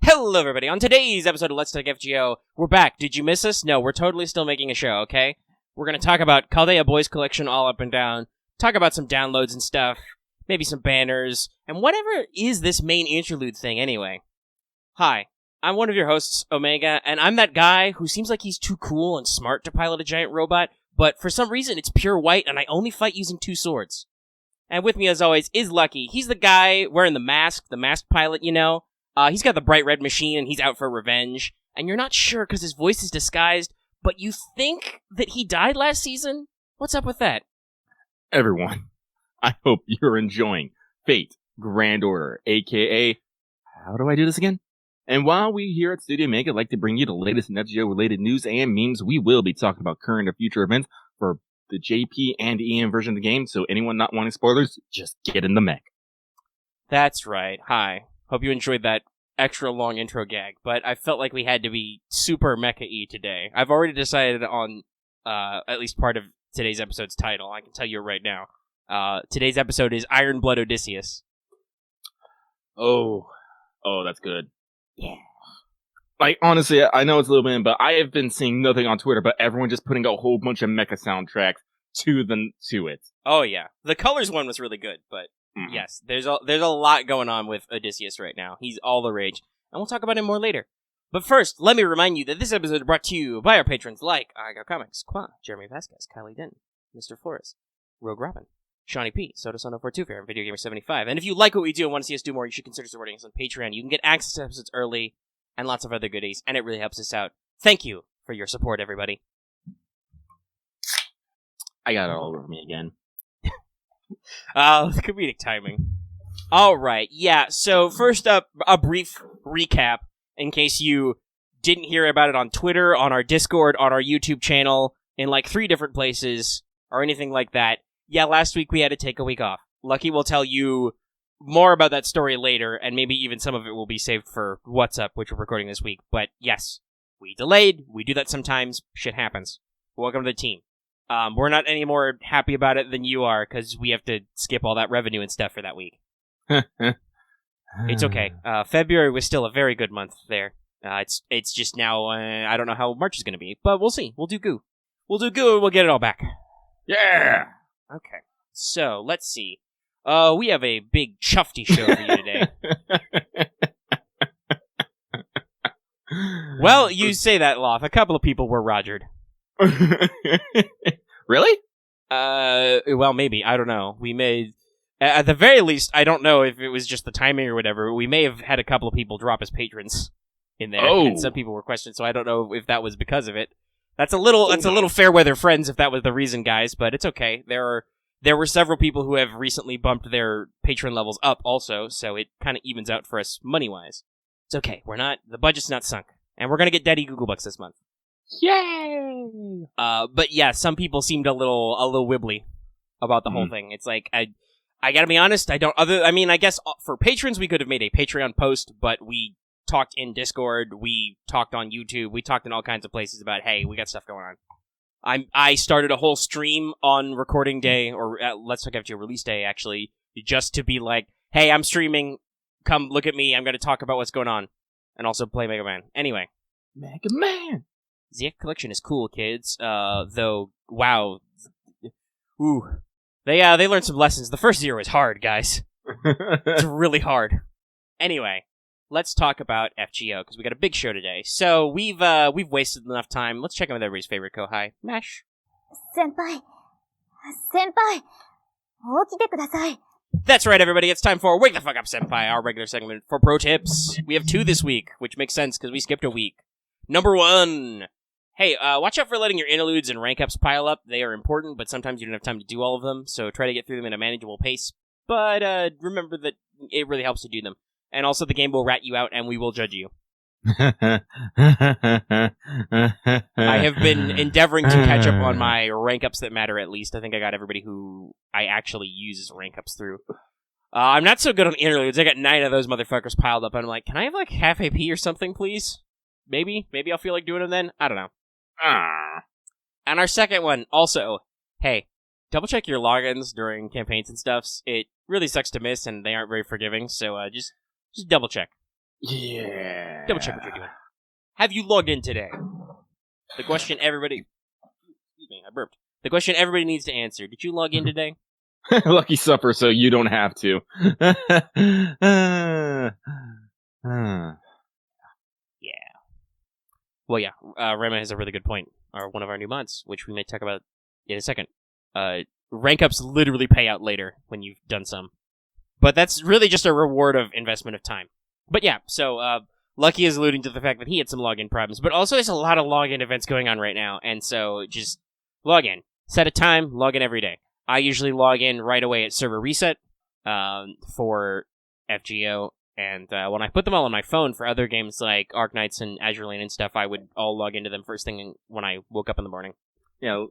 Hello, everybody. On today's episode of Let's Talk FGO, we're back. Did you miss us? No, we're totally still making a show, okay? We're going to talk about Chaldea Boys Collection all up and down, talk about some downloads and stuff, maybe some banners, and whatever is this main interlude thing anyway. Hi, I'm one of your hosts, Omega, and I'm that guy who seems like he's too cool and smart to pilot a giant robot, but for some reason it's pure white and I only fight using 2 swords. And with me, as always, is Lucky. He's the guy wearing the mask pilot, you know? He's got the bright red machine, and he's out for revenge. And you're not sure because his voice is disguised, but you think that he died last season? What's up with that? Everyone, I hope you're enjoying Fate Grand Order, aka, how do I do this again? And while we here at Studio Omega like to bring you the latest FGO-related news and memes, we will be talking about current or future events for the JP and EM version of the game, so anyone not wanting spoilers, just get in the mech. That's right. Hi. Hope you enjoyed that extra long intro gag, but I felt like we had to be super mecha-y today. I've already decided on at least part of today's episode's title. I can tell you right now. Today's episode is IRONBLOOD Odysseus. Oh, that's good. Yeah. Like, honestly, I know it's a little bit, but I have been seeing nothing on Twitter but everyone just putting a whole bunch of mecha soundtracks to it. Oh, yeah. The Colors one was really good, but yes, there's a lot going on with Odysseus right now. He's all the rage, and we'll talk about him more later. But first, let me remind you that this episode is brought to you by our patrons like I Got Comics, Qua, Jeremy Vasquez, Kylie Denton, Mr. Flores, Rogue Robin, Shawnee P, Soda142 Fair, and Video Gamer 75. And if you like what we do and want to see us do more, you should consider supporting us on Patreon. You can get access to episodes early and lots of other goodies, and it really helps us out. Thank you for your support, everybody. I got it all over me again. The comedic timing. Alright, yeah, so first up, a brief recap, in case you didn't hear about it on Twitter, on our Discord, on our YouTube channel, in like 3 different places, or anything like that. Yeah, last week we had to take a week off. Lucky will tell you more about that story later, and maybe even some of it will be saved for What's Up, which we're recording this week. But yes, we delayed, we do that sometimes, shit happens. Welcome to the team. We're not any more happy about it than you are, because we have to skip all that revenue and stuff for that week. It's okay. February was still a very good month there. It's just now, I don't know how March is going to be, but we'll see. We'll do goo. We'll do goo and we'll get it all back. Yeah! Okay. So, let's see. We have a big chufty show for you today. Well, you say that, Loth. A couple of people were rogered. Really? Well, maybe. I don't know. We may... At the very least, I don't know if it was just the timing or whatever. We may have had a couple of people drop as patrons in there. Oh. And some people were questioned, so I don't know if that was because of it. That's a little fair weather friends if that was the reason, guys, but it's okay. There were several people who have recently bumped their patron levels up also, so it kind of evens out for us money-wise. It's okay. The budget's not sunk. And we're gonna get Daddy Google Bucks this month. Yay! But yeah, some people seemed a little wibbly about the whole thing. It's like, I gotta be honest, I guess for patrons we could have made a Patreon post, but we talked in Discord, we talked on YouTube, we talked in all kinds of places about, hey, we got stuff going on. I started a whole stream on recording day, or Let's Talk FGO release day, actually, just to be like, hey, I'm streaming, come look at me, I'm gonna talk about what's going on, and also play Mega Man. Anyway. Mega Man! ZF Collection is cool, kids. Though, wow. Ooh. They learned some lessons. The first 0 is hard, guys. It's really hard. Anyway, let's talk about FGO, because we got a big show today. So, we've wasted enough time. Let's check in with everybody's favorite Kohai, Mash. Senpai! 起きてください. That's right, everybody. It's time for Wake the Fuck Up, Senpai, our regular segment for pro tips. We have 2 this week, which makes sense, because we skipped a week. Number 1. Hey, watch out for letting your interludes and rank ups pile up. They are important, but sometimes you don't have time to do all of them, so try to get through them in a manageable pace. But remember that it really helps to do them. And also, the game will rat you out, and we will judge you. I have been endeavoring to catch up on my rank ups that matter, at least. I think I got everybody who I actually use as rank ups through. I'm not so good on interludes. I got 9 of those motherfuckers piled up, and I'm like, can I have like half AP or something, please? Maybe I'll feel like doing them then? I don't know. And our second one, also, hey, double check your logins during campaigns and stuff. It really sucks to miss, and they aren't very forgiving, so just double check. Yeah. Double check what you're doing. Have you logged in today? The question everybody... Excuse me, I burped. The question everybody needs to answer. Did you log in today? Lucky supper, so you don't have to. Yeah. Well, yeah. Rema has a really good point. Or one of our new mods, which we may talk about in a second. Rank ups literally pay out later when you've done some. But that's really just a reward of investment of time. But yeah, so Lucky is alluding to the fact that he had some login problems, but also there's a lot of login events going on right now, and so just log in. Set a time, log in every day. I usually log in right away at server reset for FGO, and when I put them all on my phone for other games like Arknights and Azure Lane and stuff, I would all log into them first thing when I woke up in the morning. Yeah,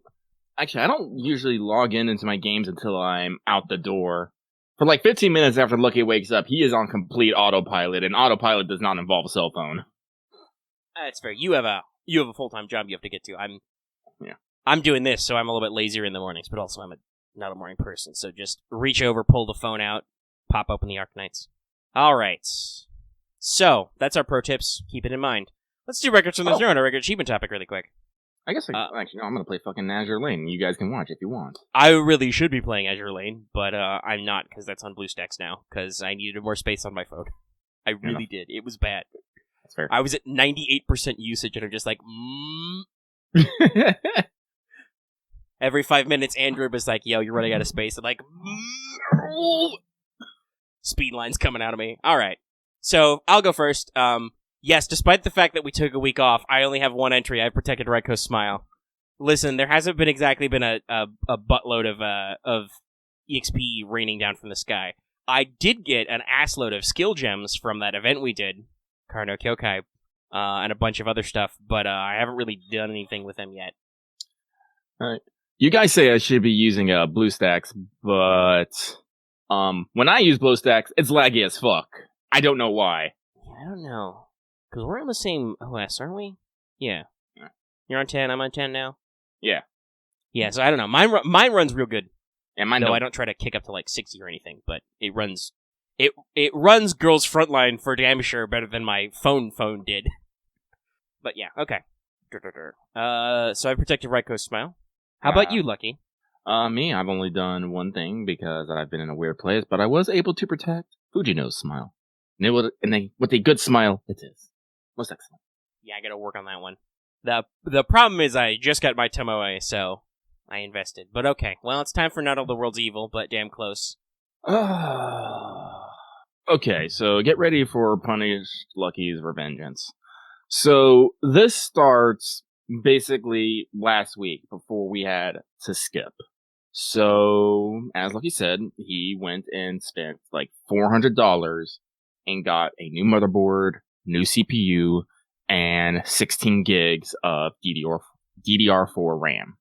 actually, I don't usually log into my games until I'm out the door. For like 15 minutes after Lucky wakes up, he is on complete autopilot, and autopilot does not involve a cell phone. That's fair. You have a full-time job you have to get to. I'm doing this, so I'm a little bit lazier in the mornings, but also I'm not a morning person, so just reach over, pull the phone out, pop open the Arknights. Alright. So, that's our pro tips. Keep it in mind. Let's do records from the zero on a record achievement topic really quick. I guess, actually, no, I'm going to play fucking Azure Lane, and you guys can watch if you want. I really should be playing Azure Lane, but I'm not, because that's on BlueStacks now, because I needed more space on my phone. I really did. It was bad. That's fair. I was at 98% usage, and I'm just like, Every 5 minutes, Android was like, yo, you're running out of space. I'm like, speed lines coming out of me. All right. So, I'll go first. Yes, despite the fact that we took a week off, I only have one entry. I protected Raiko's smile. Listen, there hasn't been exactly been a buttload of EXP raining down from the sky. I did get an assload of skill gems from that event we did, Karno Kyokai, and a bunch of other stuff, but I haven't really done anything with them yet. All right. You guys say I should be using BlueStacks, but when I use BlueStacks, it's laggy as fuck. I don't know why. I don't know. Because we're on the same OS, aren't we? Yeah. You're on 10, I'm on 10 now? Yeah. Yeah, so I don't know. Mine runs real good. And mine I don't try to kick up to like 60 or anything, but it runs... It runs Girls Frontline for damn sure better than my phone did. But yeah, okay. So I protected Raiko's smile. How about you, Lucky? Me, I've only done one thing because I've been in a weird place, but I was able to protect Fujino's smile. And with a good smile, it is. Most excellent. Yeah, I gotta work on that one. The problem is I just got my Tomoe, so I invested. But okay, well, it's time for not all the world's evil, but damn close. Okay, so get ready for Punished Lucky's Revengeance. So this starts basically last week before we had to skip. So, as Lucky said, he went and spent like $400 and got a new motherboard, new CPU, and 16 gigs of DDR4 RAM.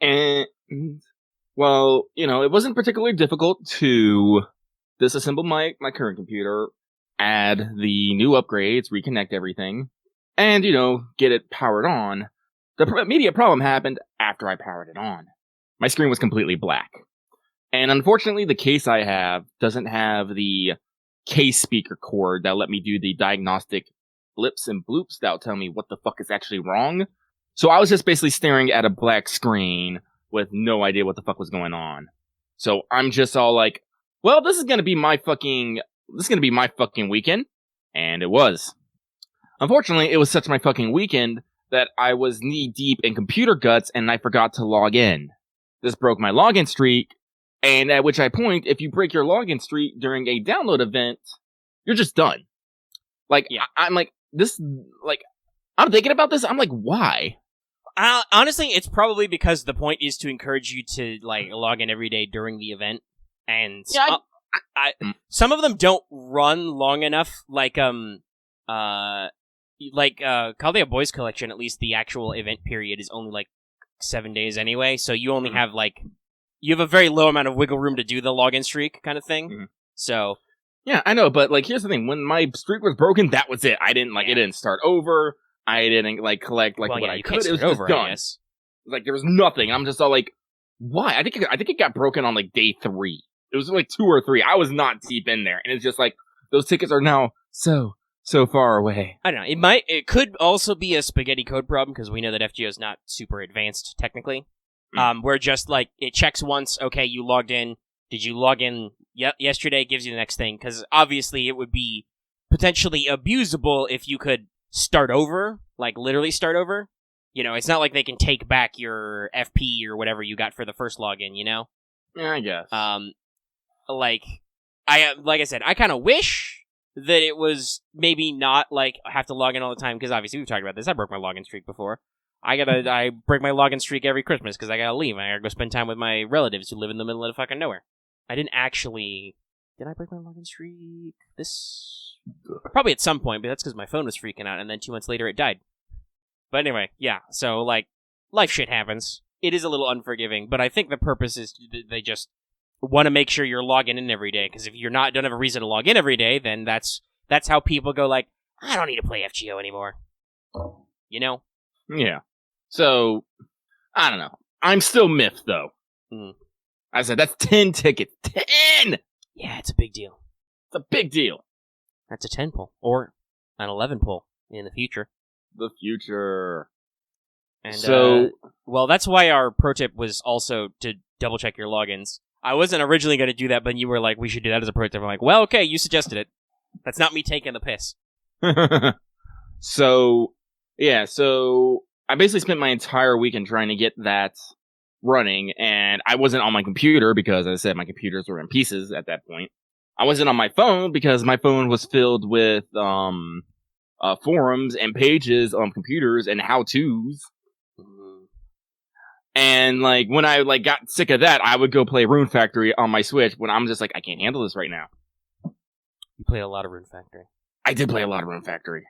And, well, it wasn't particularly difficult to disassemble my current computer, add the new upgrades, reconnect everything, and, get it powered on. The immediate problem happened after I powered it on. My screen was completely black. And unfortunately, the case I have doesn't have the case speaker cord that'll let me do the diagnostic blips and bloops that'll tell me what the fuck is actually wrong. So I was just basically staring at a black screen with no idea what the fuck was going on. So I'm just all like, well, this is gonna be my fucking weekend. And it was. Unfortunately, it was such my fucking weekend that I was knee deep in computer guts and I forgot to log in. This broke my login streak, and at which I point, if you break your login streak during a download event, you're just done. Like, yeah. I'm like, this, like, I'm thinking about this, I'm like, why? Honestly, it's probably because the point is to encourage you to, like, log in every day during the event, and yeah, some of them don't run long enough, like Chaldea Boys Collection, at least the actual event period is only, like, 7 days anyway, so you only have, like, you have a very low amount of wiggle room to do the login streak kind of thing. Mm-hmm. So, yeah, I know, but like, here's the thing: when my streak was broken, that was it. I didn't it didn't start over. I didn't collect what I could. It was just done. Like there was nothing. I'm just all like, why? I think it got broken on like day 3. It was like 2 or 3. I was not deep in there, and it's just like, those tickets are now so far away. I don't know. It could also be a spaghetti code problem because we know that FGO is not super advanced technically. Where just like it checks once. Okay, you logged in. Did you log in yesterday? Gives you the next thing because obviously it would be potentially abusable if you could start over, like literally start over. You know, it's not like they can take back your FP or whatever you got for the first login. You know. Yeah, I guess. Like I said, I kind of wish that it was maybe not like I have to log in all the time because obviously we've talked about this. I broke my login streak before. I break my login streak every Christmas because I gotta leave. I gotta go spend time with my relatives who live in the middle of fucking nowhere. I didn't actually. Did I break my login streak? Probably at some point, but that's because my phone was freaking out, and then 2 months later it died. But anyway, yeah. So like, life shit happens. It is a little unforgiving, but I think the purpose is they just want to make sure you're logging in every day, because if you're not, don't have a reason to log in every day, then that's how people go like, I don't need to play FGO anymore. You know? Yeah. So, I don't know. I'm still miffed, though. I said, that's 10 tickets. 10! Yeah, it's a big deal. It's a big deal. That's a 10 pull, or an 11 pull in the future. The future. And, so, well, that's why our pro tip was also to double check your logins. I wasn't originally going to do that, but you were like, we should do that as a pro tip. I'm like, well, okay, you suggested it. That's not me taking the piss. So I basically spent my entire weekend trying to get that running, and I wasn't on my computer because, as I said, my computers were in pieces at that point. I wasn't on my phone because my phone was filled with forums and pages on computers and how-tos. And, like, when I, like, got sick of that, I would go play Rune Factory on my Switch when I'm just like, I can't handle this right now. You play a lot of Rune Factory. I did play a lot of Rune Factory.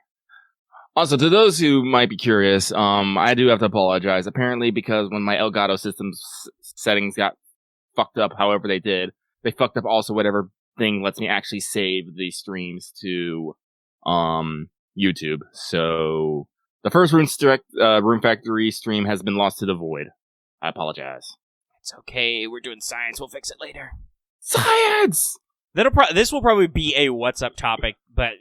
Also, to those who might be curious, I do have to apologize. Apparently, because when my Elgato system's settings got fucked up however they did, they fucked up also whatever thing lets me actually save the streams to YouTube. So, the first Rune Factory stream has been lost to the void. I apologize. It's okay. We're doing science. We'll fix it later. Science! This will probably be a what's up topic, but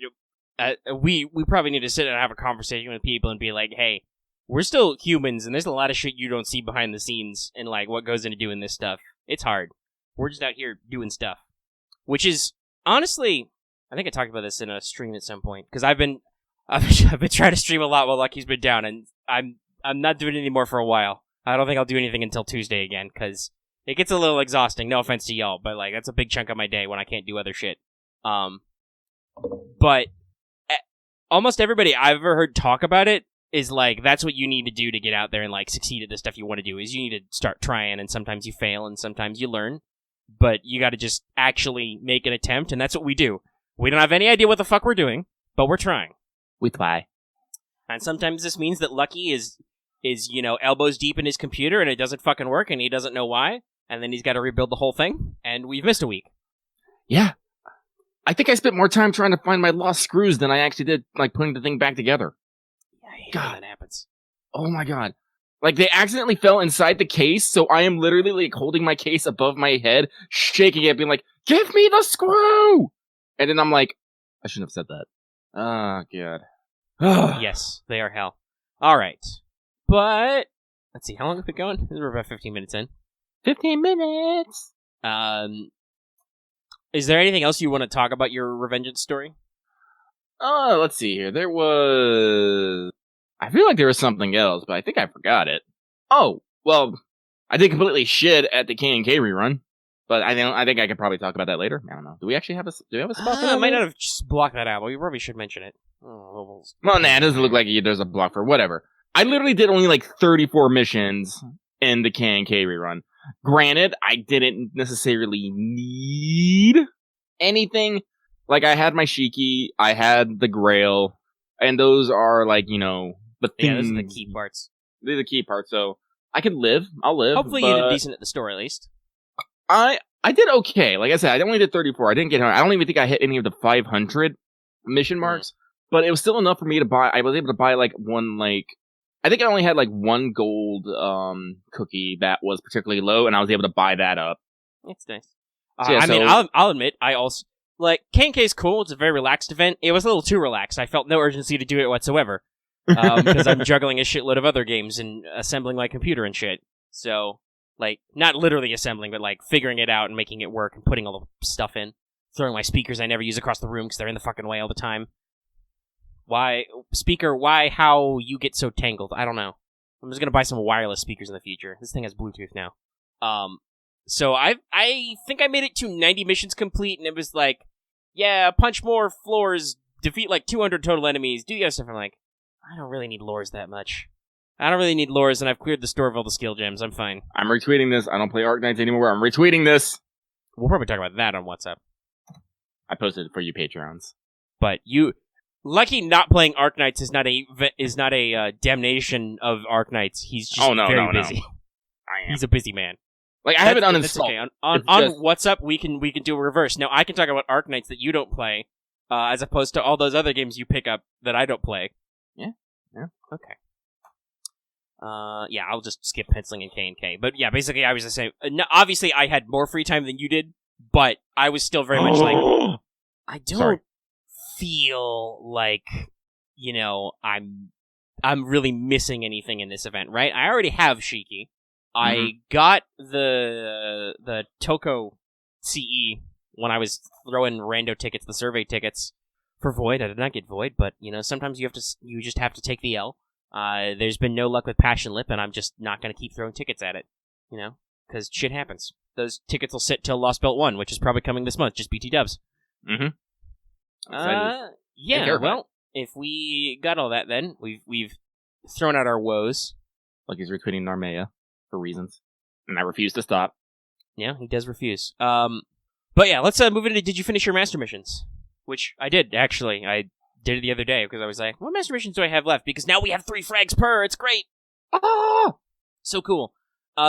we probably need to sit and have a conversation with people and be like, hey, we're still humans, and there's a lot of shit you don't see behind the scenes and like what goes into doing this stuff. It's hard. We're just out here doing stuff, which is honestly, I think I talked about this in a stream at some point because I've been trying to stream a lot while Lucky's been down, and I'm not doing it anymore for a while. I don't think I'll do anything until Tuesday again, because it gets a little exhausting. No offense to y'all, but like that's a big chunk of my day when I can't do other shit. But almost everybody I've ever heard talk about it is like, that's what you need to do to get out there and like succeed at the stuff you want to do, is you need to start trying, and sometimes you fail and sometimes you learn, but you got to just actually make an attempt, and that's what we do. We don't have any idea what the fuck we're doing, but we're trying. We try. And sometimes this means that Lucky is, you know, elbows deep in his computer and it doesn't fucking work and he doesn't know why, and then he's got to rebuild the whole thing, and we've missed a week. Yeah. I think I spent more time trying to find my lost screws than I actually did, like, putting the thing back together. Yeah, I hate when that happens. Oh my god. Like, they accidentally fell inside the case, so I am literally, like, holding my case above my head, shaking it, being like, give me the screw! And then I'm like, I shouldn't have said that. Oh, god. Yes, they are hell. Alright. But, let's see, how long have we been going? We're about 15 minutes in. 15 minutes! Is there anything else you want to talk about your Revengeance story? Let's see here. There was... I feel like there was something else, but I think I forgot it. Oh, well, I did completely shit at the K&K rerun, but I think I could probably talk about that later. I don't know. Do we actually have a spot for that? I might not have just blocked that out, but we probably should mention it. Oh, well, nah, it doesn't look like there's a block for whatever. I literally did only like 34 missions in the K&K rerun. Granted, I didn't necessarily need anything. Like, I had my Shiki, I had the Grail, and those are, like, you know, the things. Yeah, those are the key parts. They're the key parts, so I could live. I'll live. Hopefully you did decent at the store, at least. I did okay. Like I said, I only did 34. I didn't get... I don't even think I hit any of the 500 mission marks, but it was still enough for me to buy... I was able to buy, like, one, like... I think I only had, like, one gold cookie that was particularly low, and I was able to buy that up. It's nice. So, yeah, I mean, I'll admit, like, K&K's cool. It's a very relaxed event. It was a little too relaxed. I felt no urgency to do it whatsoever. Because I'm juggling a shitload of other games and assembling my computer and shit. So, like, not literally assembling, but, like, figuring it out and making it work and putting all the stuff in. Throwing my speakers I never use across the room because they're in the fucking way all the time. How you get so tangled? I don't know. I'm just gonna buy some wireless speakers in the future. This thing has Bluetooth now. So I think I made it to 90 missions complete, and it was like, yeah, punch more floors, defeat like 200 total enemies, do the other stuff. I'm like, I don't really need lores that much. I don't really need lores, and I've cleared the store of all the skill gems. I'm fine. I'm retweeting this. I don't play Arknights anymore. I'm retweeting this. We'll probably talk about that on WhatsApp. I posted it for you Patreons. But lucky not playing Arknights is not a damnation of Arknights. He's just very busy. No. I am. He's a busy man. Like, I have it uninstalled. Okay. On WhatsApp, we can do a reverse. Now, I can talk about Arknights that you don't play, as opposed to all those other games you pick up that I don't play. Yeah. Okay. Yeah, I'll just skip penciling in K&K. But yeah, basically, I was just saying, obviously, I had more free time than you did, but I was still very much like, I don't feel like, I'm really missing anything in this event, right? I already have Shiki. I got the Toko CE when I was throwing rando tickets, the survey tickets for Void. I did not get Void, but sometimes you just have to take the L. There's been no luck with Passion Lip, and I'm just not going to keep throwing tickets at it, because shit happens. Those tickets will sit till Lost Belt 1, which is probably coming this month, just BT dubs. Yeah, well, if we got all that then, we've thrown out our woes. Like he's retweeting Narmea for reasons, and I refuse to stop. Yeah, he does refuse. But yeah, let's move into did you finish your master missions? Which I did, actually. I did it the other day, because I was like, what master missions do I have left? Because now we have 3 frags per, it's great! Ah! So cool.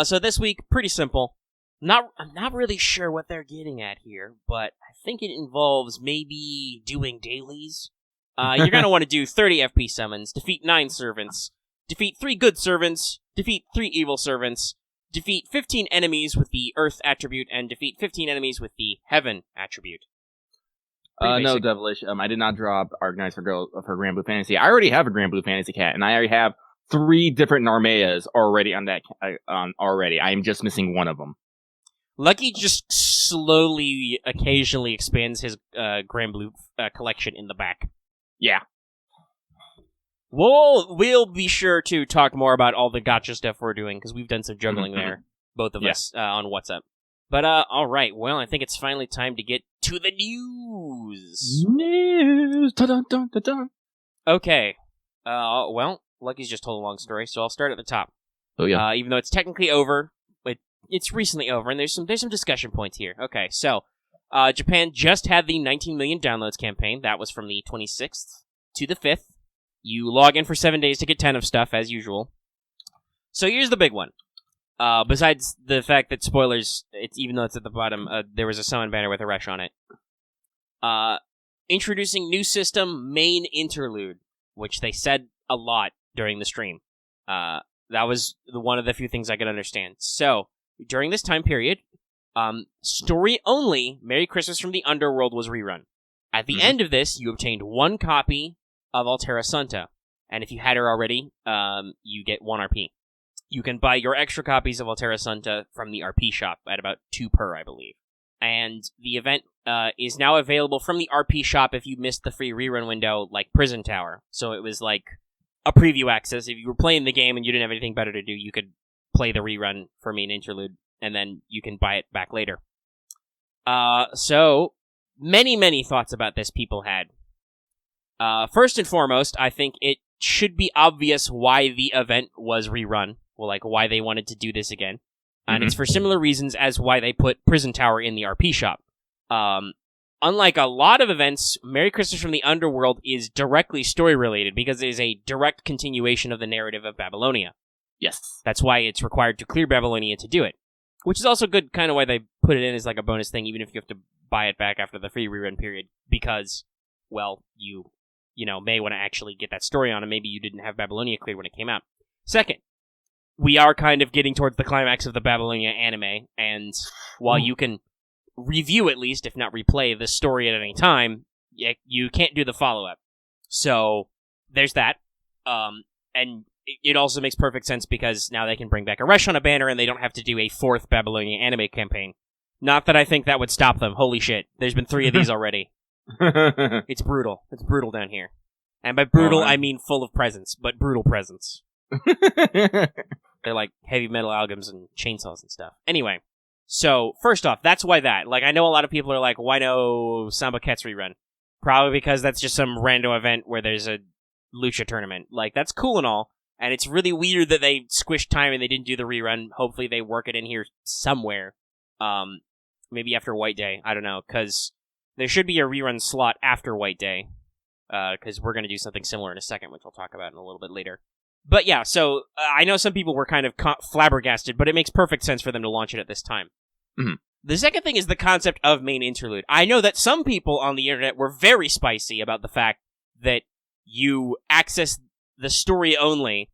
So this week, pretty simple. I'm not really sure what they're getting at here, but I think it involves maybe doing dailies. You're going to want to do 30 FP summons, defeat 9 servants, defeat 3 good servants, defeat 3 evil servants, defeat 15 enemies with the Earth attribute, and defeat 15 enemies with the Heaven attribute. No, Devilish. I did not drop Arknights for Grand Blue Fantasy. I already have a Grand Blue Fantasy cat, and I already have 3 different Narmeas already on that. Already, I am just missing one of them. Lucky just slowly, occasionally expands his Grand Blue collection in the back. Yeah. We'll be sure to talk more about all the gacha stuff we're doing, because we've done some juggling there, both of us, on WhatsApp. But, alright, well, I think it's finally time to get to the news! News! Dun-dun-dun-dun-dun. Okay. Well, Lucky's just told a long story, so I'll start at the top. Oh, yeah. Even though it's technically over, it's recently over, and there's some discussion points here. Okay, so, Japan just had the 19 million downloads campaign. That was from the 26th to the 5th. You log in for 7 days to get 10 of stuff, as usual. So here's the big one. Besides the fact that spoilers, even though it's at the bottom, there was a summon banner with a rush on it. Introducing new system, Main Interlude, which they said a lot during the stream. That was one of the few things I could understand. So, during this time period, story only, Merry Christmas from the Underworld was rerun. At the end of this, you obtained 1 copy of Altera Santa, and if you had her already, you get 1 RP. You can buy your extra copies of Altera Santa from the RP shop at about 2 per, I believe. And the event is now available from the RP shop if you missed the free rerun window, like Prison Tower. So it was like a preview access. If you were playing the game and you didn't have anything better to do, you could play the rerun for Main Interlude, and then you can buy it back later. So, many thoughts about this people had. First and foremost, I think it should be obvious why the event was rerun. Well, like, why they wanted to do this again. And it's for similar reasons as why they put Prison Tower in the RP shop. Unlike a lot of events, Merry Christmas from the Underworld is directly story-related because it is a direct continuation of the narrative of Babylonia. Yes. That's why it's required to clear Babylonia to do it. Which is also good, kind of why they put it in as like a bonus thing, even if you have to buy it back after the free rerun period, because, well, you may want to actually get that story on, and maybe you didn't have Babylonia cleared when it came out. Second, we are kind of getting towards the climax of the Babylonia anime, and while you can review, at least, if not replay, the story at any time, you can't do the follow-up. So, there's that. And it also makes perfect sense because now they can bring back a Resh on a banner and they don't have to do a 4th Babylonia anime campaign. Not that I think that would stop them. Holy shit. There's been 3 of these already. It's brutal. It's brutal down here. And by brutal, I mean full of presents, but brutal presents. They're like heavy metal algams and chainsaws and stuff. Anyway, so first off, that's why that. Like, I know a lot of people are like, why no Samba Cats rerun? Probably because that's just some random event where there's a lucha tournament. Like, that's cool and all. And it's really weird that they squished time and they didn't do the rerun. Hopefully they work it in here somewhere. Maybe after White Day. I don't know. Because there should be a rerun slot after White Day. Because we're going to do something similar in a second, which I'll talk about in a little bit later. But yeah, so I know some people were kind of flabbergasted, but it makes perfect sense for them to launch it at this time. Mm-hmm. The second thing is the concept of Main Interlude. I know that some people on the internet were very spicy about the fact that you access the story only,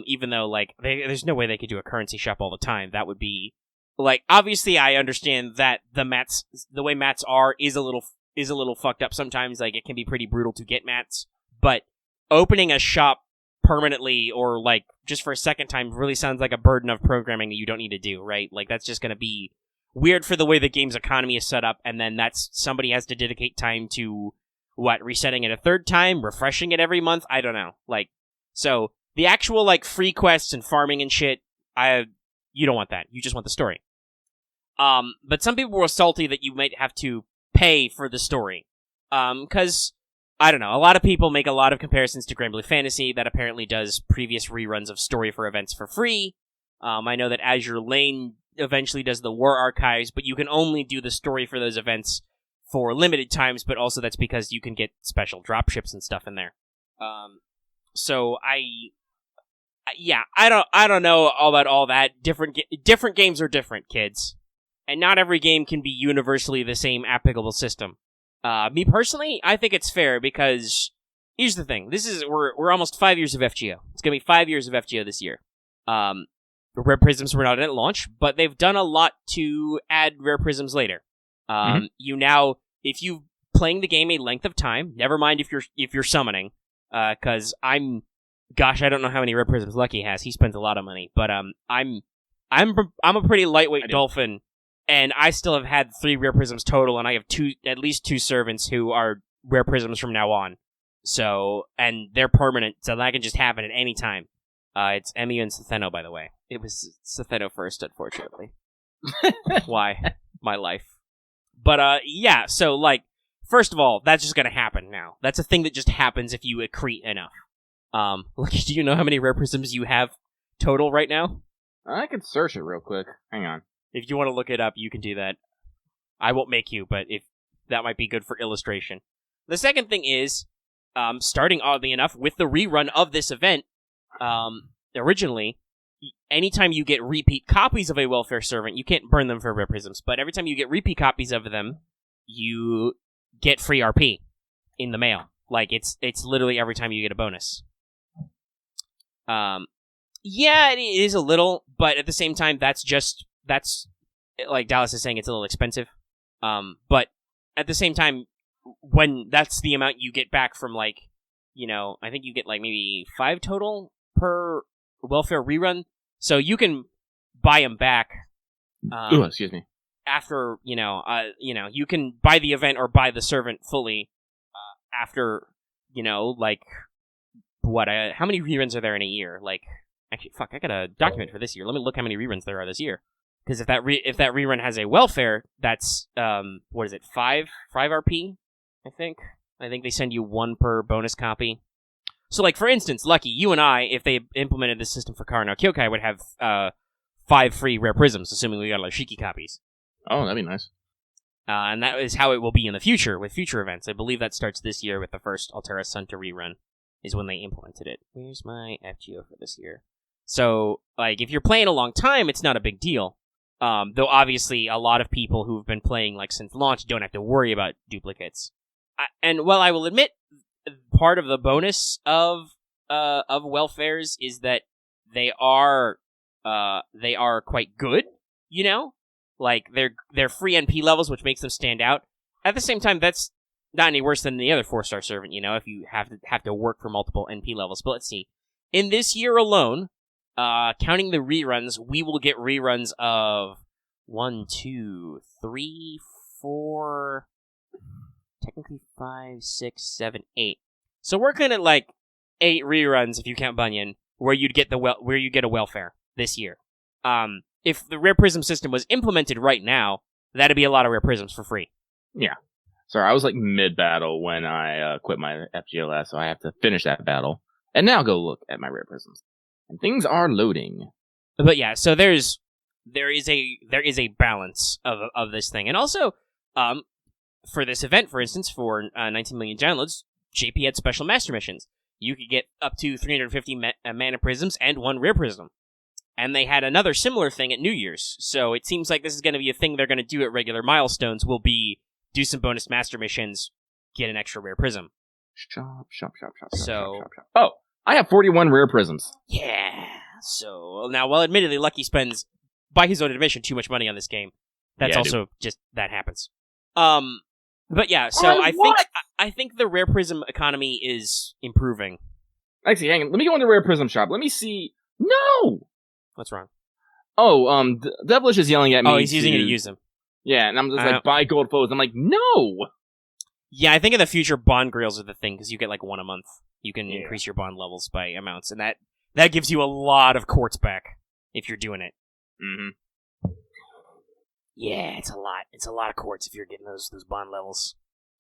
even though, like, there's no way they could do a currency shop all the time. That would be, like, obviously I understand that the way mats are is a little fucked up sometimes. Like, it can be pretty brutal to get mats, but opening a shop permanently or, like, just for a second time really sounds like a burden of programming that you don't need to do, right? Like, that's just gonna be weird for the way the game's economy is set up, and then somebody has to dedicate time to, resetting it a third time, refreshing it every month? I don't know. Like, so, the actual, like, free quests and farming and shit, you don't want that. You just want the story. But some people were salty that you might have to pay for the story. Because, I don't know, a lot of people make a lot of comparisons to Granblue Fantasy that apparently does previous reruns of story for events for free. I know that Azure Lane eventually does the War Archives, but you can only do the story for those events for limited times, but also that's because you can get special dropships and stuff in there. So I don't know about all that. Different games are different, kids. And not every game can be universally the same applicable system. Me personally, I think it's fair because here's the thing. We're almost 5 years of FGO. It's gonna be 5 years of FGO this year. Rare Prisms were not at launch, but they've done a lot to add Rare Prisms later. You now, if you playing the game a length of time, never mind if you're summoning, because I don't know how many Rare Prisms Lucky has. He spends a lot of money, but I'm a pretty lightweight dolphin, and I still have had 3 Rare Prisms total, and I have at least 2 servants who are Rare Prisms from now on. So, and they're permanent, so that can just happen at any time. It's Emu and Cetheno, by the way. It was Cetheno first, unfortunately. Why? My life. But, yeah, so, like, first of all, that's just gonna happen now. That's a thing that just happens if you accrete enough. Do you know how many Rare Prisms you have total right now? I can search it real quick. Hang on. If you want to look it up, you can do that. I won't make you, but if that might be good for illustration. The second thing is, starting oddly enough with the rerun of this event, originally, anytime you get repeat copies of a welfare servant, you can't burn them for Rare Prisms, but every time you get repeat copies of them, you get free RP in the mail. Like, it's literally every time you get a bonus. Yeah, it is a little, but at the same time, that's like Dallas is saying, it's a little expensive. But at the same time, when that's the amount you get back from, like, I think you get, like, maybe 5 total per welfare rerun, so you can buy them back. Excuse me. After, you can buy the event or buy the servant fully after, like, how many reruns are there in a year? Like, actually, fuck, I got a document for this year. Let me look how many reruns there are this year. Because if that rerun has a welfare, that's, 5 RP, I think? I think they send you 1 per bonus copy. So, like, for instance, Lucky, you and I, if they implemented this system for Kara no Kyokai, would have 5 free Rare Prisms, assuming we got Shiki copies. Oh, that'd be nice. And that is how it will be in the future, with future events. I believe that starts this year with the first Altera Santa rerun, is when they implemented it. Where's my FGO for this year? So, like, if you're playing a long time, it's not a big deal. Though, obviously, a lot of people who've been playing, like, since launch don't have to worry about duplicates. And while I will admit, part of the bonus of welfares is that they are quite good, Like, they're free NP levels, which makes them stand out. At the same time, that's not any worse than the other 4-star servant, if you have to work for multiple NP levels. But let's see. In this year alone, counting the reruns, we will get reruns of 1, 2, 3, 4, technically 5, 6, 7, 8. So we're looking at like 8 reruns if you count Bunyan, where you get a welfare this year. If the Rare Prism system was implemented right now, that'd be a lot of Rare Prisms for free. Yeah. Sorry, I was like mid-battle when I quit my FGO last, so I have to finish that battle. And now go look at my Rare Prisms. And things are loading. But yeah, so there is a balance of this thing. And also, for this event, for instance, for 19 million downloads, JP had special master missions. You could get up to 350 mana prisms and 1 rare prism. And they had another similar thing at New Year's. So it seems like this is going to be a thing they're going to do at regular milestones, will be do some bonus master missions, get an extra rare prism. Shop. So, oh, I have 41 rare prisms. Yeah. So, now, while admittedly Lucky spends, by his own admission, too much money on this game, that's also just, that happens. But yeah, so I think the rare prism economy is improving. Actually, hang on. Let me go into Rare Prism Shop. Let me see. No! What's wrong? Oh, Devilish is yelling at me. Oh, he's using it to use them. Yeah, and I'm just like, buy gold foes. I'm like, no! Yeah, I think in the future, bond grails are the thing, because you get like 1 a month. You can increase your bond levels by amounts, and that gives you a lot of quartz back, if you're doing it. Mm-hmm. Yeah, it's a lot. It's a lot of quartz if you're getting those bond levels.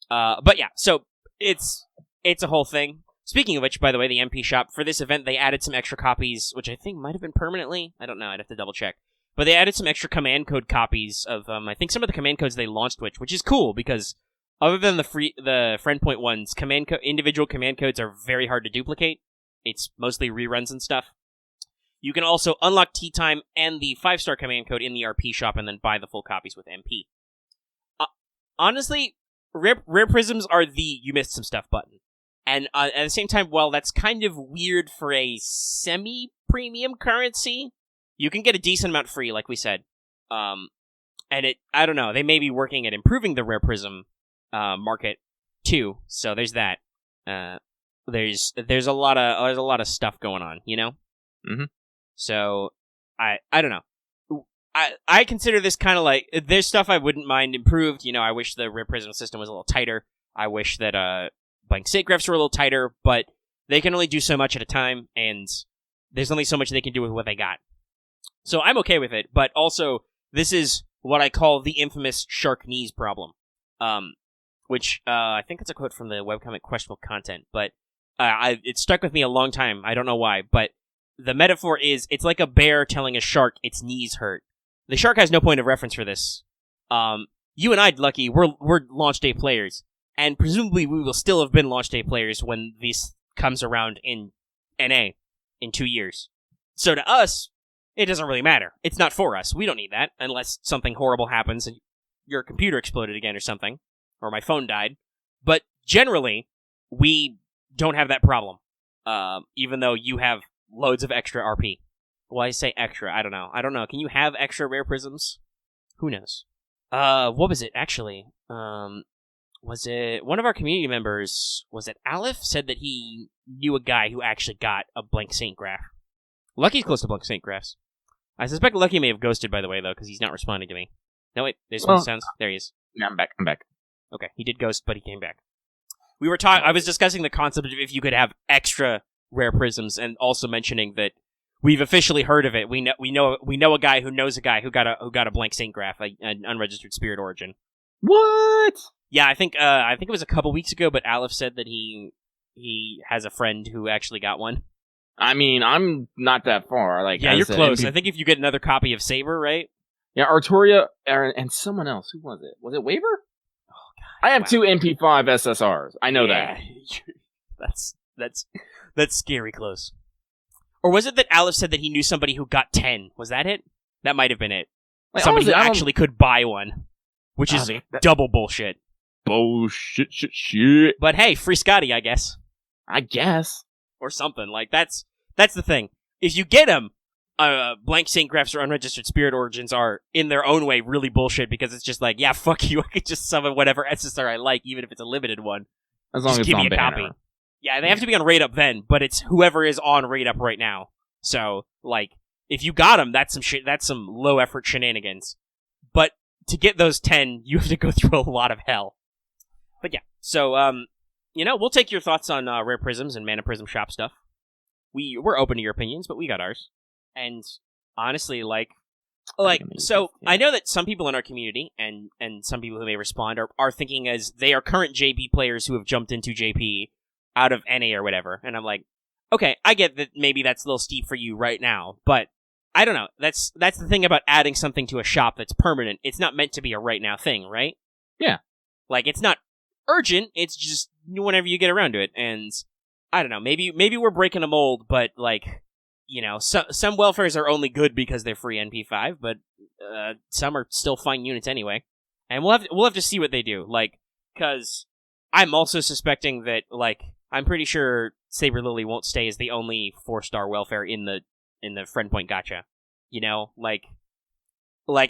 But yeah, so it's a whole thing. Speaking of which, by the way, the MP shop, for this event, they added some extra copies, which I think might have been permanently. I don't know, I'd have to double check. But they added some extra command code copies of, I think some of the command codes they launched, which is cool, because other than the friend point ones, individual command codes are very hard to duplicate. It's mostly reruns and stuff. You can also unlock Tea Time and the 5-star command code in the RP shop and then buy the full copies with MP. Honestly, Rare Prisms are the you missed some stuff button. And at the same time, while that's kind of weird for a semi-premium currency, you can get a decent amount free, like we said. And I don't know, they may be working at improving the Rare Prism market too. So there's that. There's a lot of stuff going on, Mm-hmm. So I don't know. I consider this kind of like, there's stuff I wouldn't mind improved. I wish the Rare Prism system was a little tighter. I wish that blank state graphs were a little tighter, but they can only do so much at a time, and there's only so much they can do with what they got. So I'm okay with it, but also, this is what I call the infamous shark knees problem. Which, I think it's a quote from the webcomic Questionable Content, but it stuck with me a long time. I don't know why, but the metaphor is, it's like a bear telling a shark its knees hurt. The shark has no point of reference for this. You and I, Lucky, we're launch day players, and presumably we will still have been launch day players when this comes around in NA in 2 years. So to us, it doesn't really matter. It's not for us. We don't need that, unless something horrible happens and your computer exploded again or something, or my phone died. But generally, we don't have that problem, even though you have loads of extra RP. Well, I say extra, I don't know. Can you have extra rare prisms? Who knows? What was it, actually? Was it one of our community members, was it Aleph, said that he knew a guy who actually got a blank Saint graph. Lucky's close to blank Saint graphs. I suspect Lucky may have ghosted, by the way, though, because he's not responding to me. No, wait, there's some sounds. There he is. Yeah, I'm back. Okay, he did ghost, but he came back. I was discussing the concept of if you could have extra rare prisms, and also mentioning that we've officially heard of it. We know a guy who knows a guy who got a blank Saint graph, an unregistered spirit origin. What? Yeah, I think it was a couple weeks ago, but Aleph said that he has a friend who actually got one. I mean, I'm not that far. Yeah, you're close. I think if you get another copy of Saber, right? Yeah, Arturia and someone else. Who was it? Was it Waver? Oh God! I have 2 MP5 SSRs. I know that. That's scary close. Or was it that Aleph said that he knew somebody who got 10? Was that it? That might have been it. Somebody who actually could buy one, which is double bullshit. Bullshit. But hey, free Scotty, I guess. I guess. Or something. That's the thing. If you get him, blank Saint Graphs or unregistered Spirit Origins are, in their own way, really bullshit, because it's just like, yeah, fuck you, I could just summon whatever SSR I like, even if it's a limited one. As long just as give it's me on a banner. copy. Yeah, they have to be on raid up then, but it's whoever is on raid up right now. So, like, if you got them, that's some shit, that's some low effort shenanigans. But to get those 10, you have to go through a lot of hell. But yeah, so, we'll take your thoughts on Rare Prisms and Mana Prism Shop stuff. We're open to your opinions, but we got ours. And honestly, so I know that some people in our community and some people who may respond are thinking as they are current JP players who have jumped into JP out of NA or whatever. And I'm like, okay, I get that maybe that's a little steep for you right now, but I don't know. That's the thing about adding something to a shop that's permanent. It's not meant to be a right now thing, right? Yeah. Like, it's not urgent. It's just whenever you get around to it. And I don't know. Maybe we're breaking a mold, but like, some welfares are only good because they're free NP5, but some are still fine units anyway. And we'll have to see what they do. Like, because I'm also suspecting that, like, I'm pretty sure Saber Lily won't stay as the only 4-star welfare in the friend point gacha.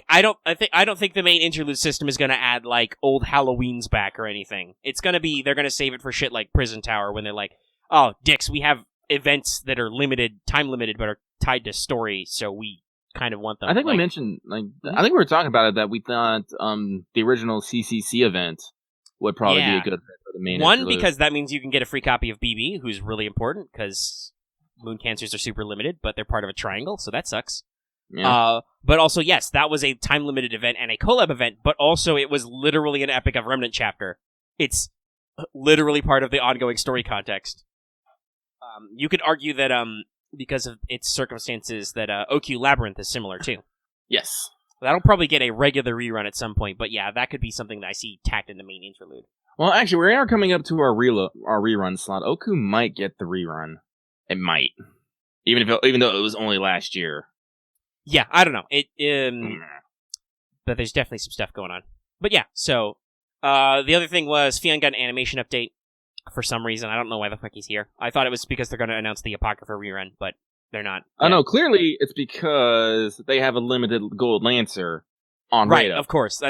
I don't think the main interlude system is gonna add like old Halloweens back or anything. It's gonna be they're gonna save it for shit like Prison Tower when they're like, oh, dicks, we have events that are time limited, but are tied to story, so we kind of want them. I think we mentioned, I think we were talking about it, that we thought the original CCC event would probably be a good fit for the main interlude. Because that means you can get a free copy of BB, who's really important, because Moon Cancers are super limited, but they're part of a triangle, so that sucks. Yeah. But also, yes, that was a time-limited event and a collab event, but also it was literally an Epic of Remnant chapter. It's literally part of the ongoing story context. You could argue that, because of its circumstances, that OQ Labyrinth is similar, too. Yes. That'll probably get a regular rerun at some point, but yeah, that could be something that I see tacked in the main interlude. Well, actually, we are coming up to our rerun slot. Oku might get the rerun. It might. Even though it was only last year. Yeah, I don't know. But there's definitely some stuff going on. But yeah, so, the other thing was Fionn got an animation update for some reason. I don't know why the fuck he's here. I thought it was because they're going to announce the Apocrypha rerun, but they're not. Oh, no, clearly it's because they have a limited gold lancer on Right, Rada. of course.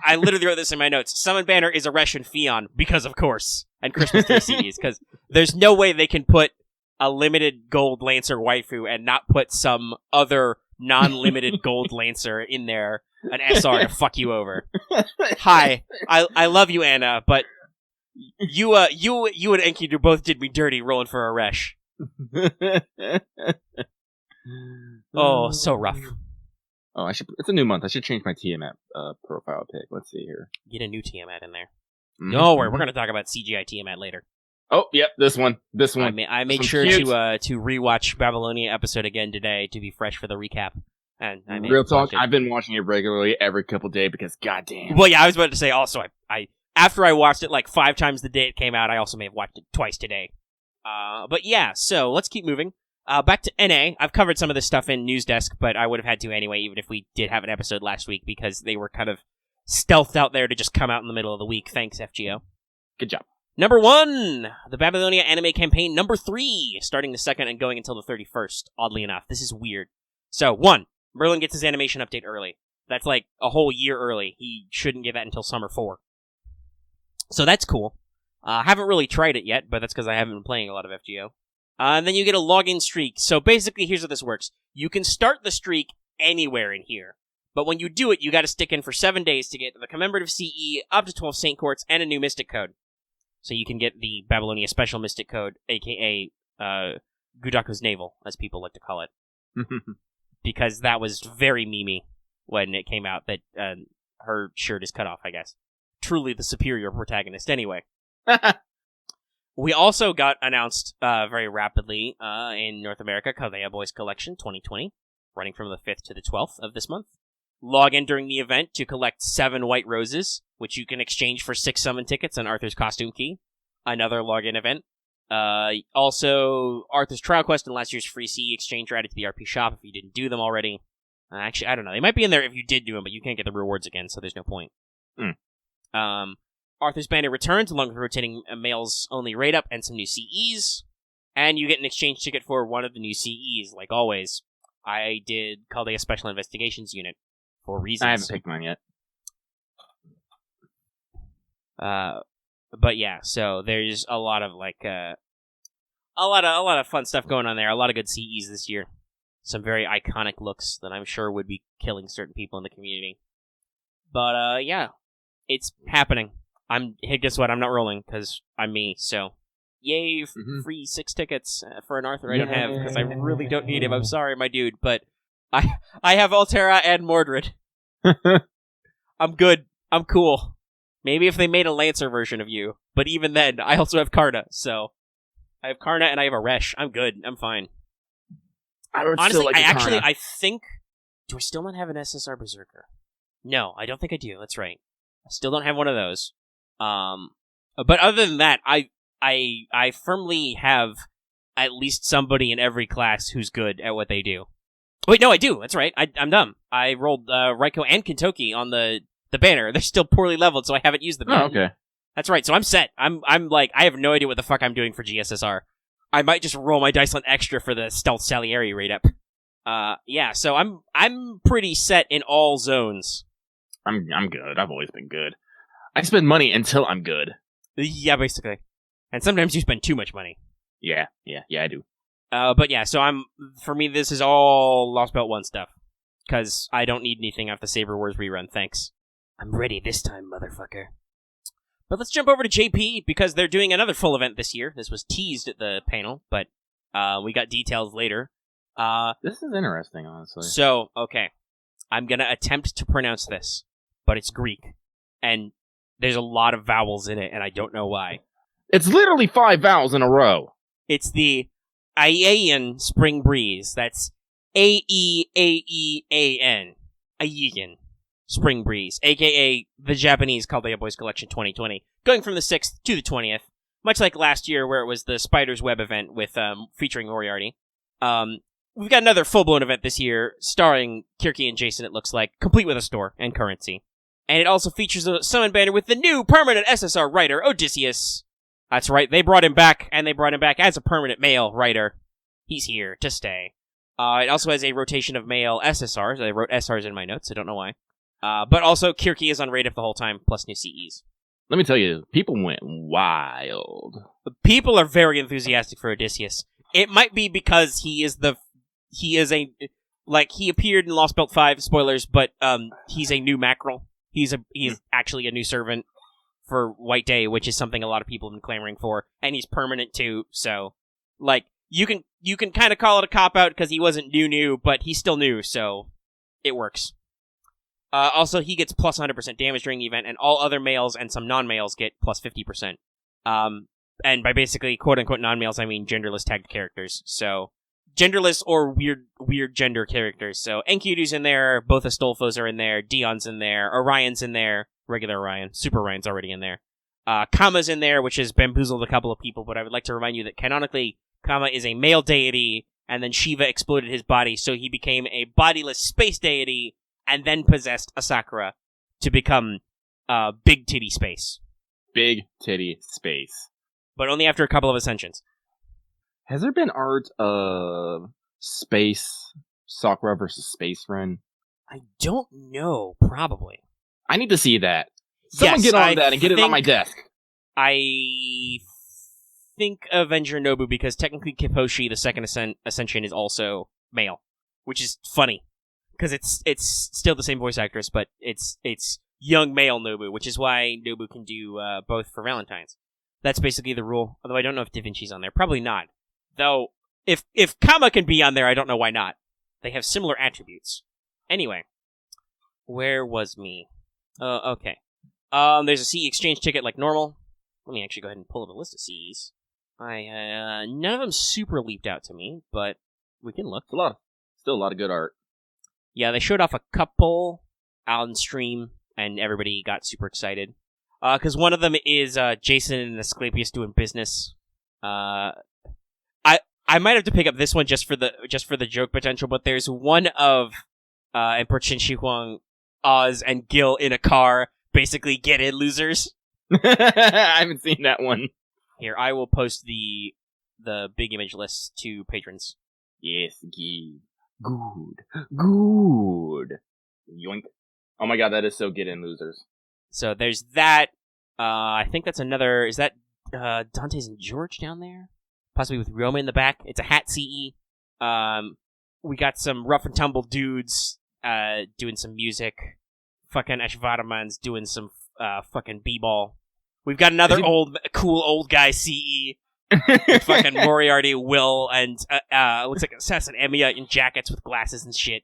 I literally wrote this in my notes. Summon Banner is a Resh and Fionn, because of course. And Christmas 3 CDs, because there's no way they can put a limited gold lancer waifu and not put some other non-limited gold lancer in there, an SR to fuck you over. Hi, I love you, Anna, but you and Enkidu both did me dirty rolling for a Resh. Oh, so rough. Oh, it's a new month. I should change my Tiamat profile pic. Let's see here. Get a new Tiamat in there. Mm-hmm. No, we're going to talk about CGI Tiamat later. Oh, yep, this one. I made sure to rewatch Babylonia episode again today to be fresh for the recap. And real talk, I've been watching it regularly every couple days because goddamn. Well, yeah, I was about to say also, I after I watched it like 5 times the day it came out, I also may have watched it twice today. But yeah, so let's keep moving. Back to NA. I've covered some of this stuff in News Desk, but I would have had to anyway, even if we did have an episode last week, because they were kind of stealthed out there to just come out in the middle of the week. Thanks, FGO. Good job. Number 1, the Babylonia anime campaign number 3, starting the 2nd and going until the 31st, oddly enough. This is weird. So, 1, Merlin gets his animation update early. That's like a whole year early. He shouldn't get that until summer 4. So that's cool. Haven't really tried it yet, but that's because I haven't been playing a lot of FGO. And then you get a login streak. So basically, here's how this works. You can start the streak anywhere in here. But when you do it, you gotta stick in for 7 days to get the commemorative CE, up to 12 Saint Courts, and a new Mystic Code. So you can get the Babylonia Special Mystic Code, aka Gudaku's Navel, as people like to call it. Because that was very memey when it came out, that her shirt is cut off, I guess. Truly the superior protagonist, anyway. We also got announced very rapidly in North America, Chaldea Boys Collection 2020, running from the 5th to the 12th of this month. Log in during the event to collect 7 white roses, which you can exchange for 6 summon tickets and Arthur's costume key. Another login event. Also, Arthur's Trial Quest and last year's free CE exchange are added to the RP shop if you didn't do them already. Actually, I don't know. They might be in there if you did do them, but you can't get the rewards again, so there's no point. Arthur's Banner returns along with rotating males only raid up and some new CEs. And you get an exchange ticket for one of the new CEs, like always. I did Chaldea Special Investigations Unit for reasons. I haven't picked mine yet. But yeah, so there's a lot of a lot of fun stuff going on there. A lot of good CEs this year. Some very iconic looks that I'm sure would be killing certain people in the community. But yeah, it's happening. Guess what? I'm not rolling because I'm me. So, yay, free 6 tickets for an Arthur I don't have because I really don't need him. I'm sorry, my dude, but I have Altera and Mordred. I'm good. I'm cool. Maybe if they made a Lancer version of you, but even then, I also have Karna. So, I have Karna and I have a Resh. I'm good. I'm fine. Honestly, I think... Do I still not have an SSR Berserker? No, I don't think I do. That's right. I still don't have one of those. But other than that, I firmly have at least somebody in every class who's good at what they do. Wait, no, I do. That's right. I'm dumb. I rolled Raiko and Kentoki on the banner. They're still poorly leveled, so I haven't used them yet. Oh, okay. That's right. So I'm set. I'm like, I have no idea what the fuck I'm doing for GSSR. I might just roll my dice on extra for the Stealth Salieri raid up. Yeah, so I'm pretty set in all zones. I'm good. I've always been good. I spend money until I'm good. Yeah, basically. And sometimes you spend too much money. Yeah, I do. But yeah, so for me, this is all Lost Belt 1 stuff. Because I don't need anything off the Saber Wars rerun, thanks. I'm ready this time, motherfucker. But let's jump over to JP, because they're doing another full event this year. This was teased at the panel, but we got details later. This is interesting, honestly. So, okay. I'm going to attempt to pronounce this, but it's Greek. And there's a lot of vowels in it, and I don't know why. It's literally 5 vowels in a row. It's the Ayayan Spring Breeze. That's A-E-A-E-A-N. Ayayan Spring Breeze, a.k.a. the Japanese Chaldea Boys Collection 2020. Going from the 6th to the 20th. Much like last year, where it was the Spider's Web event with featuring Moriarty. We've got another full-blown event this year, starring Kirky and Jason, it looks like, complete with a store and currency. And it also features a summon banner with the new permanent SSR writer, Odysseus. That's right, they brought him back, and they brought him back as a permanent male writer. He's here to stay. It also has a rotation of male SSRs. I wrote SRs in my notes, I don't know why. But also, Kirky is on raid up the whole time, plus new CEs. Let me tell you, people went wild. People are very enthusiastic for Odysseus. It might be because he appeared in Lost Belt 5, spoilers, but he's a new MACKREL. He's actually a new servant for White Day, which is something a lot of people have been clamoring for, and he's permanent too, so, like, you can kind of call it a cop-out because he wasn't new, but he's still new, so it works. Also, he gets plus 100% damage during the event, and all other males and some non-males get plus 50%. And by basically quote-unquote non-males, I mean genderless tagged characters, so... Genderless or weird gender characters. So Enkidu's in there, both Astolfos are in there, Dion's in there, Orion's in there, regular Orion, Super Orion's already in there. Kama's in there, which has bamboozled a couple of people, but I would like to remind you that canonically, Kama is a male deity, and then Shiva exploded his body, so he became a bodiless space deity, and then possessed Asakura to become Big Titty Space. Big Titty Space. But only after a couple of ascensions. Has there been art of Space Sakura versus Space Ren? I don't know. Probably. I need to see that. Someone get on that and get it on my desk. I think Avenger Nobu, because technically Kiposhi, the second Ascension, is also male, which is funny because it's still the same voice actress, but it's young male Nobu, which is why Nobu can do both for Valentine's. That's basically the rule. Although I don't know if Da Vinci's on there. Probably not. Though, if Kama can be on there, I don't know why not. They have similar attributes. Anyway, where was me? Okay. There's a CE exchange ticket like normal. Let me actually go ahead and pull up a list of CEs. None of them super leaped out to me, but we can look. Still a lot of good art. Yeah, they showed off a couple on stream, and everybody got super excited. Because one of them is Jason and Asclepius doing business. I might have to pick up this one just for the joke potential, but there's one of Emperor Qin Shi Huang, Oz, and Gil in a car, basically get in, losers. I haven't seen that one. Here, I will post the big image list to patrons. Yes, give. Good. Yoink. Oh my god, that is so get in, losers. So there's that. I think that's another. Is that Dante's and George down there? Possibly with Roma in the back. It's a hat CE. We got some rough and tumble dudes doing some music. Fucking Ashvaraman's doing some fucking b-ball. We've got another cool old guy CE. With fucking Moriarty, Will, and looks like Assassin Emiya in jackets with glasses and shit.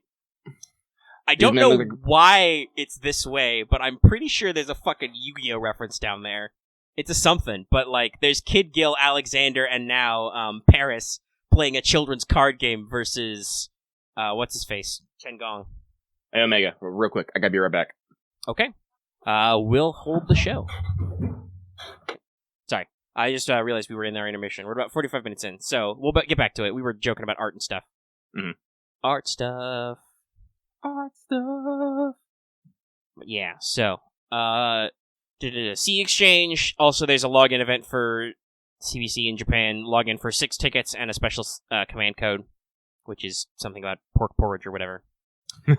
I don't know why it's this way, but I'm pretty sure there's a fucking Yu-Gi-Oh reference down there. It's a something, but like, there's Kid Gil, Alexander, and now Paris playing a children's card game versus what's his face, Chen Gong. Hey Omega, real quick, I gotta be right back. Okay. We'll hold the show. Sorry. I just realized we were in our intermission. We're about 45 minutes in, so we'll get back to it. We were joking about art and stuff. Mm-hmm. Art stuff. Yeah, so, C Exchange. Also, there's a login event for CBC in Japan. Login for 6 tickets and a special command code, which is something about pork porridge or whatever.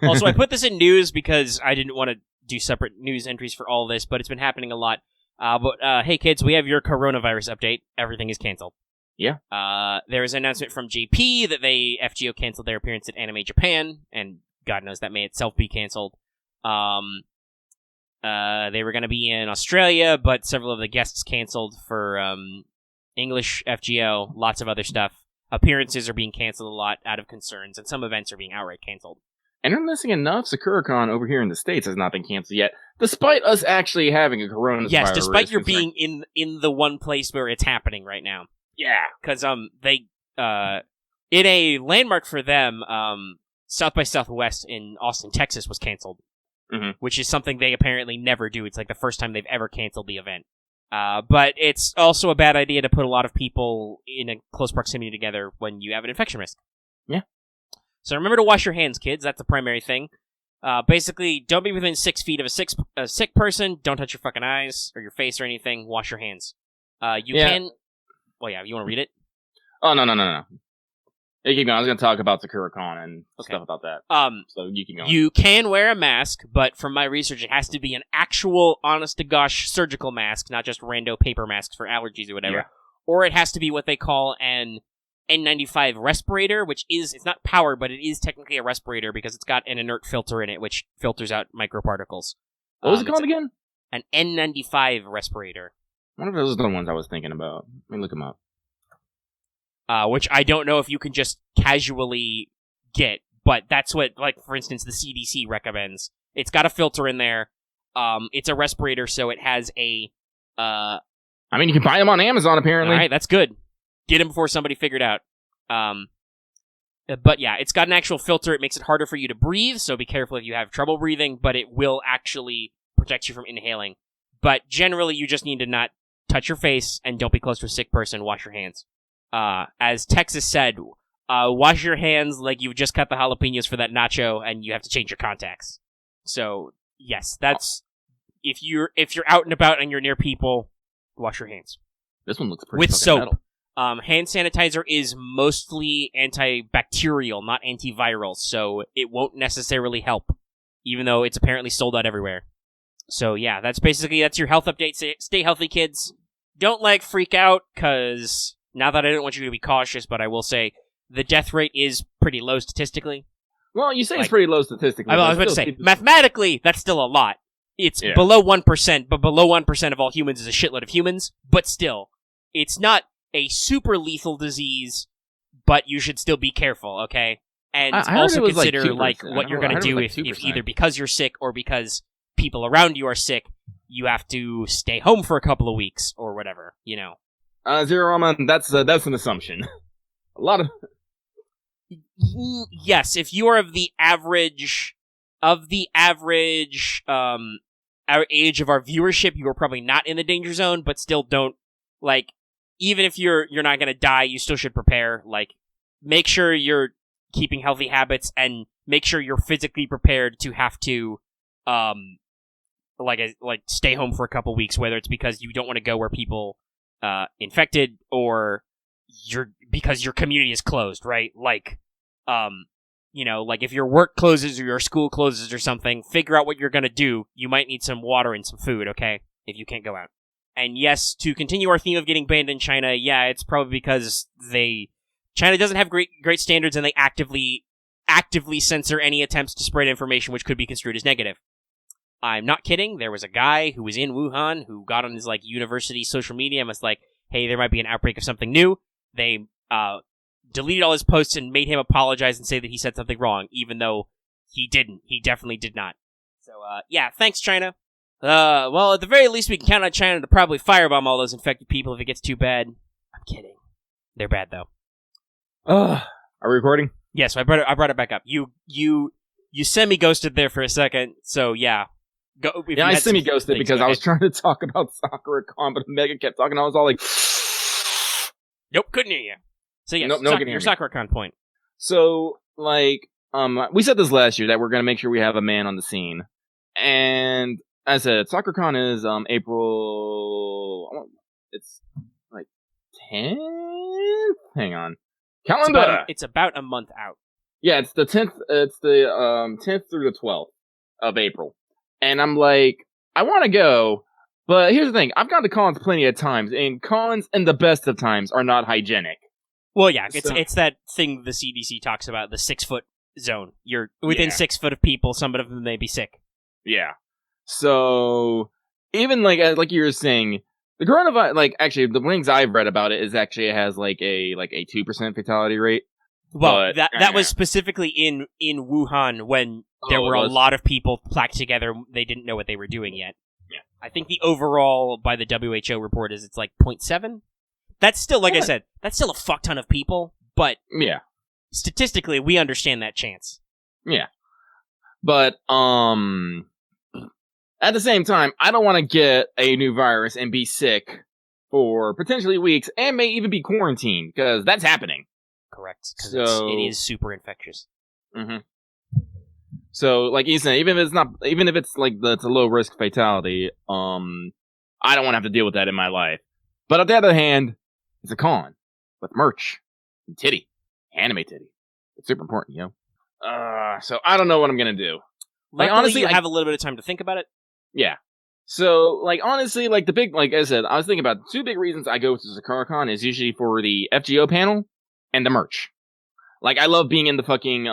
Also, I put this in news because I didn't want to do separate news entries for all this, but it's been happening a lot. But hey kids, we have your coronavirus update. Everything is canceled. Yeah. There was an announcement from JP that FGO canceled their appearance at Anime Japan, and God knows that may itself be canceled. They were going to be in Australia, but several of the guests canceled for English FGO, lots of other stuff. Appearances are being canceled a lot out of concerns, and some events are being outright canceled. And interesting enough, SakuraCon over here in the States has not been canceled yet, despite us actually having a coronavirus. Yes, despite your being in the one place where it's happening right now. Yeah. Because they in a landmark for them, South by Southwest in Austin, Texas was canceled, which is something they apparently never do. It's like the first time they've ever canceled the event. But it's also a bad idea to put a lot of people in a close proximity together when you have an infection risk. Yeah. So remember to wash your hands, kids. That's the primary thing. Basically, don't be within 6 feet of a sick person. Don't touch your fucking eyes or your face or anything. Wash your hands. You can... Well, yeah, you want to read it? Oh, no. Hey, keep going. I was going to talk about SakuraCon and stuff about that. So you can go. You can wear a mask, but from my research, it has to be an actual, honest-to-gosh surgical mask, not just rando paper masks for allergies or whatever. Yeah. Or it has to be what they call an N95 respirator, which is, it's not powered, but it is technically a respirator because it's got an inert filter in it, which filters out microparticles. What was it called again? An N95 respirator. One of those are the ones I was thinking about. Let me look them up. Which I don't know if you can just casually get, but that's what, like, for instance, the CDC recommends. It's got a filter in there. It's a respirator, so it has a... I mean, you can buy them on Amazon, apparently. Alright, that's good. Get them before somebody figured out. But yeah, it's got an actual filter. It makes it harder for you to breathe, so be careful if you have trouble breathing, but it will actually protect you from inhaling. But generally, you just need to not touch your face, and don't be close to a sick person. Wash your hands. As Texas said, wash your hands like you've just cut the jalapenos for that nacho, and you have to change your contacts. So, yes, that's... If you're out and about and you're near people, wash your hands. This one looks pretty with soap. Metal. Hand sanitizer is mostly antibacterial, not antiviral, so it won't necessarily help, even though it's apparently sold out everywhere. So yeah, that's your health update. Stay healthy, kids. Don't, freak out, because, not that I don't want you to be cautious, but I will say, the death rate is pretty low statistically. Well, you say it's pretty low statistically. I was about to say, mathematically, that's still a lot. It's below 1%, but below 1% of all humans is a shitload of humans, but still, it's not a super lethal disease, but you should still be careful, okay? And also consider what you're going to do if either because you're sick or because people around you are sick, you have to stay home for a couple of weeks or whatever, you know. Zero-Rama, that's an assumption. A lot of... Yes, if you are of the average our age of our viewership, you are probably not in the danger zone, but still don't, even if you're not going to die, you still should prepare. Make sure you're keeping healthy habits and make sure you're physically prepared to have to, stay home for a couple weeks, whether it's because you don't want to go where people, infected or because your community is closed, right? like if your work closes or your school closes or something, figure out what you're gonna do. You might need some water and some food, okay? If you can't go out. And yes, to continue our theme of getting banned in China, yeah, it's probably because China doesn't have great standards, and they actively censor any attempts to spread information which could be construed as negative. I'm not kidding. There was a guy who was in Wuhan who got on his university social media and was like, hey, there might be an outbreak of something new. They deleted all his posts and made him apologize and say that he said something wrong, even though he didn't. He definitely did not. So, yeah, thanks, China. Well, at the very least, we can count on China to probably firebomb all those infected people if it gets too bad. I'm kidding. They're bad, though. Are we recording? Yeah, so I brought it back up. You semi-ghosted there for a second, so yeah. I semi-ghosted because I was trying to talk about SE.RA.PH, but Omega kept talking. I was all like, nope, couldn't hear you. So yes, your SE.RA.PH point. So, we said this last year that we're going to make sure we have a man on the scene. And as I said, SE.RA.PH is April, it's 10th? Hang on. Calendar! It's about a month out. Yeah, it's the 10th, it's the 10th through the 12th of April. And I'm like, I want to go, but here's the thing. I've gone to cons plenty of times, and cons in the best of times are not hygienic. Well, yeah, it's that thing the CDC talks about, the 6-foot zone. You're within 6 foot of people, some of them may be sick. Yeah. So, even like you were saying, the coronavirus, actually, the things I've read about it is actually it has a 2% fatality rate. Well, that was specifically in Wuhan when there were a lot of people packed together. They didn't know what they were doing yet. Yeah. I think the overall by the WHO report is it's 0.7. That's still, I said, that's still a fuck ton of people, but yeah, statistically, we understand that chance. Yeah. But, at the same time, I don't want to get a new virus and be sick for potentially weeks and may even be quarantined, because that's happening. Correct. Because it is super infectious. Mm-hmm. So, like you said, even if it's it's a low risk fatality, I don't want to have to deal with that in my life. But on the other hand, it's a con with merch and titty, anime titty. It's super important, So I don't know what I'm gonna do. Honestly, you have a little bit of time to think about it. Yeah. So, honestly, the big, I said, I was thinking about 2 big reasons I go to SE.RA.PH is usually for the FGO panel and the merch. I love being in the fucking,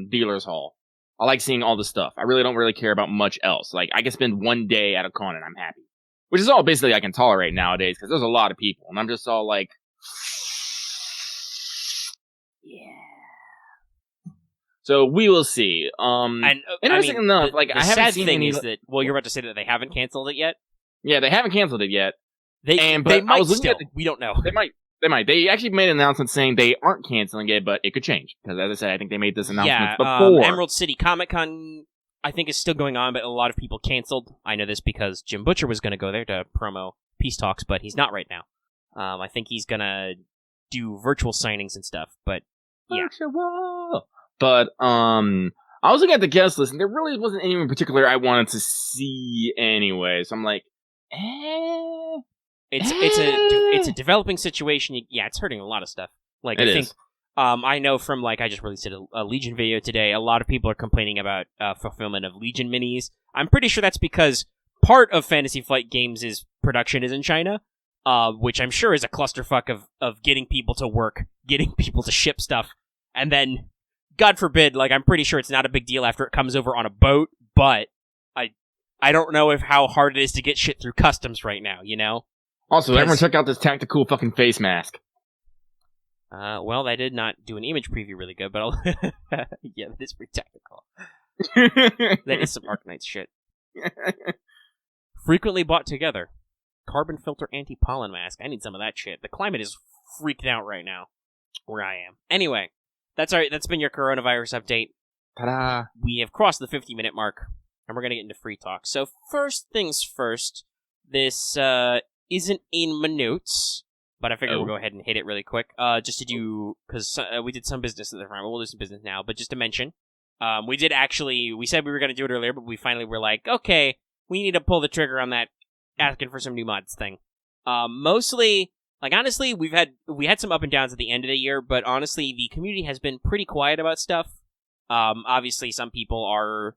dealer's hall. I like seeing all the stuff. I really don't care about much else. I can spend 1 day at a con and I'm happy. Which is all basically I can tolerate nowadays, because there's a lot of people, and I'm just all yeah. So we will see. Interesting enough, I haven't sad seen thing any. Is that you're about to say that they haven't canceled it yet? Yeah, they haven't canceled it yet. They might still. We don't know. They might. They actually made an announcement saying they aren't canceling it, but it could change. Because as I said, I think they made this announcement before. Emerald City Comic Con, I think, is still going on, but a lot of people canceled. I know this because Jim Butcher was going to go there to promo Peace Talks, but he's not right now. I think he's going to do virtual signings and stuff, but yeah. Virtual. But, I was looking at the guest list, and there really wasn't anyone in particular I wanted to see anyway, so I'm like, It's a developing situation. Yeah, it's hurting a lot of stuff. I think, I know from, I just released a Legion video today, a lot of people are complaining about fulfillment of Legion minis. I'm pretty sure that's because part of Fantasy Flight Games' production is in China, which I'm sure is a clusterfuck of getting people to work, getting people to ship stuff, and then, God forbid, I'm pretty sure it's not a big deal after it comes over on a boat, but I don't know how hard it is to get shit through customs right now, Also, everyone check out this tactical fucking face mask. Well, they did not do an image preview really good, but yeah, that is pretty tactical. That is some Arknights shit. Frequently bought together. Carbon filter anti-pollen mask. I need some of that shit. The climate is freaked out right now, where I am. Anyway, that's alright. That's been your coronavirus update. Ta-da! We have crossed the 50-minute mark, and we're gonna get into free talk. So first things first, this isn't in my notes, but I figured we'll go ahead and hit it really quick. Just to do, because we did some business at the time. We'll do some business now, but just to mention, we said we were gonna do it earlier, but we finally were like, okay, we need to pull the trigger on that asking for some new mods thing. Mostly, honestly, we had some up and downs at the end of the year, but honestly, the community has been pretty quiet about stuff. Obviously, some people are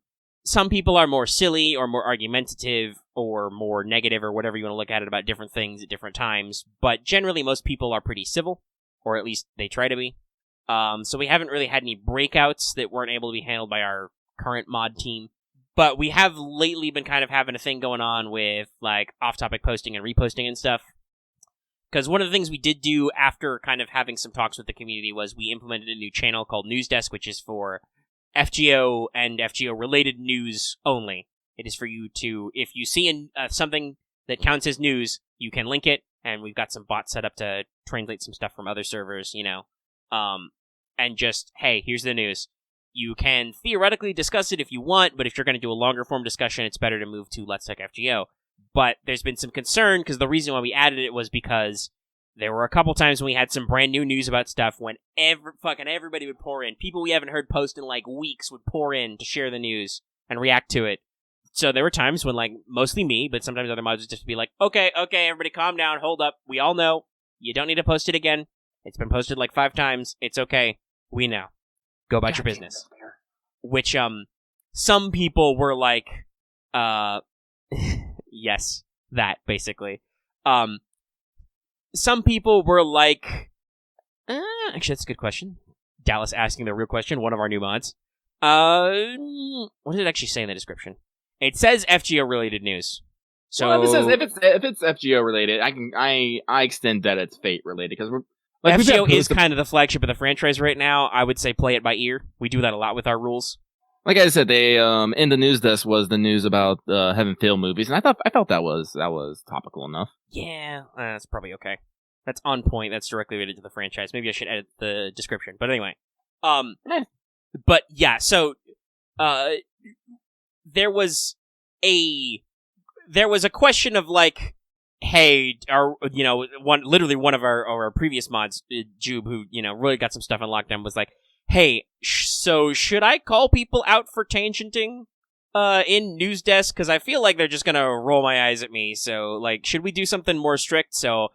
more silly or more argumentative or more negative or whatever you want to look at it about different things at different times. But generally, most people are pretty civil, or at least they try to be. So we haven't really had any breakouts that weren't able to be handled by our current mod team. But we have lately been kind of having a thing going on with, like, off-topic posting and reposting and stuff. Because one of the things we did do after kind of having some talks with the community was we implemented a new channel called News Desk, which is for FGO and FGO-related news only. It is for you to, if you see something that counts as news, you can link it, and we've got some bots set up to translate some stuff from other servers, and just, hey, here's the news. You can theoretically discuss it if you want, but if you're going to do a longer form discussion, it's better to move to Let's Talk FGO. But there's been some concern, because the reason why we added it was because there were a couple times when we had some brand new news about stuff when everybody would pour in. People we haven't heard post in like weeks would pour in to share the news and react to it. So there were times when, like, mostly me, but sometimes other mods would just be like, okay, everybody calm down, hold up, we all know, you don't need to post it again. It's been posted like 5 times, it's okay, we know. Go about your business. Which, some people were like, yes, that, basically. Some people were like, actually, that's a good question. Dallas asking the real question, one of our new mods. What did it actually say in the description? It says FGO-related news. So well, if it's FGO related, I extend that it's Fate related, because we're like, FGO is kind of the flagship of the franchise right now. I would say play it by ear. We do that a lot with our rules. Like I said, they in the news desk was the news about Heaven Fail movies, and I felt that was topical enough. Yeah, that's probably okay. That's on point. That's directly related to the franchise. Maybe I should edit the description. But anyway, but yeah. So, there was a question of like, hey, one of our previous mods, Jube, who really got some stuff on lockdown, was like, hey, so should I call people out for tangenting in News Desk? Because I feel like they're just gonna roll my eyes at me. So, like, should we do something more strict? So,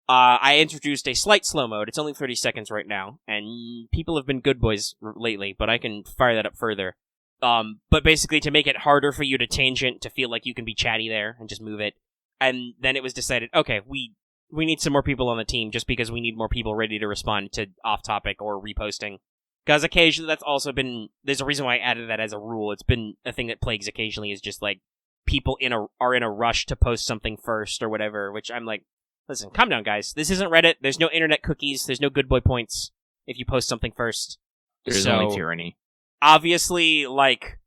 I introduced a slight slow mode. It's only 30 seconds right now, and people have been good boys lately, but I can fire that up further. But basically to make it harder for you to tangent, to feel like you can be chatty there and just move it. And then it was decided, okay, we need some more people on the team, just because we need more people ready to respond to off-topic or reposting. Because occasionally that's also been, there's a reason why I added that as a rule. It's been a thing that plagues occasionally, is just like people are in a rush to post something first or whatever, which I'm like, listen, calm down, guys. This isn't Reddit. There's no internet cookies. There's no good boy points if you post something first. There's only tyranny. Obviously, like,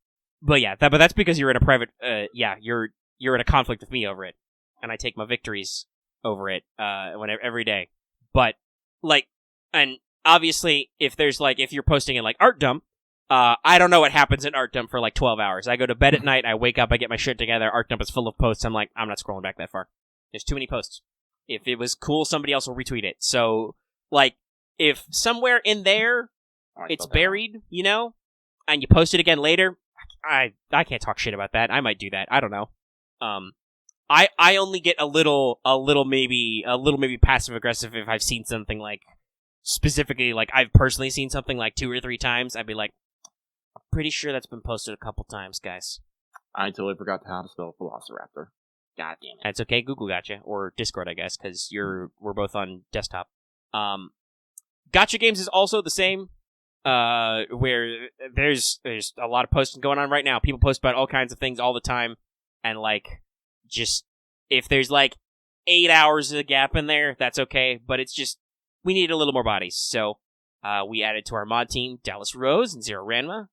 but yeah, but that's because you're in a private, you're in a conflict with me over it, and I take my victories over it, every day. But, like, and obviously, if you're posting in, like, Art Dump, I don't know what happens in Art Dump for, like, 12 hours. I go to bed at night, I wake up, I get my shit together, Art Dump is full of posts, I'm like, I'm not scrolling back that far. There's too many posts. If it was cool, somebody else will retweet it. So, like, if somewhere in there, it's buried, and you post it again later, I can't talk shit about that. I might do that. I don't know. I only get a little maybe passive aggressive if I've seen something, like, specifically, like, I've personally seen something like 2 or 3 times. I'd be like, I'm pretty sure that's been posted a couple times, guys. I totally forgot how to spell Velociraptor. God damn it. That's okay. Google gotcha, or Discord, I guess, because we're both on desktop. Gotcha Games is also the same. Where there's a lot of posting going on right now. People post about all kinds of things all the time, and, like, just, if there's, like, 8 hours of a gap in there, that's okay, but it's just, we need a little more bodies. So, we added to our mod team Dallas Rose and SE.RA.PH.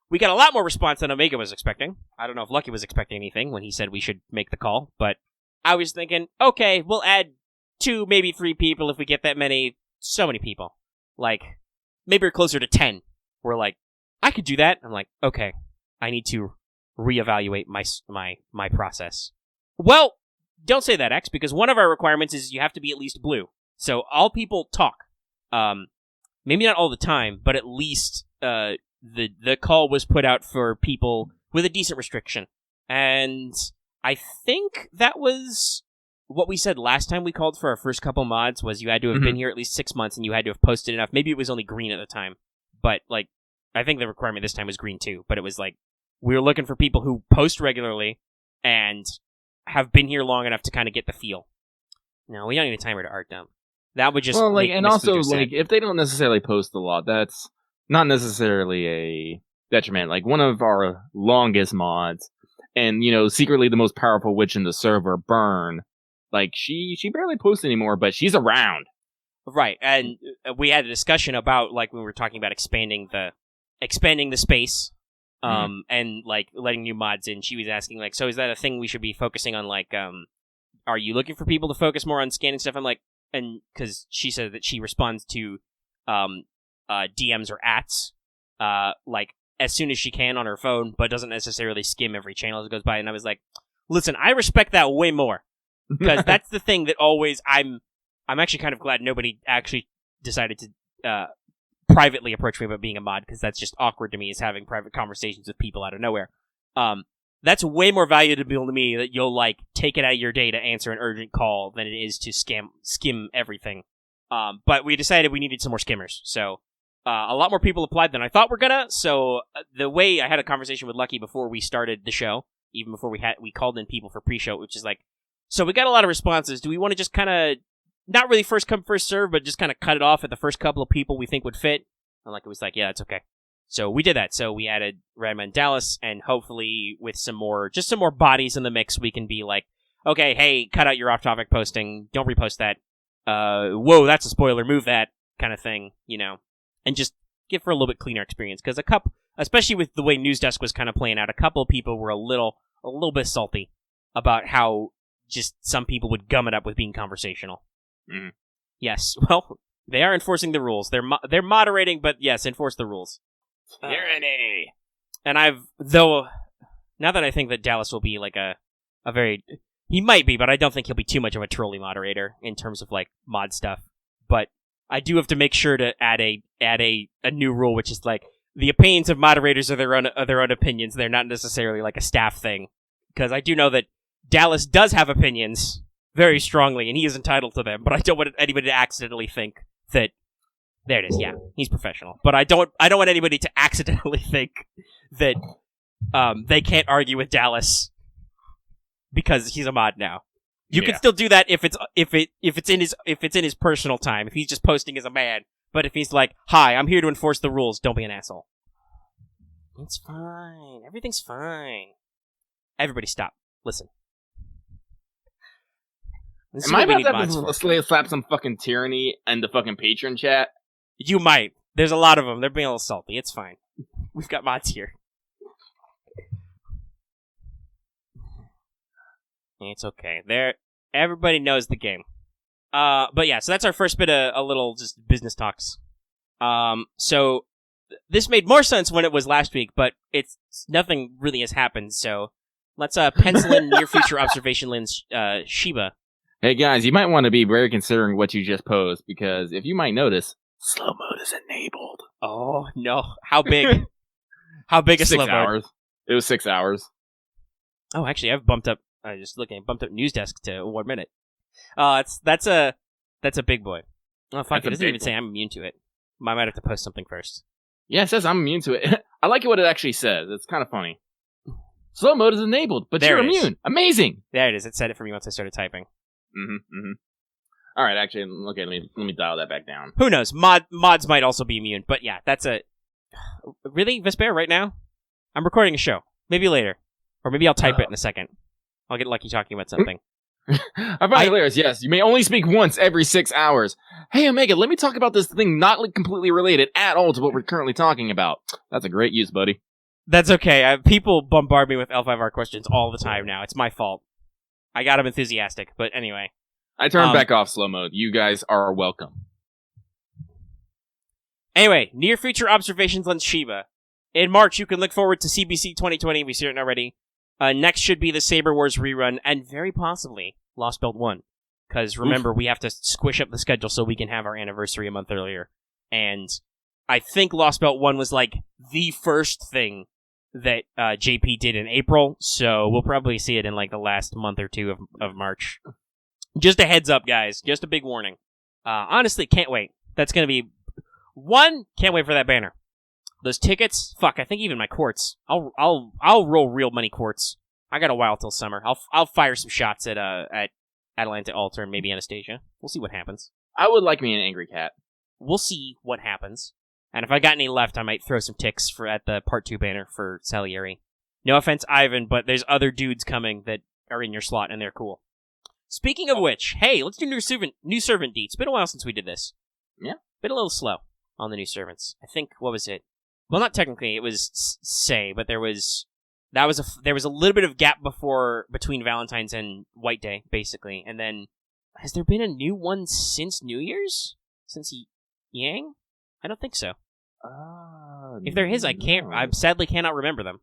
We got a lot more response than Omega was expecting. I don't know if Lucky was expecting anything when he said we should make the call, but I was thinking, okay, we'll add 2, maybe 3 people if we get that many. So many people. Like, maybe we're closer to 10. We're like, I could do that. I'm like, okay, I need to reevaluate my process. Well, don't say that, X, because one of our requirements is you have to be at least blue. So all people talk. Maybe not all the time, but at least the call was put out for people with a decent restriction. And I think that was what we said last time we called for our first couple mods, was you had to have been here at least 6 months and you had to have posted enough. Maybe it was only green at the time, but, like, I think the requirement this time was green too, but it was like, we were looking for people who post regularly and have been here long enough to kind of get the feel. No, we don't need a timer to art dump. That would just and also like if they don't necessarily post a lot, that's not necessarily a detriment. Like one of our longest mods, and secretly the most powerful witch in the server, Burn. Like she barely posts anymore, but she's around. Right, and we had a discussion about like when we were talking about expanding the space, and like letting new mods in. She was asking like, so is that a thing we should be focusing on? Like, are you looking for people to focus more on scanning stuff? I'm like, and because she said that she responds to DMs or ats like as soon as she can on her phone, but doesn't necessarily skim every channel as it goes by. And I was like, listen, I respect that way more, because that's the thing that always I'm actually kind of glad nobody actually decided to privately approach me about being a mod, because that's just awkward to me, is having private conversations with people out of nowhere. That's way more valuable to me that you'll like take it out of your day to answer an urgent call than it is to skim everything. But we decided we needed some more skimmers, so a lot more people applied than I thought were gonna. So the way I had a conversation with Lucky before we started the show, even before we called in people for pre-show, which is like, so we got a lot of responses. Do we want to just kind of not really first come first serve, but just kind of cut it off at the first couple of people we think would fit? And Lucky was like, yeah, that's okay. So we did that. So we added Radman and Dallas, and hopefully with some more bodies in the mix, we can be like, okay, hey, cut out your off-topic posting. Don't repost that. Whoa, that's a spoiler. Move that kind of thing, and just give for a little bit cleaner experience. Because especially with the way News Desk was kind of playing out, a couple of people were a little bit salty about how just some people would gum it up with being conversational. Mm. Yes, well, they are enforcing the rules. They're moderating, but yes, enforce the rules. Tyranny. And now that I think that Dallas will be like a very, he might be, but I don't think he'll be too much of a trolley moderator in terms of like mod stuff. But I do have to make sure to add a new rule, which is like the opinions of moderators are their own opinions. They're not necessarily like a staff thing, because I do know that Dallas does have opinions very strongly, and he is entitled to them. But I don't want anybody to accidentally think that. There it is. Yeah, he's professional, but I don't want anybody to accidentally think that they can't argue with Dallas because he's a mod now. You can still do that if it's in his personal time, if he's just posting as a man. But if he's like, "Hi, I'm here to enforce the rules," don't be an asshole. It's fine. Everything's fine. Everybody, stop. Listen. Am I about to have to slap some fucking tyranny in the fucking patron chat? You might. There's a lot of them. They're being a little salty. It's fine. We've got mods here. It's okay. Everybody knows the game. But yeah, so that's our first bit of a little just business talks. So this made more sense when it was last week, but nothing really has happened. So let's pencil in near future observation lens Shiba. Hey guys, you might want to be very considering what you just posed, because if you might notice, slow mode is enabled. Oh no! How big? How big is slow mode? 6 hours. It was 6 hours. Oh, actually, I've bumped up. Bumped up News Desk to 1 minute. That's a big boy. Oh fuck! It doesn't even say I'm immune to it. I might have to post something first. Yeah, it says I'm immune to it. I like what it actually says. It's kind of funny. Slow mode is enabled, but you're immune. Amazing. There it is. It said it for me once I started typing. All right, actually, okay, let me dial that back down. Who knows? Mods might also be immune, but yeah, that's a... Really? Vesper, right now? I'm recording a show. Maybe later. Or maybe I'll type it in a second. I'll get Lucky talking about something. I find it hilarious, yes. You may only speak once every 6 hours. Hey, Omega, let me talk about this thing not completely related at all to what we're currently talking about. That's a great use, buddy. That's okay. People bombard me with L5R questions all the time now. It's my fault. I got them enthusiastic, but anyway. I turned back off slow mode. You guys are welcome. Anyway, near future observations on Shiba. In March, you can look forward to CBC 2020. We've seen it already. Next should be the Saber Wars rerun, and very possibly Lost Belt 1. Because remember, we have to squish up the schedule so we can have our anniversary a month earlier. And I think Lost Belt 1 was like the first thing that JP did in April, so we'll probably see it in like the last month or two of March. Just a heads up, guys. Just a big warning. Honestly, can't wait. That's going to be... One, can't wait for that banner. Those tickets, fuck, I think even my quartz. I'll roll real money quartz. I got a while till summer. I'll fire some shots at Atalanta Altar and maybe Anastasia. We'll see what happens. I would like me an angry cat. We'll see what happens. And if I got any left, I might throw some ticks at the Part 2 banner for Salieri. No offense, Ivan, but there's other dudes coming that are in your slot, and they're cool. Speaking of which, hey, let's do new servant deets. It's been a while since we did this. Yeah. Been a little slow on the new servants. I think, what was it? Well, not technically, it was Say, but there was a little bit of gap between Valentine's and White Day, basically. And then, has there been a new one since New Year's? Since Yang? I don't think so. If there is, I sadly cannot remember them.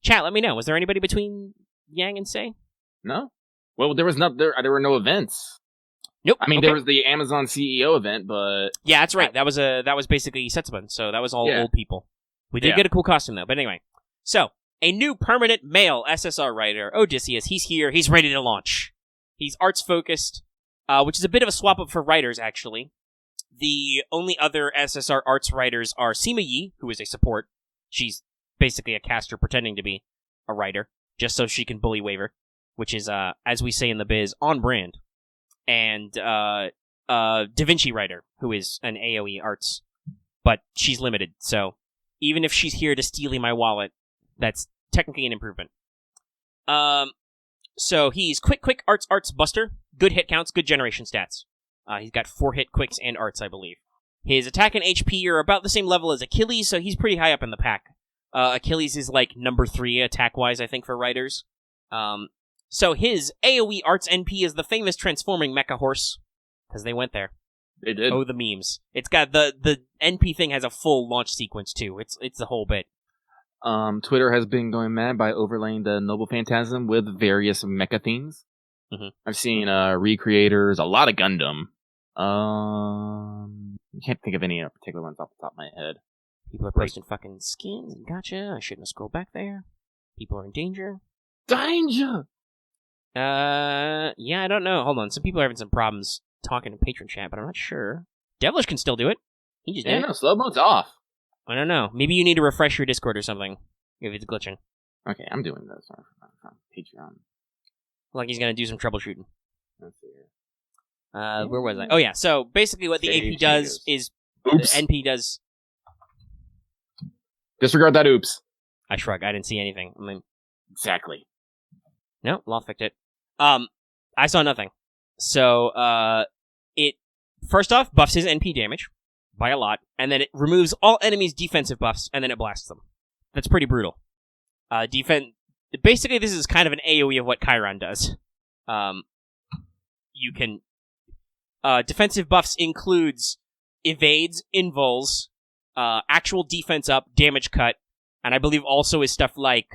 Chat, let me know. Was there anybody between Yang and Say? No. Well, there were no events. Nope. I mean, there was the Amazon CEO event, but yeah, that's right. That was basically Setsubun, so that was all old people. We did get a cool costume though. But anyway, so a new permanent male SSR writer, Odysseus. He's here. He's ready to launch. He's arts focused, which is a bit of a swap up for writers actually. The only other SSR arts writers are Sima Yi, who is a support. She's basically a caster pretending to be a writer, just so she can bully Waver, which is, as we say in the biz, on brand. And Da Vinci writer, who is an AoE arts, but she's limited, so even if she's here to steal my wallet, that's technically an improvement. So he's quick arts buster, good hit counts, good generation stats. He's got 4 hit quicks and arts, I believe. His attack and HP are about the same level as Achilles, so he's pretty high up in the pack. Achilles is like number 3 attack-wise, I think, for writers. So his AoE arts NP is the famous transforming mecha horse, because they went there. They did. Oh, the memes. It's got the NP thing has a full launch sequence too. It's the whole bit. Twitter has been going mad by overlaying the Noble Phantasm with various mecha themes. Mm-hmm. I've seen recreators, a lot of Gundam. I can't think of any particular ones off the top of my head. People are posting fucking skins. Gotcha. I shouldn't have scrolled back there. People are in danger. Danger! Yeah, I don't know. Hold on. Some people are having some problems talking in patron chat, but I'm not sure. Devilish can still do it. He just did it. No, slow mode's off. I don't know. Maybe you need to refresh your Discord or something, if it's glitching. Okay, I'm doing this on Patreon. Like he's gonna do some troubleshooting. Let's see here. Where was I? Oh yeah, so basically what the AP does is... Oops. The NP does... Disregard that oops. I shrug. I didn't see anything. I mean... Exactly. No, Law fixed it. I saw nothing. So, it, first off, buffs his NP damage by a lot, and then it removes all enemies' defensive buffs, and then it blasts them. That's pretty brutal. Basically, this is kind of an AoE of what Chiron does. You can, defensive buffs includes evades, invuls, actual defense up, damage cut, and I believe also is stuff like,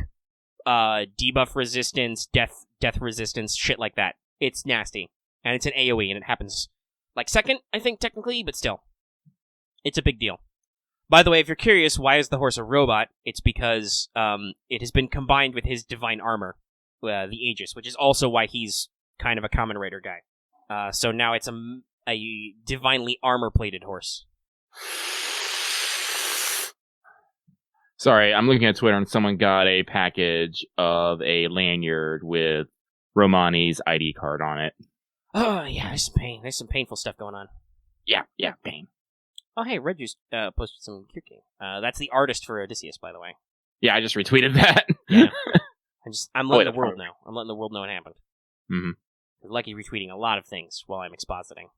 debuff resistance, death resistance, shit like that. It's nasty. And it's an AoE, and it happens like second, I think, technically, but still. It's a big deal. By the way, if you're curious, why is the horse a robot? It's because it has been combined with his divine armor, the Aegis, which is also why he's kind of a Common Raider guy. So now it's a divinely armor-plated horse. Sorry, I'm looking at Twitter and someone got a package of a lanyard with Romani's ID card on it. Oh, yeah, there's some pain. There's some painful stuff going on. Yeah, pain. Oh, hey, Red Juice posted some kicking. That's the artist for Odysseus, by the way. Yeah, I just retweeted that. Yeah. I'm letting the world know. I'm letting the world know it happened. Mm-hmm. Lucky retweeting a lot of things while I'm expositing.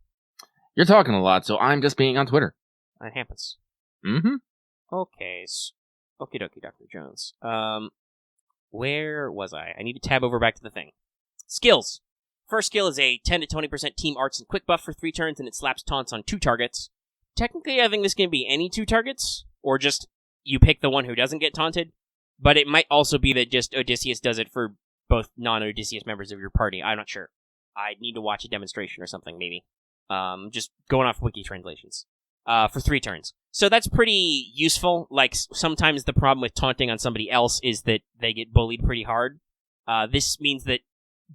You're talking a lot, so I'm just being on Twitter. That happens. Mm-hmm. Okay. Okie dokie, Dr. Jones. Where was I? I need to tab over back to the thing. Skills. First skill is a 10 to 20% team arts and quick buff for 3 turns, and it slaps taunts on 2 targets. Technically, I think this can be any 2 targets, or just you pick the one who doesn't get taunted, but it might also be that just Odysseus does it for both non-Odysseus members of your party. I'm not sure. I'd need to watch a demonstration or something, maybe. Just going off wiki translations. For 3 turns. So that's pretty useful. Like, sometimes the problem with taunting on somebody else is that they get bullied pretty hard. This means that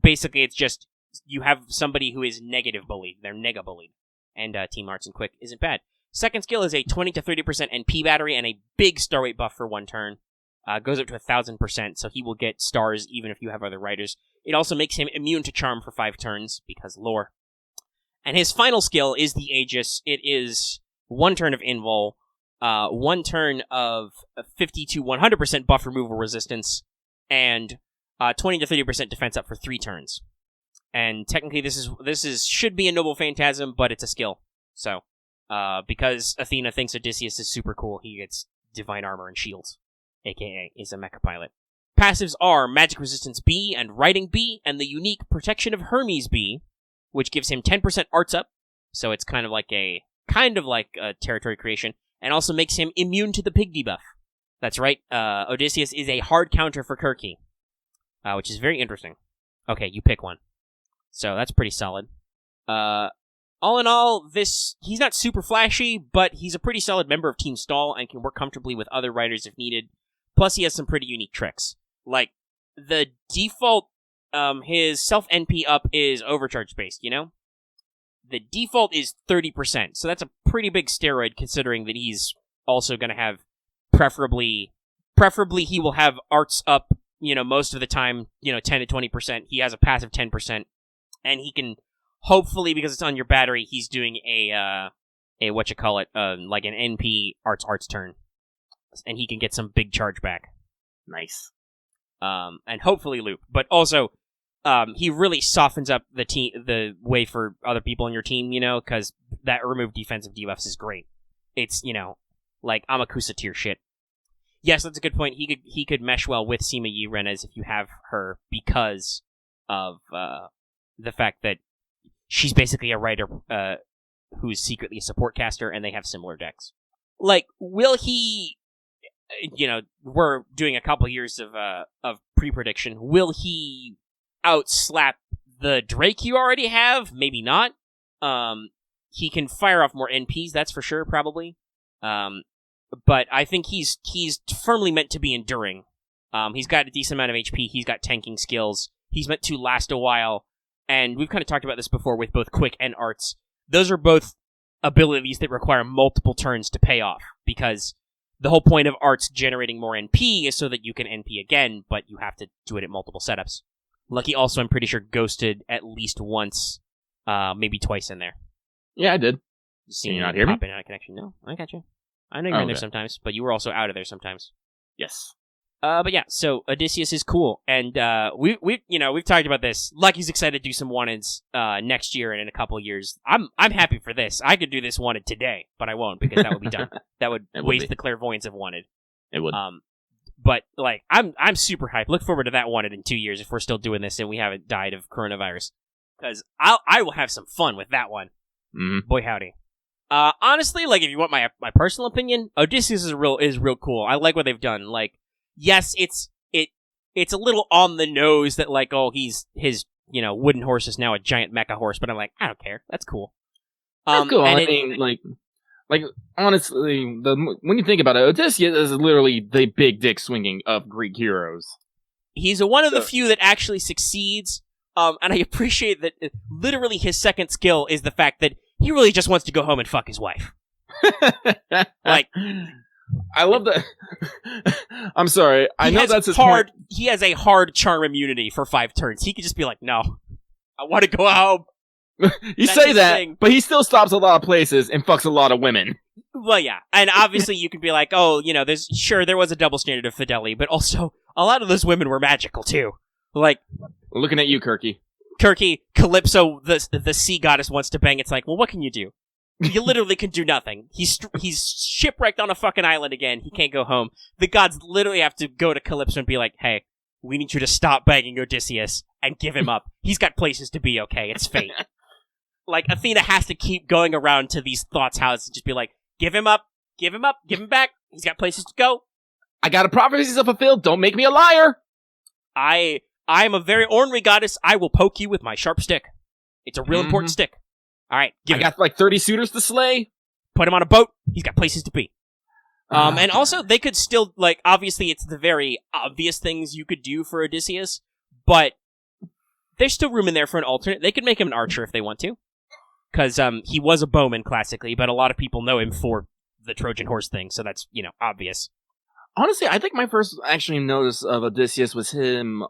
basically it's just you have somebody who is negative bullied. They're nega bullied. And Team Arts and Quick isn't bad. Second skill is a 20 to 30% NP battery and a big star weight buff for 1 turn. Goes up to 1,000%, so he will get stars even if you have other riders. It also makes him immune to charm for 5 turns, because lore. And his final skill is the Aegis. It is 1 turn of invul, 1 turn of 50 to 100% buff removal resistance, and 20 to 30% defense up for 3 turns. And technically this should be a Noble Phantasm, but it's a skill. So, because Athena thinks Odysseus is super cool, he gets Divine Armor and Shields, aka is a mecha pilot. Passives are Magic Resistance B and Riding B, and the unique Protection of Hermes B, which gives him 10% arts up, so it's kind of like a territory creation, and also makes him immune to the pig debuff. That's right, Odysseus is a hard counter for Kirky, which is very interesting. Okay, you pick one. So that's pretty solid. All in all, he's not super flashy, but he's a pretty solid member of Team Stall and can work comfortably with other riders if needed. Plus, he has some pretty unique tricks. Like, the default, his self-NP up is overcharge-based, you know? The default is 30%, so that's a pretty big steroid considering that he's also going to have preferably he will have arts up, you know, most of the time, you know, 10 to 20%. He has a passive 10%, and he can, hopefully, because it's on your battery, he's doing like an NP arts turn, and he can get some big charge back. Nice. And hopefully loop, but also, he really softens up the way for other people on your team, you know, because that remove defensive debuffs is great. It's, you know, like Amakusa tier shit. Yes, that's a good point. He could mesh well with Sima Yi Renez if you have her because of the fact that she's basically a writer who's secretly a support caster, and they have similar decks. Like, will he? You know, we're doing a couple years of pre-prediction. Will he outslap the Drake you already have? Maybe not. He can fire off more NPs, that's for sure, probably. But I think he's firmly meant to be enduring. He's got a decent amount of HP. He's got tanking skills. He's meant to last a while. And we've kind of talked about this before with both Quick and Arts. Those are both abilities that require multiple turns to pay off, because the whole point of Arts generating more NP is so that you can NP again, but you have to do it at multiple setups. Lucky also, I'm pretty sure, ghosted at least once, maybe twice in there. Yeah, I did. Can you not hear me? Pop in and out of connection. No, I got you. I know you're in there sometimes, but you were also out of there sometimes. Yes. But yeah, so Odysseus is cool, and we've talked about this. Lucky's excited to do some wanted next year and in a couple of years. I'm happy for this. I could do this wanted today, but I won't because that would be dumb. That would waste the clairvoyance of wanted. It would. But like I'm super hyped. Look forward to that wanted in 2 years if we're still doing this and we haven't died of coronavirus, because I will have some fun with that one. Mm-hmm. Boy howdy. Honestly, like if you want my personal opinion, Odysseus is real cool. I like what they've done. Like, yes, it's a little on the nose that like, oh, his wooden horse is now a giant mecha horse, but I'm like, I don't care. That's cool. That's cool. I mean, like honestly, when you think about it, Odysseus is literally the big dick swinging of Greek heroes. He's one of the few that actually succeeds. And I appreciate that literally his second skill is the fact that he really just wants to go home and fuck his wife. Like, I love that. I'm sorry. I know that's his point. He has a hard charm immunity for 5 turns. He could just be like, no, I want to go home. You say that, but he still stops a lot of places and fucks a lot of women. Well, yeah. And obviously you could be like, oh, there was a double standard of fidelity, but also a lot of those women were magical too. Like, looking at you, Kirky. Calypso, the sea goddess, wants to bang. It's like, well, what can you do? You literally can do nothing. He's shipwrecked on a fucking island again. He can't go home. The gods literally have to go to Calypso and be like, hey, we need you to stop banging Odysseus and give him up. He's got places to be, okay? It's fate. Like, Athena has to keep going around to these thoughts houses and just be like, give him up, give him back. He's got places to go. I got a prophecy to fulfill. Don't make me a liar. I am a very ornery goddess. I will poke you with my sharp stick. It's a real important stick. All right, I got like 30 suitors to slay. Put him on a boat. He's got places to be. And also, they could still, like, obviously it's the very obvious things you could do for Odysseus, but there's still room in there for an alternate. They could make him an archer if they want to. because he was a bowman classically, but a lot of people know him for the Trojan horse thing, so that's, obvious. Honestly, I think my first actually notice of Odysseus was him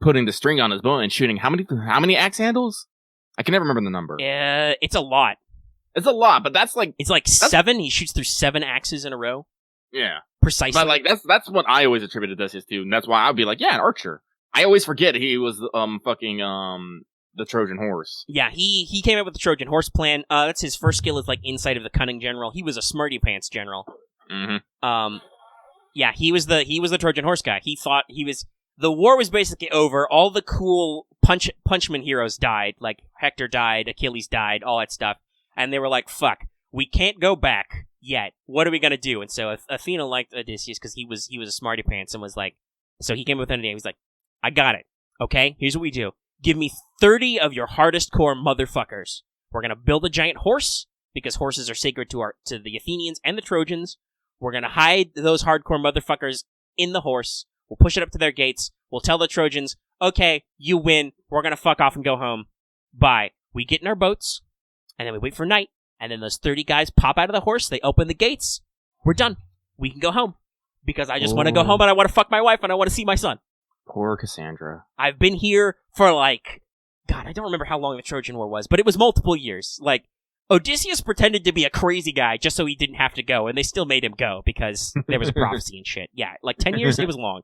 putting the string on his bow and shooting how many axe handles? I can never remember the number. It's a lot. It's a lot, but that's 7. He shoots through 7 axes in a row. Yeah. Precisely. But that's what I always attributed Odysseus to, and that's why I'd be like, yeah, an archer. I always forget he was the Trojan horse. Yeah, he came up with the Trojan horse plan. That's his first skill, is insight of the cunning general. He was a smarty pants general. Mm-hmm. Yeah, he was the Trojan horse guy. He thought the war was basically over. All the cool punchman heroes died. Like Hector died, Achilles died, all that stuff. And they were like, fuck, we can't go back yet. What are we gonna do? And so Athena liked Odysseus because he was a smarty pants and was like, so he came up with an idea. He was like, I got it. Okay, here's what we do. Give me 30 of your hardest core motherfuckers. We're gonna build a giant horse because horses are sacred to the Athenians and the Trojans. We're gonna hide those hardcore motherfuckers in the horse. We'll push it up to their gates. We'll tell the Trojans, okay, you win. We're gonna fuck off and go home. Bye. We get in our boats, and then we wait for night, and then those 30 guys pop out of the horse. They open the gates. We're done. We can go home. Because I just want to go home, and I want to fuck my wife, and I want to see my son. Poor Cassandra. I've been here for God, I don't remember how long the Trojan War was, but it was multiple years. Odysseus pretended to be a crazy guy just so he didn't have to go, and they still made him go because there was a prophecy and shit. Yeah, 10 years, it was long.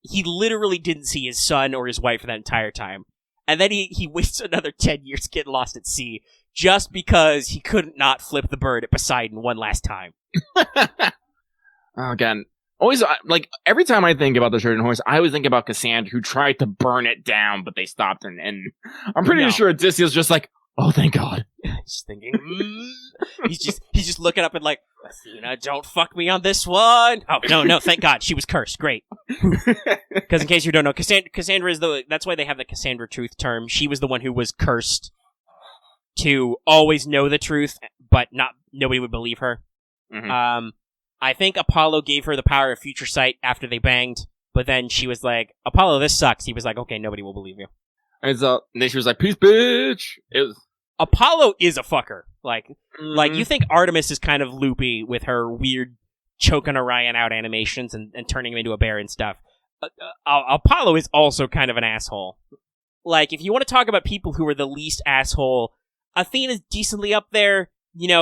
He literally didn't see his son or his wife for that entire time. And then he wastes another 10 years getting lost at sea just because he couldn't not flip the bird at Poseidon one last time. Oh, again. Always, every time I think about the Trojan horse, I always think about Cassandra, who tried to burn it down, but they stopped her. And I'm pretty sure Odysseus was just like, oh, thank God. Just thinking, he's just looking up and like, Athena, don't fuck me on this one. Oh, no, thank God. She was cursed. Great. Because in case you don't know, Cassandra is that's why they have the Cassandra truth term. She was the one who was cursed to always know the truth, but nobody would believe her. Mm-hmm. I think Apollo gave her the power of future sight after they banged, but then she was like, Apollo, this sucks. He was like, okay, nobody will believe you. And then she was like, peace, bitch. Apollo is a fucker. You think Artemis is kind of loopy with her weird choking Orion out animations and turning him into a bear and stuff. Apollo is also kind of an asshole. If you want to talk about people who are the least asshole, Athena's decently up there.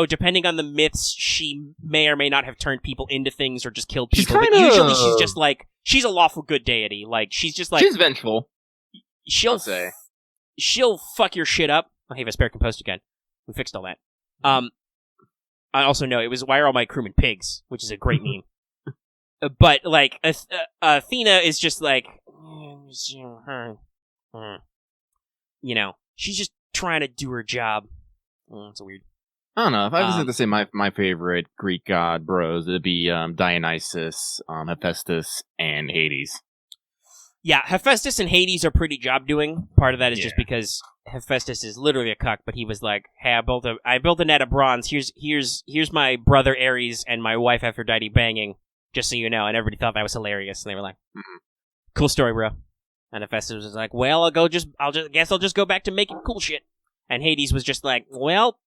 Depending on the myths, she may or may not have turned people into things or just killed people. But usually she's just she's a lawful good deity. She's just she's vengeful. She'll fuck your shit up. Oh, hey, Vesper composed again. We fixed all that. I also know it was why are all my crewmen pigs, which is a great meme. But Athena is just she's just trying to do her job. It's weird. I don't know. If I was to say my favorite Greek god bros, it'd be Dionysus, Hephaestus, and Hades. Yeah, Hephaestus and Hades are pretty job-doing. Part of that is just because Hephaestus is literally a cuck, but he was like, hey, I built a net of bronze. Here's my brother Ares and my wife Aphrodite banging, just so you know. And everybody thought that was hilarious. And they were like, cool story, bro. And Hephaestus was like, well, I'll just go back to making cool shit. And Hades was just like, well,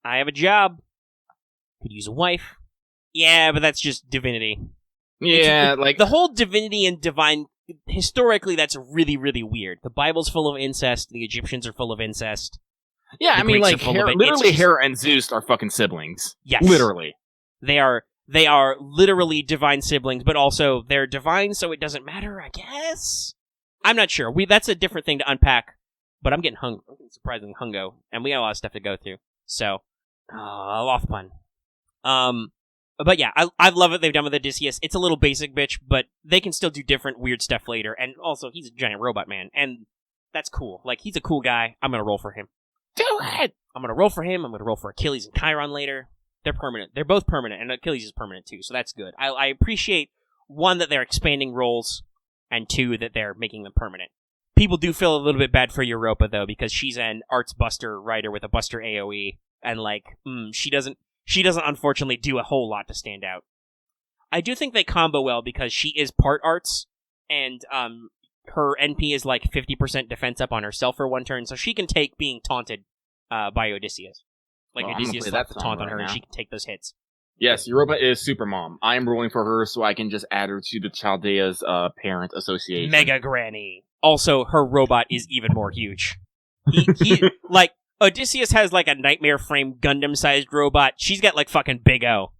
I have a job. Could use a wife. Yeah, but that's just divinity. Yeah, the whole divinity and divine, historically, that's really, really weird. The Bible's full of incest. The Egyptians are full of incest. Yeah, literally Hera and Zeus are fucking siblings. Yes. Literally. They are literally divine siblings, but also they're divine, so it doesn't matter, I guess? I'm not sure. That's a different thing to unpack, but I'm getting surprisingly hungo, and we got a lot of stuff to go through. So, I lost the pun. But yeah, I love what they've done with Odysseus. It's a little basic, bitch, but they can still do different weird stuff later. And also, he's a giant robot man, and that's cool. He's a cool guy. I'm gonna roll for him. Do it! I'm gonna roll for him. I'm gonna roll for Achilles and Chiron later. They're permanent. They're both permanent, and Achilles is permanent too, so that's good. I appreciate, one, that they're expanding roles, and two, that they're making them permanent. People do feel a little bit bad for Europa, though, because she's an arts buster writer with a buster AoE, and she doesn't unfortunately do a whole lot to stand out. I do think they combo well because she is part arts, and her NP is 50% defense up on herself for one turn, so she can take being taunted by Odysseus. Like Well, Odysseus play slapped that the song taunt on right her, and now. she can take those hits. Yes, Europa is super mom. I am rolling for her so I can just add her to the Chaldea's parent association. Mega Granny. Also, her robot is even more huge. He like Odysseus has like a nightmare frame Gundam-sized robot. She's got like fucking Big O.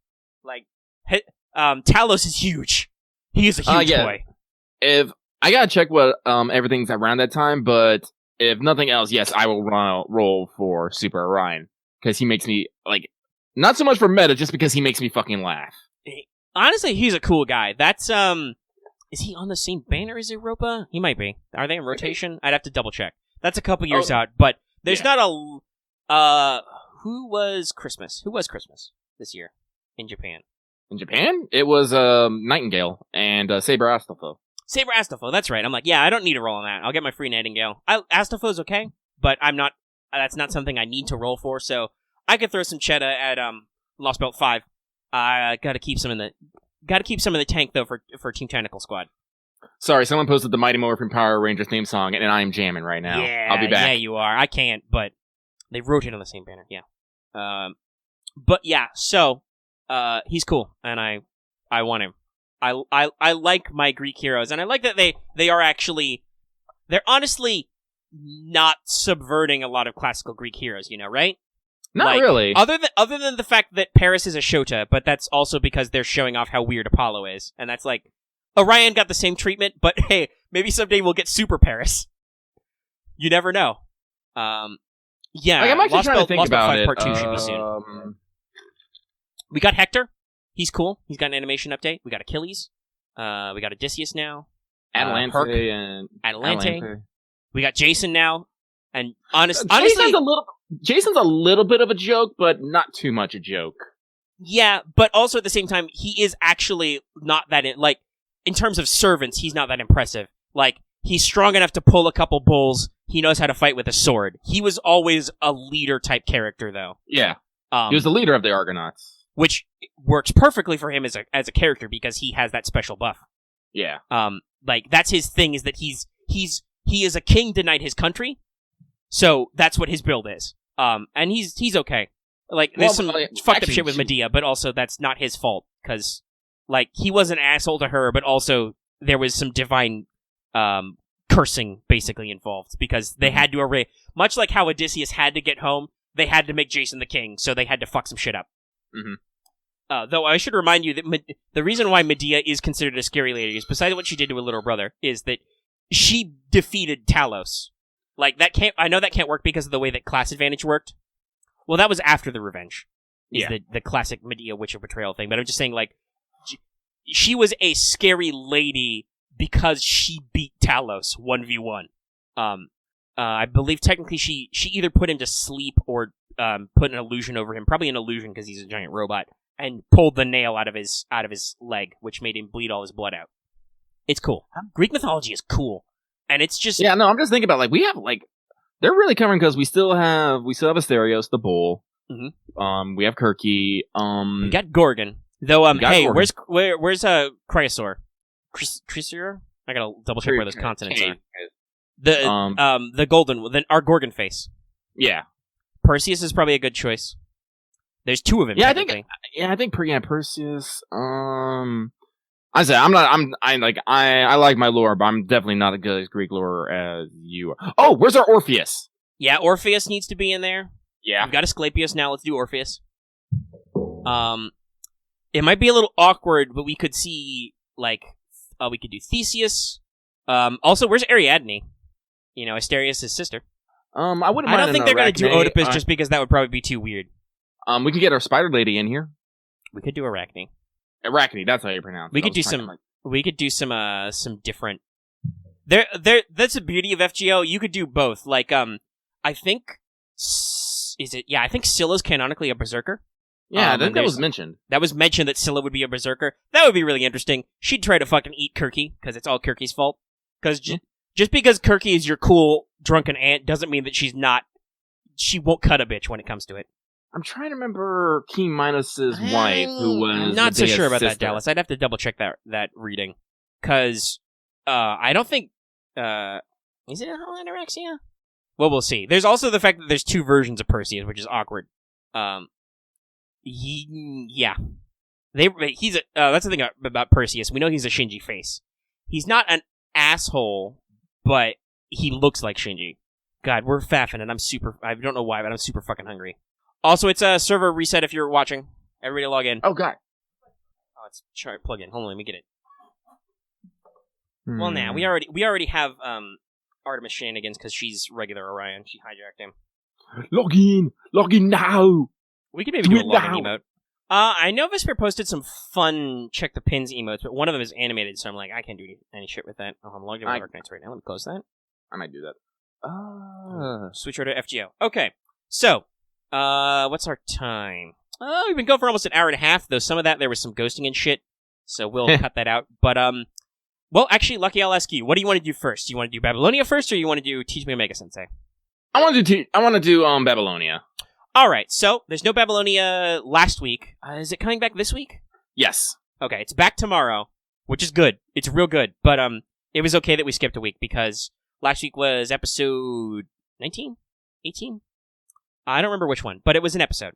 Like, Talos is huge. He is a huge boy. If I gotta check what everything's around that time, but if nothing else, yes, I will roll for Super Orion because he makes me like not so much for meta, just because he makes me fucking laugh. Honestly, he's a cool guy. That's is he on the same banner as Europa? He might be. Are they in rotation? I'd have to double check. That's a couple years out, but there's not a who was Christmas? Who was Christmas this year in Japan? In Japan, it was Nightingale and Saber Astolfo. Saber Astolfo, that's right. I'm like, yeah, I don't need to roll on that. I'll get my free Nightingale. Astolfo's okay, but I'm not. That's not something I need to roll for. So I could throw some cheddar at Lost Belt 5. I gotta keep some in the tank though for Team Tentacle Squad. Sorry, someone posted the Mighty Morphin Power Rangers theme song, and I am jamming right now. Yeah, I'll be back. Yeah, you are. I can't, but they rotate on the same banner. Yeah. But yeah, so he's cool, and I want him. I like my Greek heroes, and I like that they are actually they're honestly not subverting a lot of classical Greek heroes. You know, right? Not really. Other than the fact that Paris is a Shota, but that's also because they're showing off how weird Apollo is, and that's like Orion got the same treatment, but hey, maybe someday we'll get Super Paris. You never know. Yeah, like, I'm actually Lost trying Belt, to think Lost Belt about 5 it. Part 2 should be soon. We got Hector. He's cool. He's got an animation update. We got Achilles. We got Odysseus now. Atalante Herc. and Atalante. We got Jason now. And honestly, Jason's a little bit of a joke, but not too much a joke. Yeah, but also at the same time, he is actually not that in terms of servants, he's not that impressive. Like, he's strong enough to pull a couple bulls. He knows how to fight with a sword. He was always a leader type character, though. Yeah, he was the leader of the Argonauts, which works perfectly for him as a character because he has that special buff. Yeah. Like that's his thing, is that he is a king denied his country, so that's what his build is. And he's okay. Like there's some fucked up shit with Medea, but also that's not his fault because like he was an asshole to her, but also there was some divine cursing basically involved because they had to array, much like how Odysseus had to get home, they had to make Jason the king, so they had to fuck some shit up. Mm-hmm. Though I should remind you that the reason why Medea is considered a scary lady is, besides what she did to her little brother, is that she defeated Talos. Like that I know that can't work because of the way that class advantage worked. Well, that was after the revenge. Is the classic Medea witch of betrayal thing. But I'm just saying, like, she was a scary lady because she beat Talos 1v1. I believe technically she either put him to sleep or put an illusion over him, probably an illusion because he's a giant robot, and pulled the nail out of his leg, which made him bleed all his blood out. It's cool. Greek mythology is cool, and it's just I'm just thinking about we have they're really covering because we still have Asterios the bull. Mm-hmm. We have Kirky. We got Gorgon. Though hey, Gorgon. where's Cryosaur? Chrysaor? I gotta double check where those continents are. The golden one, our Gorgon face. Yeah. Perseus is probably a good choice. There's two of him. I think Perseus. I say I like my lore, but I'm definitely not as good as Greek lore as you are. Oh, where's our Orpheus? Yeah, Orpheus needs to be in there. Yeah. We've got Asclepius now. Let's do Orpheus. It might be a little awkward, but we could see we could do Theseus. Also, where's Ariadne? You know, Asterius' sister. I wouldn't. I don't think they're gonna do Oedipus just because that would probably be too weird. We can get our spider lady in here. We could do Arachne. Arachne, that's how you pronounce it. We could do some different. That's the beauty of FGO. You could do both. Like, I think I think Scylla's canonically a berserker. Yeah, that was mentioned. That was mentioned that Scylla would be a berserker. That would be really interesting. She'd try to fucking eat Kirky because it's all Kirky's fault. Because just because Kirky is your cool drunken aunt doesn't mean that she won't cut a bitch when it comes to it. I'm trying to remember King Minos's wife, who was I'm not so sure about sister. that, Dallas. I'd have to double check that reading. Because I don't think... is it anorexia? Well, we'll see. There's also the fact that there's two versions of Perseus, which is awkward. Yeah. That's the thing about Perseus. We know he's a Shinji face. He's not an asshole, but he looks like Shinji. God, we're faffing, and I don't know why, but I'm super fucking hungry. Also, it's a server reset if you're watching. Everybody log in. Oh, God. Oh, it's plug in. Hold on, let me get it. Well, nah, we already have Artemis shenanigans because she's regular Orion. She hijacked him. Log in now. We could maybe do a login emote. I know Vesper posted some fun check the pins emotes, but one of them is animated, so I'm like, I can't do any shit with that. Oh, I'm logged in with Dark Knights right now. Let me close that. I might do that. Switch over to FGO. Okay, so what's our time? We've been going for almost an hour and a half, though some of that there was some ghosting and shit, so we'll cut that out. But well, actually, Lucky, I'll ask you. What do you want to do first? Do you want to do Babylonia first, or you want to do Teach Me Omega-Sensei? I want to do Babylonia. All right, so there's no Babylonia last week. Is it coming back this week? Yes. Okay, it's back tomorrow, which is good. It's real good, but it was okay that we skipped a week because last week was episode 19, 18. I don't remember which one, but it was an episode.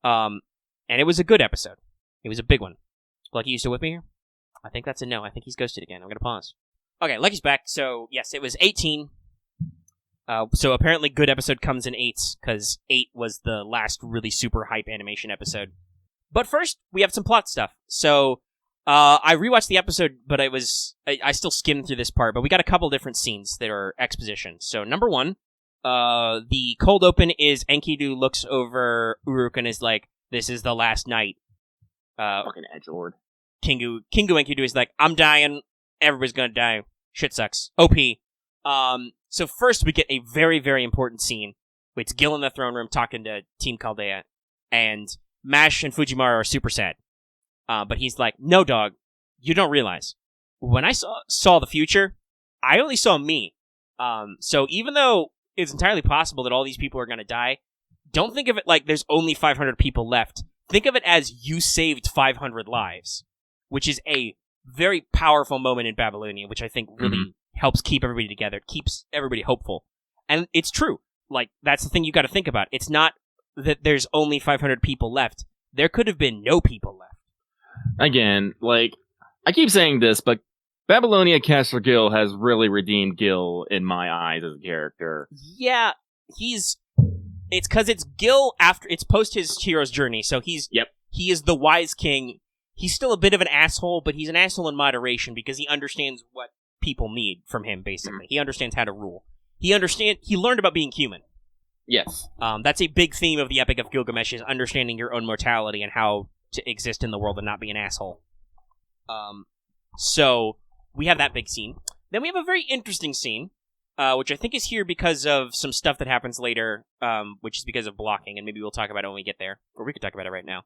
And it was a good episode. It was a big one. Lucky, you still with me here? I think that's a no. I think he's ghosted again. I'm gonna pause. Okay, Lucky's back. So yes, it was 18. So apparently good episode comes in 8s, because 8 was the last really super hype animation episode. But first, we have some plot stuff. So, I rewatched the episode, but I still skimmed through this part, but we got a couple different scenes that are exposition. So, number 1, the cold open is Enkidu looks over Uruk and is like, this is the last night. Fucking edgelord. Kingu Enkidu is like, I'm dying, everybody's gonna die, shit sucks. OP. So first we get a very, very important scene. It's Gil in the throne room talking to Team Chaldea, and Mash and Fujimaru are super sad. But he's like, no, dog, you don't realize. When I saw the future, I only saw me. So even though it's entirely possible that all these people are going to die, don't think of it like there's only 500 people left. Think of it as you saved 500 lives, which is a very powerful moment in Babylonia, which I think really helps keep everybody together, keeps everybody hopeful. And it's true. Like, that's the thing you got to think about. It's not that there's only 500 people left. There could have been no people left. Again, like, I keep saying this, but Babylonia Caster Gil has really redeemed Gil in my eyes as a character. Yeah, it's because it's Gil after, it's post his hero's journey, so he is the wise king. He's still a bit of an asshole, but he's an asshole in moderation because he understands what people need from him, basically. He understands how to rule. He learned about being human. Yes. That's a big theme of the Epic of Gilgamesh, is understanding your own mortality and how to exist in the world and not be an asshole. So, we have that big scene. Then we have a very interesting scene, which I think is here because of some stuff that happens later, which is because of blocking, and maybe we'll talk about it when we get there. Or we could talk about it right now.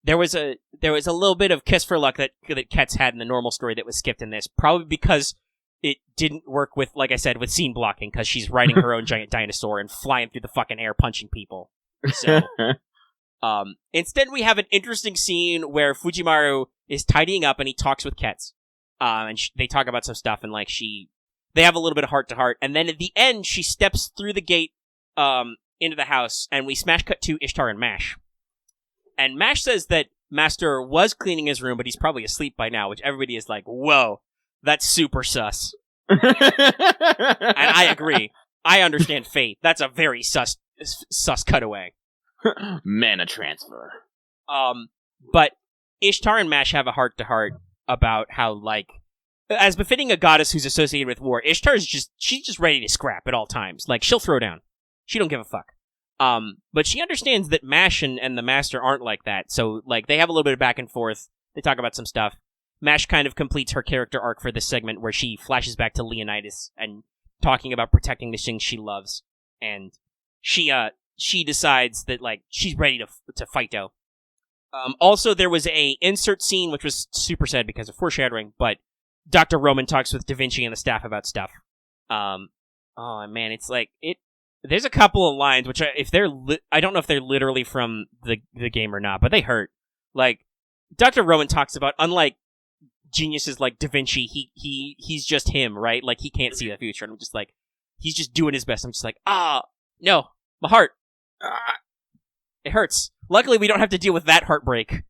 There was a little bit of kiss for luck that Ketz had in the normal story that was skipped in this, probably because it didn't work with, like I said, with scene blocking, because she's riding her own giant dinosaur and flying through the fucking air punching people. So, instead we have an interesting scene where Fujimaru is tidying up and he talks with Ketz. And they talk about some stuff, and like they have a little bit of heart to heart, and then at the end she steps through the gate into the house, and we smash cut to Ishtar and Mash. And Mash says that Master was cleaning his room, but he's probably asleep by now, which everybody is like, whoa, that's super sus. And I agree. I understand fate. That's a very sus cutaway. Mana transfer. But Ishtar and Mash have a heart-to-heart about how, like, as befitting a goddess who's associated with war, she's just ready to scrap at all times. Like, she'll throw down. She don't give a fuck. But she understands that Mash and the Master aren't like that, so, like, they have a little bit of back and forth. They talk about some stuff. Mash kind of completes her character arc for this segment where she flashes back to Leonidas and talking about protecting the things she loves. And she decides that, like, she's ready to fight though. Also, there was a insert scene, which was super sad because of foreshadowing, but Dr. Roman talks with Da Vinci and the staff about stuff. Oh man, it's like, there's a couple of lines, which I don't know if they're literally from the game or not, but they hurt. Like, Dr. Roman talks about, unlike geniuses like Da Vinci, he's just him, right? Like, he can't see the future. And I'm just like, he's just doing his best. I'm just like, no, my heart. It hurts. Luckily, we don't have to deal with that heartbreak.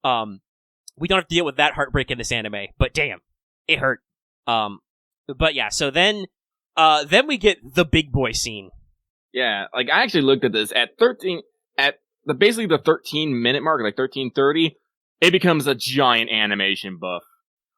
We don't have to deal with that heartbreak in this anime, but damn, it hurt. But yeah, so then we get the big boy scene. Yeah, like I actually looked at this basically the 13-minute mark, like 13:30. It becomes a giant animation buff.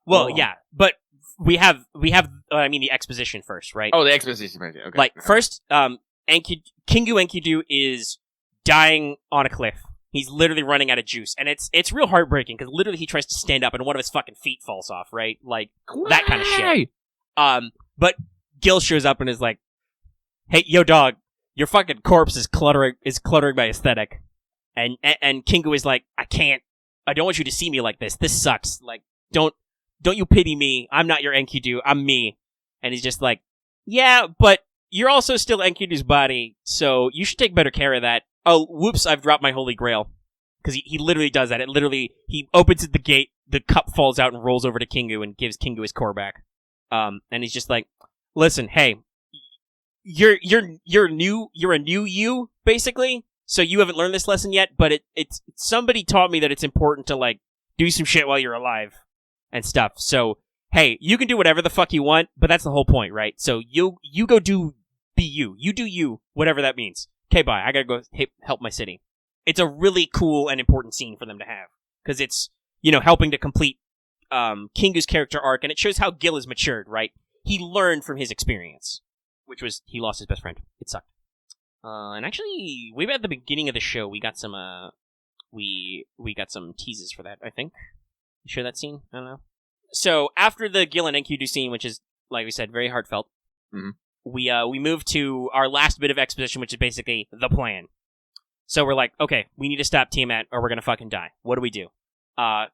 Well, yeah, but we have the exposition first, right? Oh, the exposition first. Okay. Like first, Kingu Enkidu is dying on a cliff. He's literally running out of juice, and it's real heartbreaking because literally he tries to stand up and one of his fucking feet falls off, right? Like that kind of shit. But Gil shows up and is like, "Hey, yo, dog, your fucking corpse is cluttering my aesthetic," and Kingu is like, I don't want you to see me like this. This sucks. Like, don't you pity me? I'm not your Enkidu. I'm me. And he's just like, yeah, but you're also still Enkidu's body, so you should take better care of that. Oh, whoops, I've dropped my holy grail. Because he literally does that. He opens the gate, the cup falls out and rolls over to Kingu and gives Kingu his core back. And he's just like, listen, hey, you're a new you, basically. So you haven't learned this lesson yet, but it's somebody taught me that it's important to, like, do some shit while you're alive and stuff. So, hey, you can do whatever the fuck you want, but that's the whole point, right? So you go be you. You do you, whatever that means. Okay, bye. I gotta go help my city. It's a really cool and important scene for them to have. Because it's, helping to complete Kingu's character arc, and it shows how Gil has matured, right? He learned from his experience, which was he lost his best friend. It sucked. And actually, way back at the beginning of the show, we got some we got some teases for that, I think. You sure that scene? I don't know. So, after the Gil and Enkidu scene, which is, like we said, very heartfelt, we move to our last bit of exposition, which is basically the plan. So we're like, okay, we need to stop Tiamat, or we're gonna fucking die. What do we do?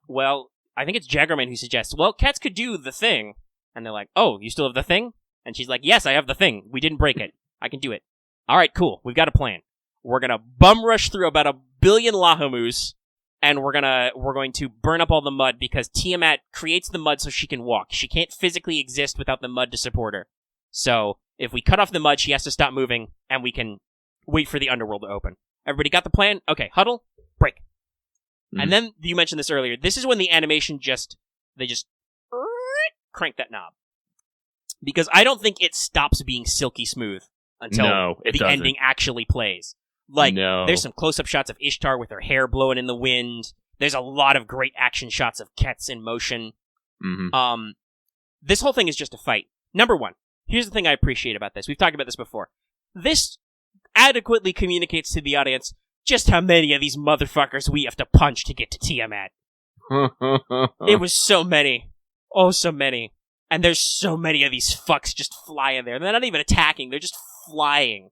Well, I think it's Jaggerman who suggests, well, cats could do the thing. And they're like, oh, you still have the thing? And she's like, yes, I have the thing. We didn't break it. I can do it. All right, cool. We've got a plan. We're gonna bum rush through about 1 billion Lahamus, and we're going to burn up all the mud because Tiamat creates the mud so she can walk. She can't physically exist without the mud to support her. So if we cut off the mud, she has to stop moving, and we can wait for the underworld to open. Everybody got the plan? Okay, huddle, break. And then you mentioned this earlier. This is when the animation they just crank that knob, because I don't think it stops being silky smooth until the ending actually plays. Like, there's some close-up shots of Ishtar with her hair blowing in the wind. There's a lot of great action shots of Kets in motion. This whole thing is just a fight. Number one, here's the thing I appreciate about this. We've talked about this before. This adequately communicates to the audience just how many of these motherfuckers we have to punch to get to Tiamat. It was so many. Oh, so many. And there's so many of these fucks just flying there. They're not even attacking. They're just flying,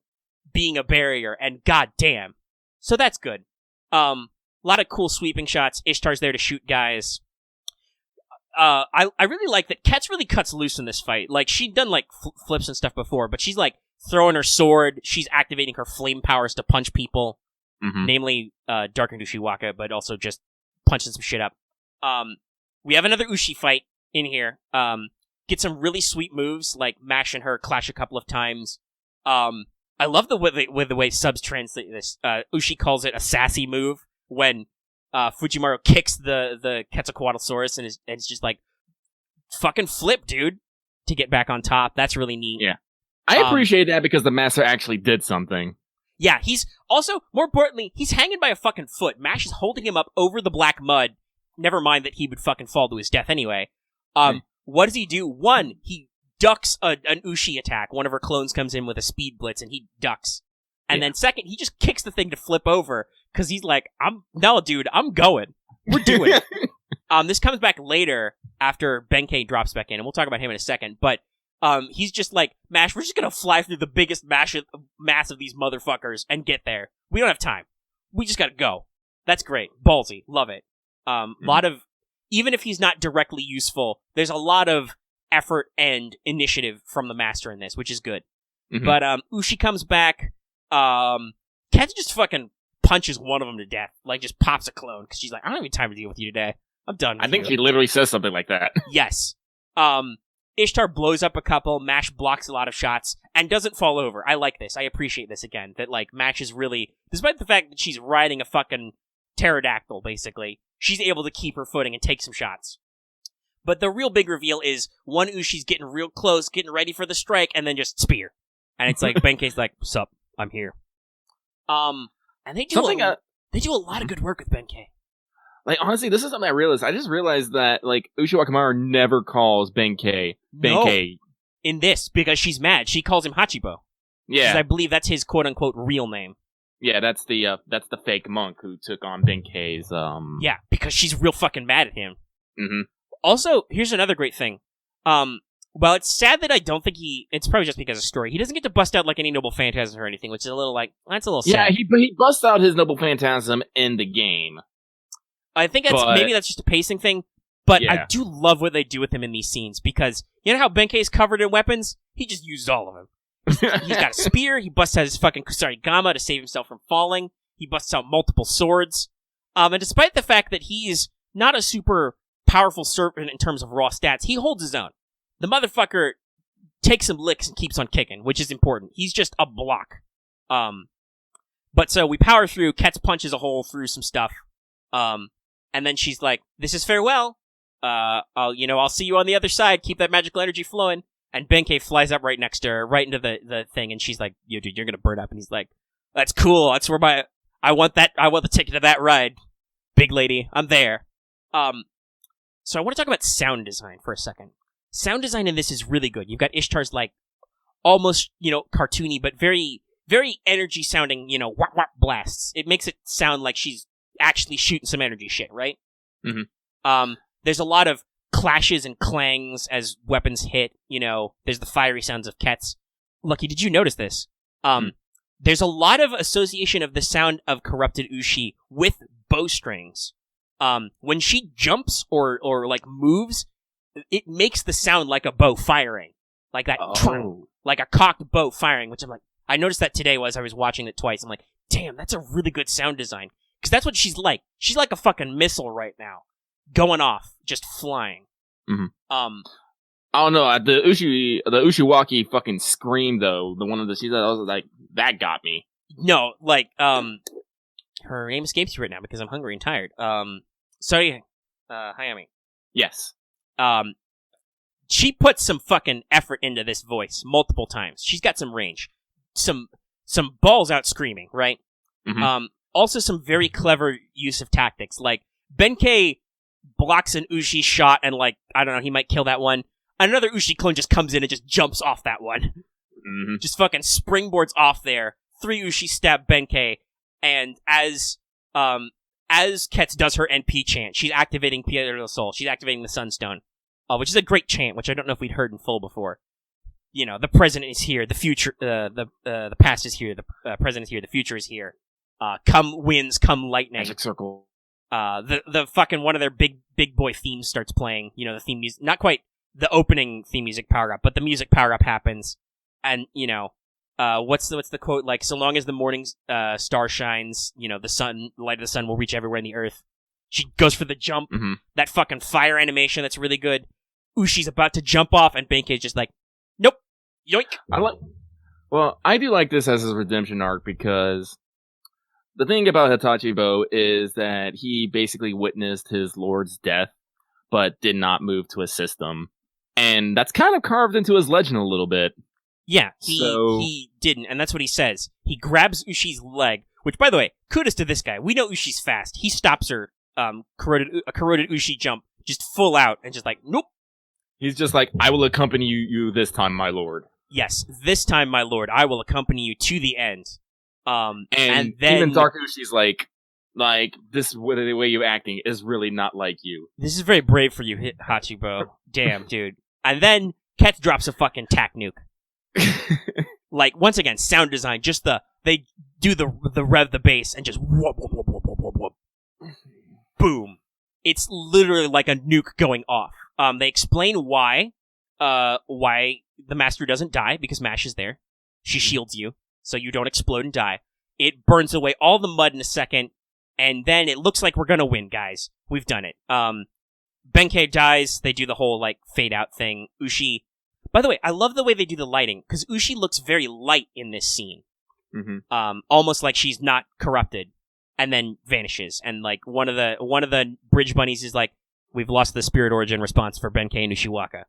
being a barrier, and goddamn. So that's good. A lot of cool sweeping shots. Ishtar's there to shoot guys. I really like that Kets really cuts loose in this fight. Like, she'd done, like, flips and stuff before, but she's, like, throwing her sword. She's activating her flame powers to punch people. Namely, Dark and Ushiwaka, but also just punching some shit up. We have another Ushi fight in here. Get some really sweet moves, like Mash and her clash a couple of times. I love the way subs translate this. Ushi calls it a sassy move when Fujimaru kicks the Quetzalcoatlsaurus and it's just like, fucking flip, dude, to get back on top. That's really neat. Yeah. I appreciate that because the master actually did something. Yeah, he's also, more importantly, he's hanging by a fucking foot. Mash is holding him up over the black mud. Never mind that he would fucking fall to his death anyway. What does he do? One, he ducks an Ushi attack. One of her clones comes in with a speed blitz and he ducks. And then second, he just kicks the thing to flip over because he's like, no, dude, I'm going. We're doing it. This comes back later after Benkei drops back in, and we'll talk about him in a second, but he's just like, Mash, we're just gonna fly through the biggest mass of these motherfuckers and get there. We don't have time. We just gotta go. That's great. Ballsy. Love it. Lot of, even if he's not directly useful, there's a lot of effort and initiative from the master in this, which is good. But Ushi comes back. Kat just fucking punches one of them to death. Like, just pops a clone, because she's like, I don't have any time to deal with you today. I'm done with I think you. she literally says something like that. Yes. Ishtar blows up a couple, MASH blocks a lot of shots, and doesn't fall over. I like this. I appreciate this again. That, like, MASH is really, despite the fact that she's riding a fucking pterodactyl, basically, she's able to keep her footing and take some shots. But the real big reveal is one Ushi's getting real close, getting ready for the strike, and then just spear. And it's like, Benkei's like, sup, I'm here. And they do they do a lot of good work with Benkei. Like, honestly, this is something I realized. I just realized that, like, Ushi Wakamaru never calls Benkei Benkei. No. In this, because she's mad. She calls him Hachibo. Yeah. Because I believe that's his quote-unquote real name. Yeah, that's the fake monk who took on Benkei's, Yeah, because she's real fucking mad at him. Mm-hmm. Also, here's another great thing. Well, it's sad that I don't think it's probably just because of story. He doesn't get to bust out, like, any Noble Phantasm or anything, which is a little, like, that's a little sad. Yeah, he busts out his Noble Phantasm in the game. I think maybe that's just a pacing thing, but yeah. I do love what they do with him in these scenes, because you know how Benkei's covered in weapons? He just used all of them. He's got a spear, he busts out his fucking Kusarigama to save himself from falling, he busts out multiple swords, and despite the fact that he's not a super powerful servant in terms of raw stats, he holds his own. The motherfucker takes some licks and keeps on kicking, which is important. He's just a block. But so we power through, Ketz punches a hole through some stuff, and then she's like, this is farewell. I'll see you on the other side. Keep that magical energy flowing. And Benkei flies up right next to her, right into the thing, and she's like, yo, dude, you're gonna burn up. And he's like, that's cool. That's where I want the ticket to that ride. Big lady, I'm there. So I want to talk about sound design for a second. Sound design in this is really good. You've got Ishtar's, like, almost, cartoony, but very, very energy sounding, whap whap blasts. It makes it sound like she's actually shooting some energy shit, right? Mm-hmm. There's a lot of clashes and clangs as weapons hit. There's the fiery sounds of Ketz. Lucky, did you notice this? There's a lot of association of the sound of corrupted Ushi with bowstrings. When she jumps or like moves, it makes the sound like a bow firing, like that, like a cocked bow firing. Which I'm like, I noticed that today as I was watching it twice. I'm like, damn, that's a really good sound design. Because that's what she's like. She's like a fucking missile right now. Going off. Just flying. Mm-hmm. I don't know. The Ushiwaki fucking scream, though. The one of the scenes that I was like, that got me. No, like, her name escapes you right now because I'm hungry and tired. Sorry, Hayami. Yes. She put some fucking effort into this voice multiple times. She's got some range. Some balls out screaming, right? Mm-hmm. Also some very clever use of tactics. Like, Benkei blocks an Ushi shot and, like, I don't know, he might kill that one. Another Ushi clone just comes in and just jumps off that one. Mm-hmm. Just fucking springboards off there. 3 Ushi stab Benkei, and as Ketz does her NP chant, she's activating Piedra del Sol. She's activating the Sunstone, which is a great chant, which I don't know if we'd heard in full before. The president is here, the future, the past is here, the present is here, the future is here. Come winds, come lightning. Magic circle. The fucking one of their big boy themes starts playing. The theme music, not quite the opening theme music power up, but the music power up happens, and what's the quote, like, so long as the morning star shines, the light of the sun will reach everywhere in the earth. She goes for the jump. Mm-hmm. That fucking fire animation that's really good. Ushi's about to jump off, and Benkei's just like, nope, yoink. I do like this as his redemption arc, because the thing about Hitachibo is that he basically witnessed his lord's death, but did not move to assist him. And that's kind of carved into his legend a little bit. Yeah, he didn't, and that's what he says. He grabs Ushi's leg, which, by the way, kudos to this guy. We know Ushi's fast. He stops her corroded Ushi jump, just full out, and just like, nope. He's just like, I will accompany you this time, my lord. Yes, this time, my lord, I will accompany you to the end. And then even Dark Ushi's like this, the way you're acting is really not like you. This is very brave for you, Hachibo. Damn, dude. And then Ketz drops a fucking tack nuke. Like, once again, sound design, just they do the rev the bass and just whoop, whoop, whoop, whoop, whoop, whoop. Boom. It's literally like a nuke going off. They explain why the master doesn't die, because MASH is there. She shields you, so you don't explode and die. It burns away all the mud in a second, and then it looks like we're gonna win, guys. We've done it. Benkei dies, they do the whole, like, fade out thing. Ushi By the way, I love the way they do the lighting, because Ushi looks very light in this scene. Mm-hmm. Almost like she's not corrupted, and then vanishes. And like one of the bridge bunnies is like, "We've lost the spirit origin response for Benkei and Ushiwaka."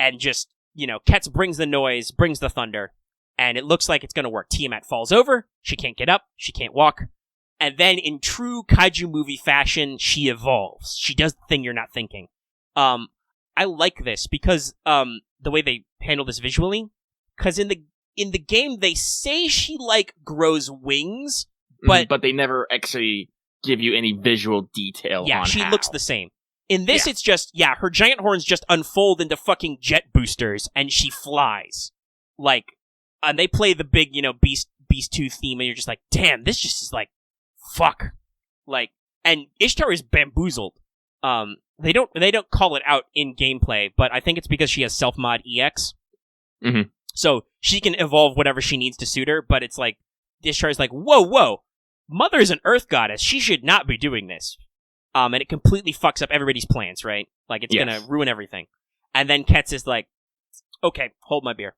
And just, Ketz brings the noise, brings the thunder, and it looks like it's gonna work. Tiamat falls over, she can't get up, she can't walk, and then in true kaiju movie fashion, she evolves. She does the thing you're not thinking. I like this because the way they handle this visually, because in the game they say she like grows wings, but they never actually give you any visual detail. Yeah, on she how. looks the same. In this, it's just her giant horns just unfold into fucking jet boosters, and she flies. Like, and they play the big Beast 2 theme, and you're just like, damn, this just is like, fuck. Like, and Ishtar is bamboozled. They don't call it out in gameplay, but I think it's because she has self-mod EX. Mm-hmm. So she can evolve whatever she needs to suit her, but it's like, Ishtar is like, whoa, Mother is an earth goddess, she should not be doing this. And it completely fucks up everybody's plans, right? Like, it's gonna ruin everything. And then Ketz is like, okay, hold my beer.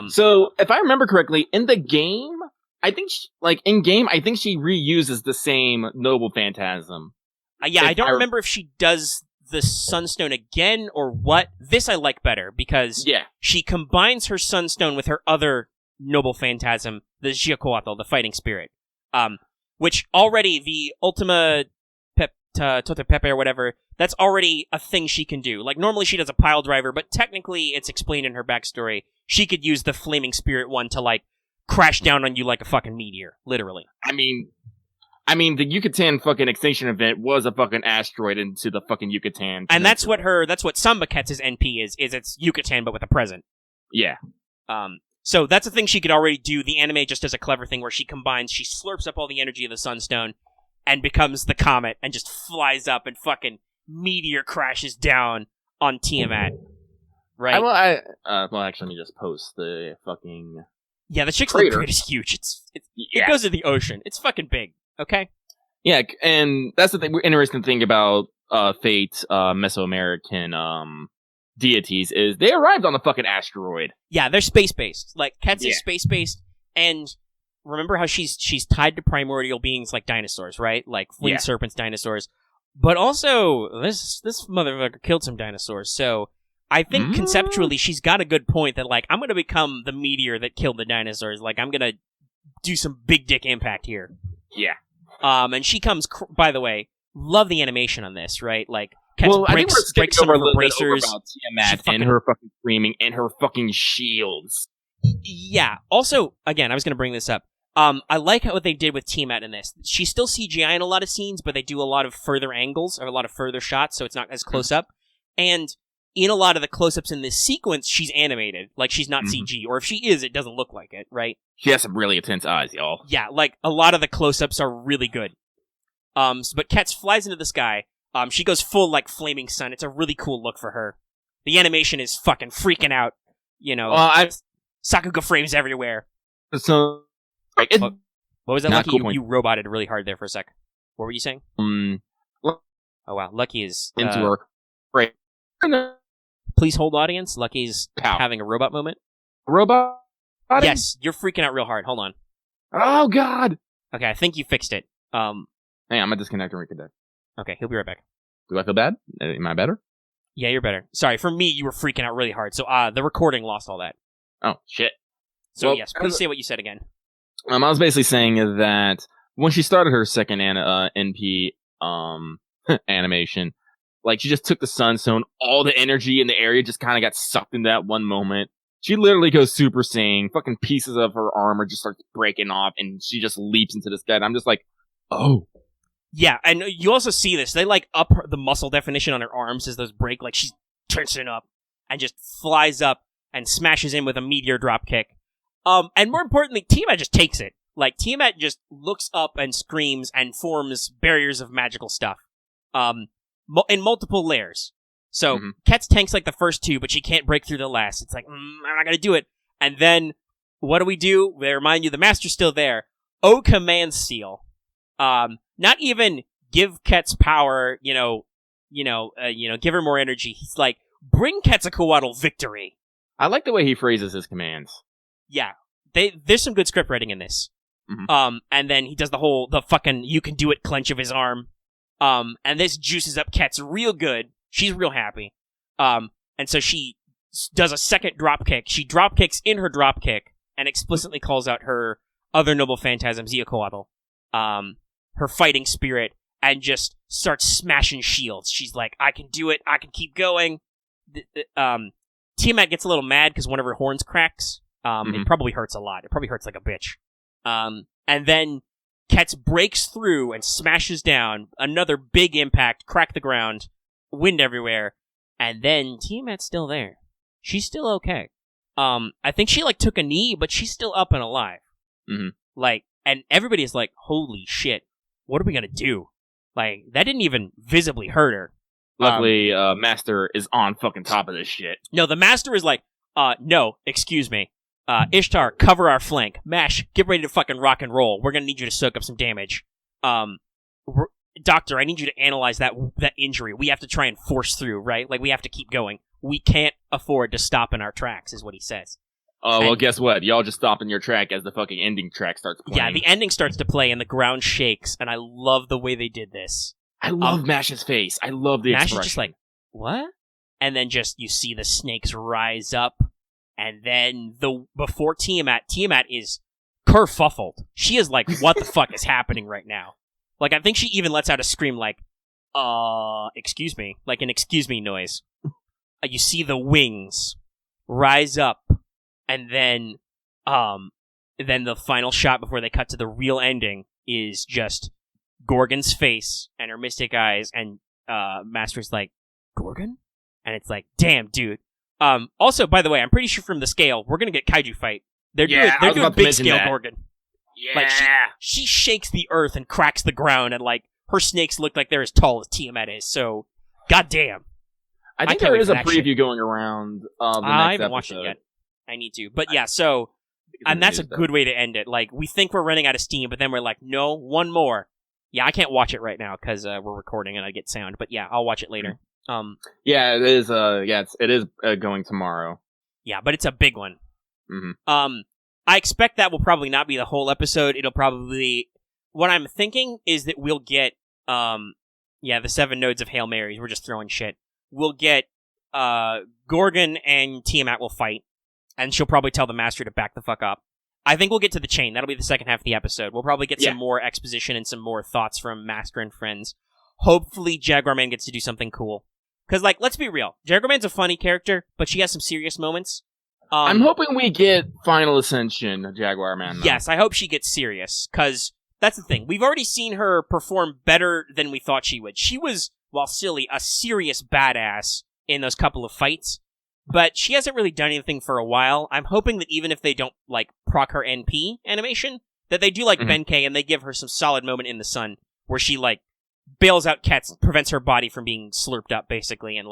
So, if I remember correctly, in the game, I think, I think she reuses the same Noble Phantasm. I don't remember if she does the Sunstone again or what. This I like better, because she combines her Sunstone with her other Noble Phantasm, the Jiakoatl, the fighting spirit. Which already, the Ultima Tote Pepe or whatever, that's already a thing she can do. Like, normally she does a pile driver, but technically it's explained in her backstory. She could use the Flaming Spirit one to, like, crash down on you like a fucking meteor. Literally. I mean, the Yucatan fucking extinction event was a fucking asteroid into the fucking Yucatan. And that's what Samba Ketz's NP is it's Yucatan, but with a present. Yeah. So that's a thing she could already do. The anime just does a clever thing where she slurps up all the energy of the Sunstone and becomes the comet and just flies up and fucking meteor crashes down on Tiamat. Right? Well, actually, let me just post the fucking... Yeah, the chick's crater is huge. It goes to the ocean. It's fucking big, okay? Yeah, and that's the interesting thing about Fate, Mesoamerican deities, is they arrived on the fucking asteroid. Yeah, they're space-based. Like, Ketz is space-based, and remember how she's tied to primordial beings like dinosaurs, right? Like winged serpents, dinosaurs. But also, this motherfucker killed some dinosaurs, so I think conceptually she's got a good point that, like, I'm gonna become the meteor that killed the dinosaurs. Like, I'm gonna do some big dick impact here. Yeah. And she comes, by the way, love the animation on this, right? Like, I think we're skipping some over of her bracers. About Tiamat and her fucking screaming and her fucking shields. Yeah. Also, again, I was going to bring this up. I like what they did with Tiamat in this. She's still CGI in a lot of scenes, but they do a lot of further angles or a lot of further shots, so it's not as close up. And in a lot of the close-ups in this sequence, she's animated. Like, she's not CG. Or if she is, it doesn't look like it, right? She has some really intense eyes, y'all. Yeah, like, a lot of the close-ups are really good. But Ketz flies into the sky. She goes full, like, flaming sun. It's a really cool look for her. The animation is fucking freaking out. Sakuga frames everywhere. So, what was that, Lucky? Cool you roboted really hard there for a sec. What were you saying? Oh, wow. Lucky is... into her... Right. Please hold, audience. Lucky's having a robot moment. Robot? Yes, you're freaking out real hard. Hold on. Oh, God! Okay, I think you fixed it. Hey, I'm gonna disconnect and reconnect. Okay, he'll be right back. Do I feel bad? Am I better? Yeah, you're better. Sorry, for me, you were freaking out really hard, so the recording lost all that. Oh, shit. So, yes, please say what you said again. I was basically saying that when she started her second NP animation, like, she just took the Sunstone, all the energy in the area just kind of got sucked into that one moment. She literally goes Super Saiyan, fucking pieces of her armor just start breaking off, and she just leaps into the sky, and I'm just like, oh. Yeah, and you also see this. They, like, up the muscle definition on her arms as those break. Like, she's tensing up and just flies up and smashes in with a meteor drop kick. And more importantly, Tiamat just takes it. Like, Tiamat just looks up and screams and forms barriers of magical stuff. In multiple layers. So, Ketz tanks, like, the first two, but she can't break through the last. It's like, I'm not gonna do it. And then, what do? They remind you the Master's still there. Command Seal. Not even give Ketz power, give her more energy. He's like, bring Quetzalcoatl victory. I like the way he phrases his commands. Yeah, there's some good script writing in this. Mm-hmm. And then he does the fucking you can do it clench of his arm. And this juices up Ketz real good. She's real happy. And so she does a second drop kick. She drop kicks in her drop kick and explicitly calls out her other noble phantasm, Quetzalcoatl, her fighting spirit, and just starts smashing shields. She's like, I can do it. I can keep going. Tiamat gets a little mad because one of her horns cracks. It probably hurts a lot. It probably hurts like a bitch. And then Ketz breaks through and smashes down. Another big impact, crack the ground, wind everywhere. And then Tiamat's still there. She's still okay. I think she took a knee, but she's still up and alive. Mm-hmm. And everybody's like, holy shit, what are we gonna do? That didn't even visibly hurt her. Luckily, Master is on fucking top of this shit. No, the Master is like, no, excuse me. Ishtar, cover our flank. Mash, get ready to fucking rock and roll. We're gonna need you to soak up some damage. Doctor, I need you to analyze that injury. We have to try and force through, right? We have to keep going. We can't afford to stop in our tracks, is what he says. Oh, well, guess what? Y'all just stop in your track as the fucking ending track starts playing. Yeah, the ending starts to play and the ground shakes, and I love the way they did this. I love Mash's face. I love the expression. Mash is just like, what? And then you see the snakes rise up, and then before Tiamat is kerfuffled. She is like, what the fuck is happening right now? I think she even lets out a scream excuse me, an excuse me noise. You see the wings rise up, and then the final shot before they cut to the real ending is just Gorgon's face and her mystic eyes, and Master's like, Gorgon? And it's like, damn, dude. Also, by the way, I'm pretty sure from the scale, we're gonna get kaiju fight. They're doing big scale Gorgon. Yeah. She shakes the earth and cracks the ground, and her snakes look like they're as tall as Tiamat is, so goddamn. I think there is a preview going around the next I haven't watched it yet. I need to. But yeah, so, and that's a good way to end it. We think we're running out of steam, but then we're like, no, one more. Yeah, I can't watch it right now because we're recording and I get sound, but yeah, I'll watch it later. Yeah, it is, it is going tomorrow. Yeah, but it's a big one. Mm-hmm. I expect that will probably not be the whole episode. It'll probably, what I'm thinking is that we'll get, the 7 nodes of Hail Marys. We're just throwing shit. We'll get Gorgon and Tiamat will fight, and she'll probably tell the Master to back the fuck up. I think we'll get to the chain. That'll be the second half of the episode. We'll probably get some more exposition and some more thoughts from Master and friends. Hopefully Jaguar Man gets to do something cool. Because, let's be real. Jaguar Man's a funny character, but she has some serious moments. I'm hoping we get Final Ascension Jaguar Man, though. Yes, I hope she gets serious, because that's the thing. We've already seen her perform better than we thought she would. She was, while silly, a serious badass in those couple of fights, but she hasn't really done anything for a while. I'm hoping that even if they don't, proc her NP animation, that they do Benkei and they give her some solid moment in the sun, where she, bails out Ketz, prevents her body from being slurped up, basically, and,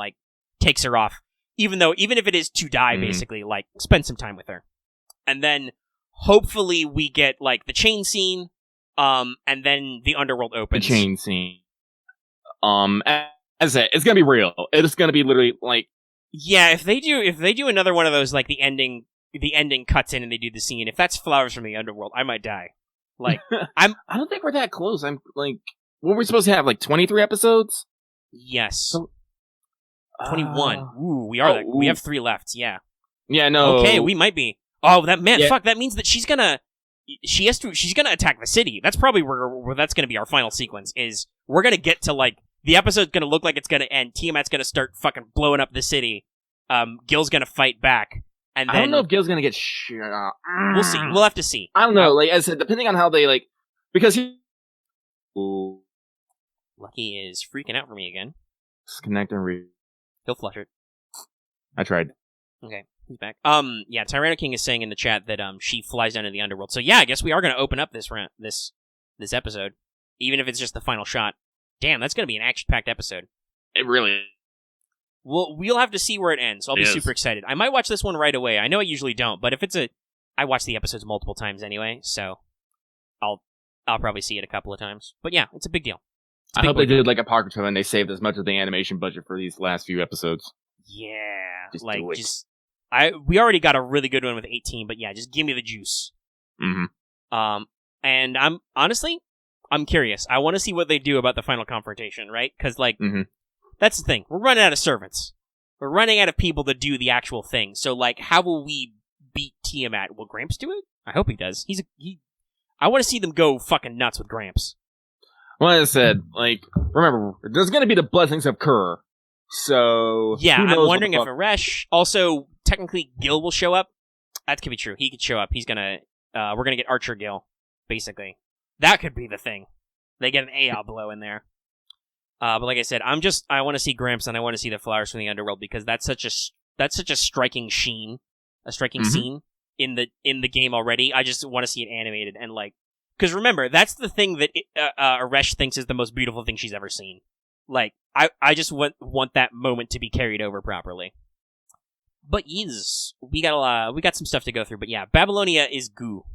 takes her off. Even if it is to die, basically, spend some time with her. And then, hopefully, we get, the chain scene, and then the underworld opens. The chain scene. As I said, it's gonna be real. It's gonna be literally, Yeah, if they do another one of those, the ending cuts in and they do the scene, if that's Flowers from the Underworld, I might die. I don't think we're that close. I'm, what were we supposed to have, 23 episodes? Yes. So, 21. Ooh, we are. We have 3 left. Yeah. Yeah. No. Okay, we might be. Oh, fuck. That means that she's gonna attack the city. That's probably where that's gonna be our final sequence. Is we're gonna get to the episode's gonna look like it's gonna end. Tiamat's gonna start fucking blowing up the city. Gil's gonna fight back, and then I don't know if Gil's gonna get shot. We'll see. We'll have to see. I don't know. As I said, depending on how they because Ooh. Lucky is freaking out for me again. Disconnect and read. He'll flush it. I tried. Okay, he's back. Yeah, Tyranny King is saying in the chat that she flies down to the underworld. So yeah, I guess we are going to open up this episode, even if it's just the final shot. Damn, that's going to be an action-packed episode. It really is. We'll have to see where it ends. I'll be super excited. I might watch this one right away. I know I usually don't, but if I watch the episodes multiple times anyway, so I'll probably see it a couple of times. But yeah, it's a big deal. I hope they did Apocrypha and they saved as much of the animation budget for these last few episodes. Yeah. Just like, do it. we already got a really good one with 18, but yeah, just give me the juice. Mm-hmm. And I'm curious. I want to see what they do about the final confrontation, right? Because, like, that's the thing. We're running out of servants. We're running out of people to do the actual thing. So, like, how will we beat Tiamat? Will Gramps do it? I hope he does. I want to see them go fucking nuts with Gramps. Well, as I said, like, remember, there's going to be the blessings of Kerr. So, yeah, who knows I'm wondering if what Aresh, also, technically, Gil will show up. That could be true. He could show up. He's gonna, we're gonna get Archer Gil, basically. That could be the thing. They get an AO blow in there. But like I said, I want to see Gramps and I want to see the flowers from the underworld because that's such a striking scene in the game already. I just want to see it animated and like, because remember, that's the thing that Aresh thinks is the most beautiful thing she's ever seen. Like, I just want that moment to be carried over properly. But yes, we got some stuff to go through. But yeah, Babylonia is goo.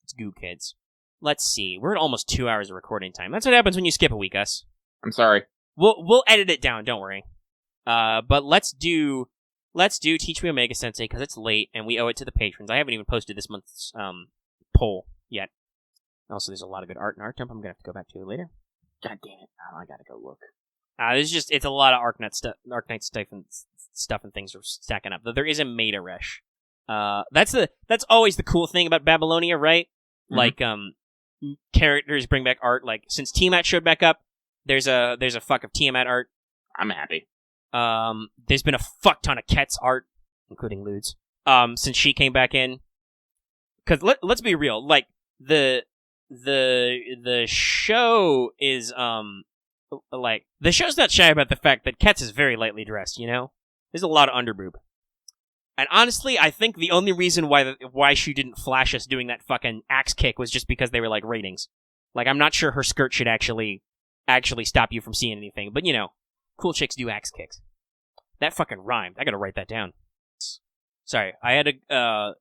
It's goo, kids. Let's see. We're at almost 2 hours of recording time. That's what happens when you skip a week, Us. I'm sorry. We'll edit it down. Don't worry. But let's do Teach Me Omega-Sensei because it's late and we owe it to the patrons. I haven't even posted this month's poll yet. Also, there's a lot of good art in Art Temp. I'm gonna have to go back to it later. God damn it! Oh, I gotta go look. It's a lot of Arknight stuff and things are stacking up. Though there is a Maid Aresh. That's always the cool thing about Babylonia, right? Mm-hmm. Like characters bring back art. Like since Tiamat showed back up, there's a fuck of Tiamat art. I'm happy. There's been a fuck ton of Ket's art, including Ludes. Since she came back in, because let's be real, like the show is like the show's not shy about the fact that Ket's is very lightly dressed. You know, there's a lot of underboob. And honestly, I think the only reason why she didn't flash us doing that fucking axe kick was just because they were like ratings. Like I'm not sure her skirt should actually stop you from seeing anything. But you know, cool chicks do axe kicks. That fucking rhymed. I gotta write that down. Sorry, I had to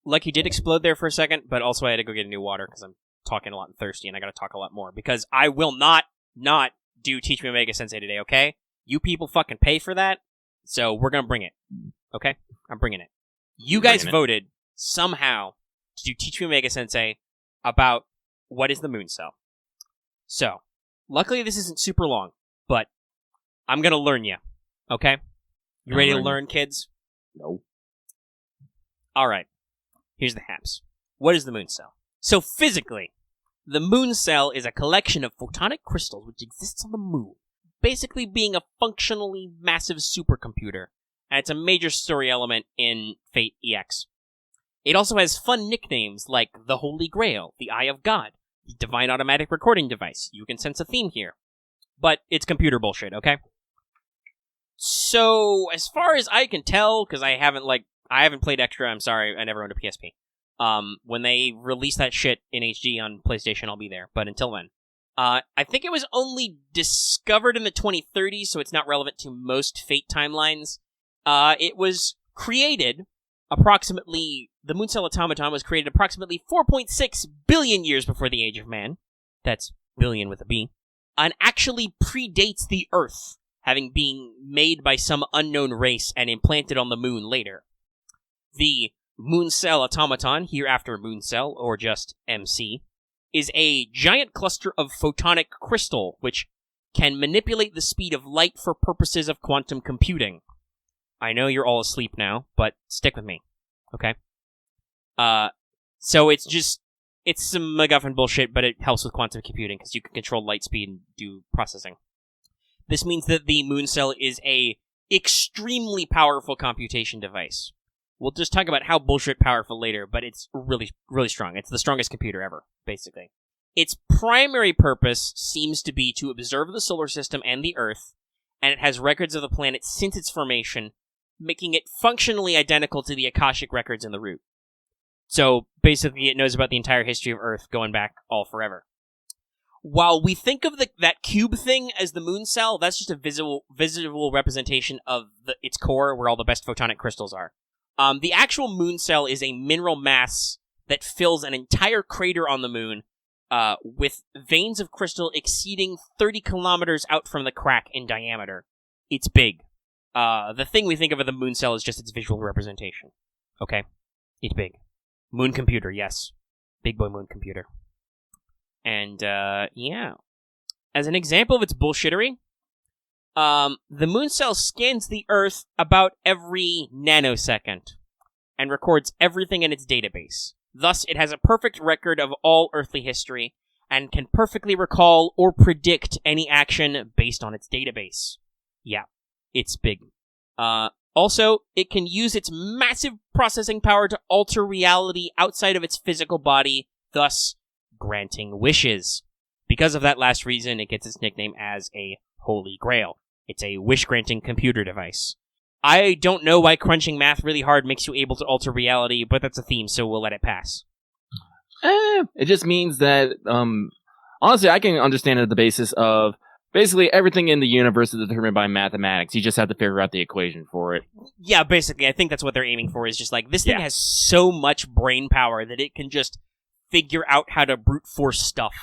Lucky did explode there for a second, but also I had to go get a new water because I'm talking a lot and thirsty, and I gotta talk a lot more because I will not do Teach Me Omega-Sensei today. Okay, you people fucking pay for that, so we're gonna bring it. Okay, I'm bringing it. You guys voted somehow to do Teach Me Omega-Sensei about what is the Mooncell. So, luckily this isn't super long, but I'm gonna learn you. Okay, you ready to learn, kids? No. All right. Here's the haps. What is the Mooncell? So physically, the Mooncell is a collection of photonic crystals which exists on the moon, basically being a functionally massive supercomputer, and it's a major story element in Fate EX. It also has fun nicknames like the Holy Grail, the Eye of God, the Divine Automatic Recording Device. You can sense a theme here. But it's computer bullshit, okay? So, as far as I can tell, because I haven't played Extra, I'm sorry, I never owned a PSP. When they release that shit in HD on PlayStation, I'll be there. But until then. I think it was only discovered in the 2030s, so it's not relevant to most Fate timelines. It was created the Mooncell Automaton was created approximately 4.6 billion years before the Age of Man. That's billion with a B. And actually predates the Earth, having been made by some unknown race and implanted on the moon later. The Mooncell Automaton, hereafter Mooncell, or just MC, is a giant cluster of photonic crystal, which can manipulate the speed of light for purposes of quantum computing. I know you're all asleep now, but stick with me, okay? So it's some MacGuffin bullshit, but it helps with quantum computing, because you can control light speed and do processing. This means that the Mooncell is a extremely powerful computation device. We'll just talk about how bullshit powerful later, but it's really, really strong. It's the strongest computer ever, basically. Its primary purpose seems to be to observe the solar system and the Earth, and it has records of the planet since its formation, making it functionally identical to the Akashic records in the root. So, basically, it knows about the entire history of Earth going back all forever. While we think of that cube thing as the Mooncell, that's just a visual representation of its core, where all the best photonic crystals are. The actual Mooncell is a mineral mass that fills an entire crater on the moon, with veins of crystal exceeding 30 kilometers out from the crack in diameter. It's big. The thing we think of the Mooncell is just its visual representation. Okay? It's big. Moon computer, yes. Big boy moon computer. And, yeah. As an example of its bullshittery, the Mooncell scans the Earth about every nanosecond and records everything in its database. Thus, it has a perfect record of all earthly history and can perfectly recall or predict any action based on its database. Yeah, it's big. Also, it can use its massive processing power to alter reality outside of its physical body, thus granting wishes. Because of that last reason, it gets its nickname as a Holy Grail. It's a wish-granting computer device. I don't know why crunching math really hard makes you able to alter reality, but that's a theme, so we'll let it pass. It just means that, honestly, I can understand it at the basis of basically everything in the universe is determined by mathematics. You just have to figure out the equation for it. Yeah, basically, I think that's what they're aiming for, is just like, this thing has so much brain power that it can just figure out how to brute force stuff.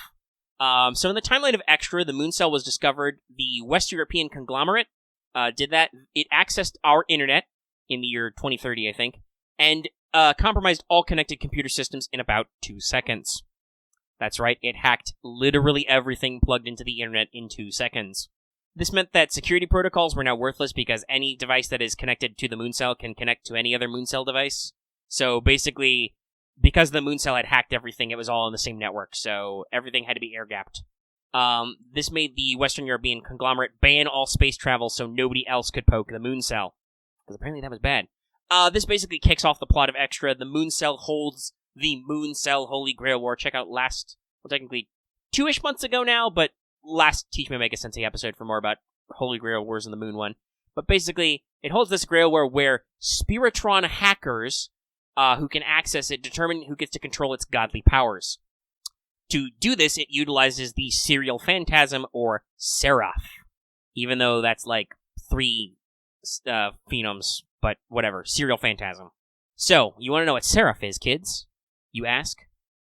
So in the timeline of Extra, the Mooncell was discovered. The West European conglomerate did that. It accessed our internet in the year 2030, I think, and compromised all connected computer systems in about 2 seconds. That's right, it hacked literally everything plugged into the internet in 2 seconds. This meant that security protocols were now worthless because any device that is connected to the Mooncell can connect to any other Mooncell device. So basically, because the Mooncell had hacked everything, it was all on the same network, so everything had to be air-gapped. This made the Western European conglomerate ban all space travel so nobody else could poke the Mooncell. Because apparently that was bad. This basically kicks off the plot of Extra. The Mooncell holds the Mooncell Holy Grail War. Check out technically 2-ish months ago now, but last Teach Me Omega-Sensei episode for more about Holy Grail Wars in the Moon one. But basically, it holds this Grail War where Spiritron hackers who can access it determine who gets to control its godly powers. To do this, it utilizes the Serial Phantasm, or SE.RA.PH. Even though that's like 3 phenoms, but whatever. Serial Phantasm. So, you want to know what SE.RA.PH is, kids? You ask?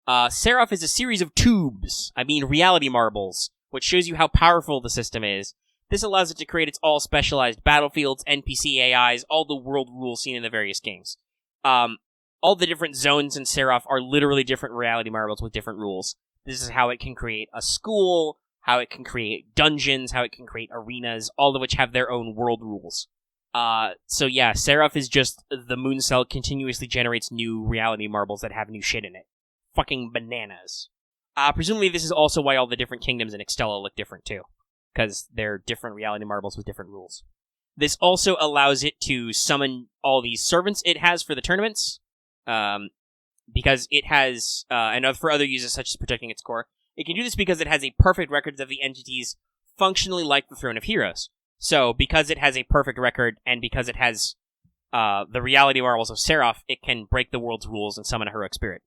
SE.RA.PH is a series of tubes, reality marbles, which shows you how powerful the system is. This allows it to create its all-specialized battlefields, NPC AIs, all the world rules seen in the various games. All the different zones in SE.RA.PH are literally different reality marbles with different rules. This is how it can create a school, how it can create dungeons, how it can create arenas, all of which have their own world rules. So yeah, SE.RA.PH is just the Mooncell continuously generates new reality marbles that have new shit in it. Fucking bananas. Presumably this is also why all the different kingdoms in Extella look different too. Because they're different reality marbles with different rules. This also allows it to summon all these servants it has for the tournaments. Because it has, and for other uses such as protecting its core. It can do this because it has a perfect record of the entities functionally like the Throne of Heroes. So, because it has a perfect record, and because it has the reality marbles of SE.RA.PH, it can break the world's rules and summon a heroic spirit.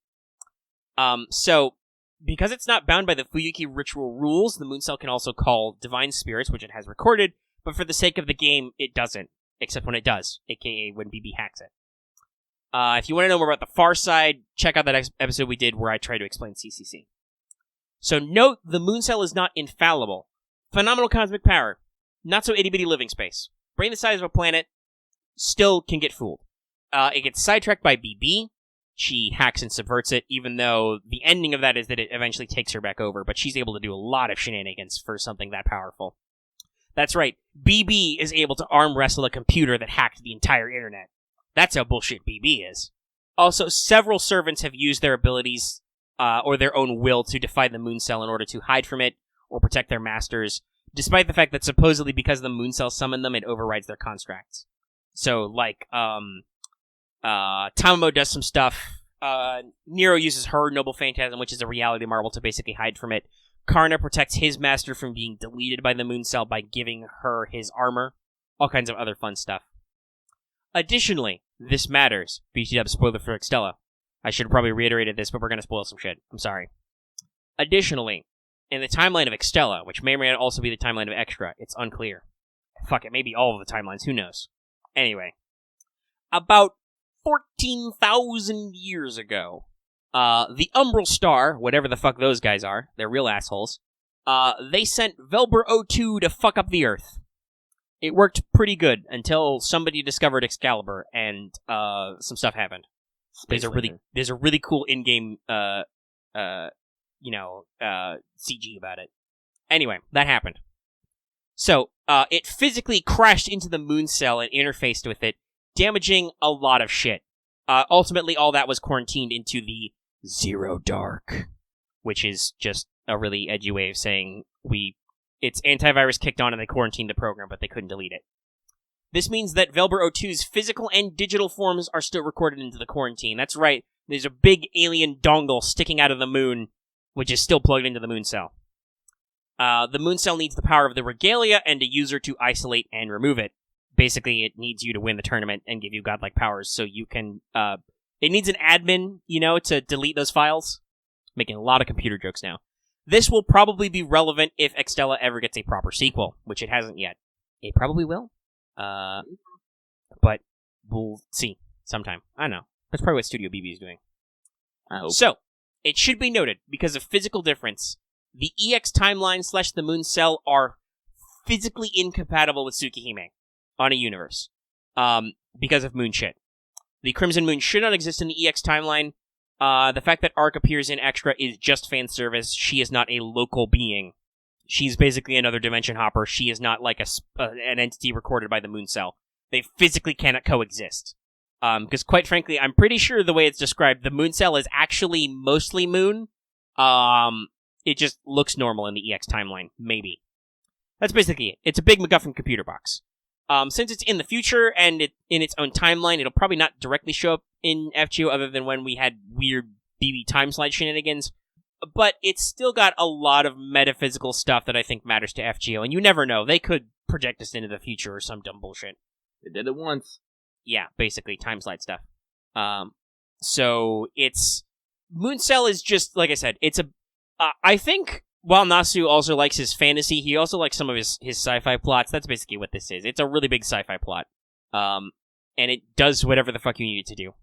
So, because it's not bound by the Fuyuki ritual rules, the Mooncell can also call divine spirits, which it has recorded, but for the sake of the game, it doesn't. Except when it does, aka when BB hacks it. If you want to know more about the far side, check out that episode we did where I try to explain CCC. So note, the Mooncell is not infallible. Phenomenal cosmic power. Not so itty-bitty living space. Brain the size of a planet. Still can get fooled. It gets sidetracked by BB. She hacks and subverts it, even though the ending of that is that it eventually takes her back over, but she's able to do a lot of shenanigans for something that powerful. That's right, BB is able to arm wrestle a computer that hacked the entire internet. That's how bullshit BB is. Also, several servants have used their abilities, or their own will to defy the Mooncell in order to hide from it, or protect their masters, despite the fact that supposedly because the Mooncell summoned them, it overrides their contracts. So, like, Tamamo does some stuff, Nero uses her Noble Phantasm, which is a reality marble, to basically hide from it. Karna protects his master from being deleted by the Mooncell by giving her his armor. All kinds of other fun stuff. Additionally, this matters. BTW spoiler for Extella. I should have probably reiterated this, but we're going to spoil some shit. I'm sorry. Additionally, in the timeline of Extella, which may or may not also be the timeline of Extra, it's unclear. Fuck, it may be all of the timelines, who knows? Anyway. About 14,000 years ago, the Umbral Star, whatever the fuck those guys are, they're real assholes, they sent Velber 02 to fuck up the Earth. It worked pretty good until somebody discovered Excalibur and some stuff happened. There's a really cool in-game CG about it. Anyway, that happened. So, it physically crashed into the Mooncell and interfaced with it, damaging a lot of shit. Ultimately, all that was quarantined into the Zero Dark, which is just a really edgy way of saying its antivirus kicked on and they quarantined the program, but they couldn't delete it. This means that Velber O2's physical and digital forms are still recorded into the quarantine. That's right, there's a big alien dongle sticking out of the moon, which is still plugged into the Mooncell. The Mooncell needs the power of the regalia and a user to isolate and remove it. Basically, it needs you to win the tournament and give you godlike powers, so you can, it needs an admin, to delete those files. Making a lot of computer jokes now. This will probably be relevant if Extella ever gets a proper sequel, which it hasn't yet. It probably will. But we'll see sometime. I don't know. That's probably what Studio BB is doing. I hope. So, it should be noted, because of physical difference, the EX timeline / the Mooncell are physically incompatible with Tsukihime on a universe, because of moon shit. The Crimson Moon should not exist in the EX timeline. The fact that Arc appears in Extra is just fan service. She is not a local being. She's basically another dimension hopper. She is not like an entity recorded by the Mooncell. They physically cannot coexist. Because quite frankly, I'm pretty sure the way it's described, the Mooncell is actually mostly moon. It just looks normal in the EX timeline. Maybe. That's basically it. It's a big MacGuffin computer box. Since it's in the future and in its own timeline, it'll probably not directly show up in FGO other than when we had weird BB time slide shenanigans. But it's still got a lot of metaphysical stuff that I think matters to FGO, and you never know. They could project us into the future or some dumb bullshit. They did it once. Yeah, basically, time slide stuff. So it's... Mooncell is just, like I said, it's a... I think... While Nasu also likes his fantasy, he also likes some of his sci-fi plots. That's basically what this is. It's a really big sci-fi plot. And it does whatever the fuck you need it to do.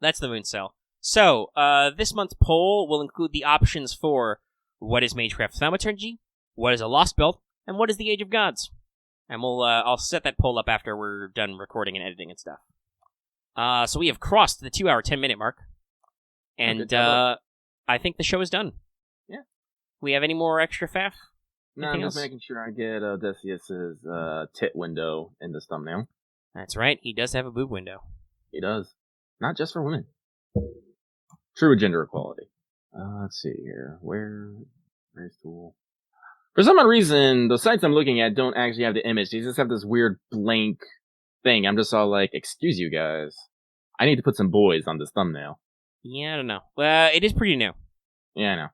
That's the Mooncell. So, this month's poll will include the options for what is Magecraft Thaumaturgy, what is a Lost Belt, and what is the Age of Gods. And I'll set that poll up after we're done recording and editing and stuff. So we have crossed the 2 hour, 10-minute mark. And, I think the show is done. We have any more extra faff? No, I'm just making sure I get Odysseus' tit window in this thumbnail. That's right, he does have a boob window. He does. Not just for women. True gender equality. Let's see here. Where's tool? For some odd reason, the sites I'm looking at don't actually have the image. They just have this weird blank thing. I'm just all like, excuse you guys. I need to put some boys on this thumbnail. Yeah, I don't know. It is pretty new. Yeah, I know.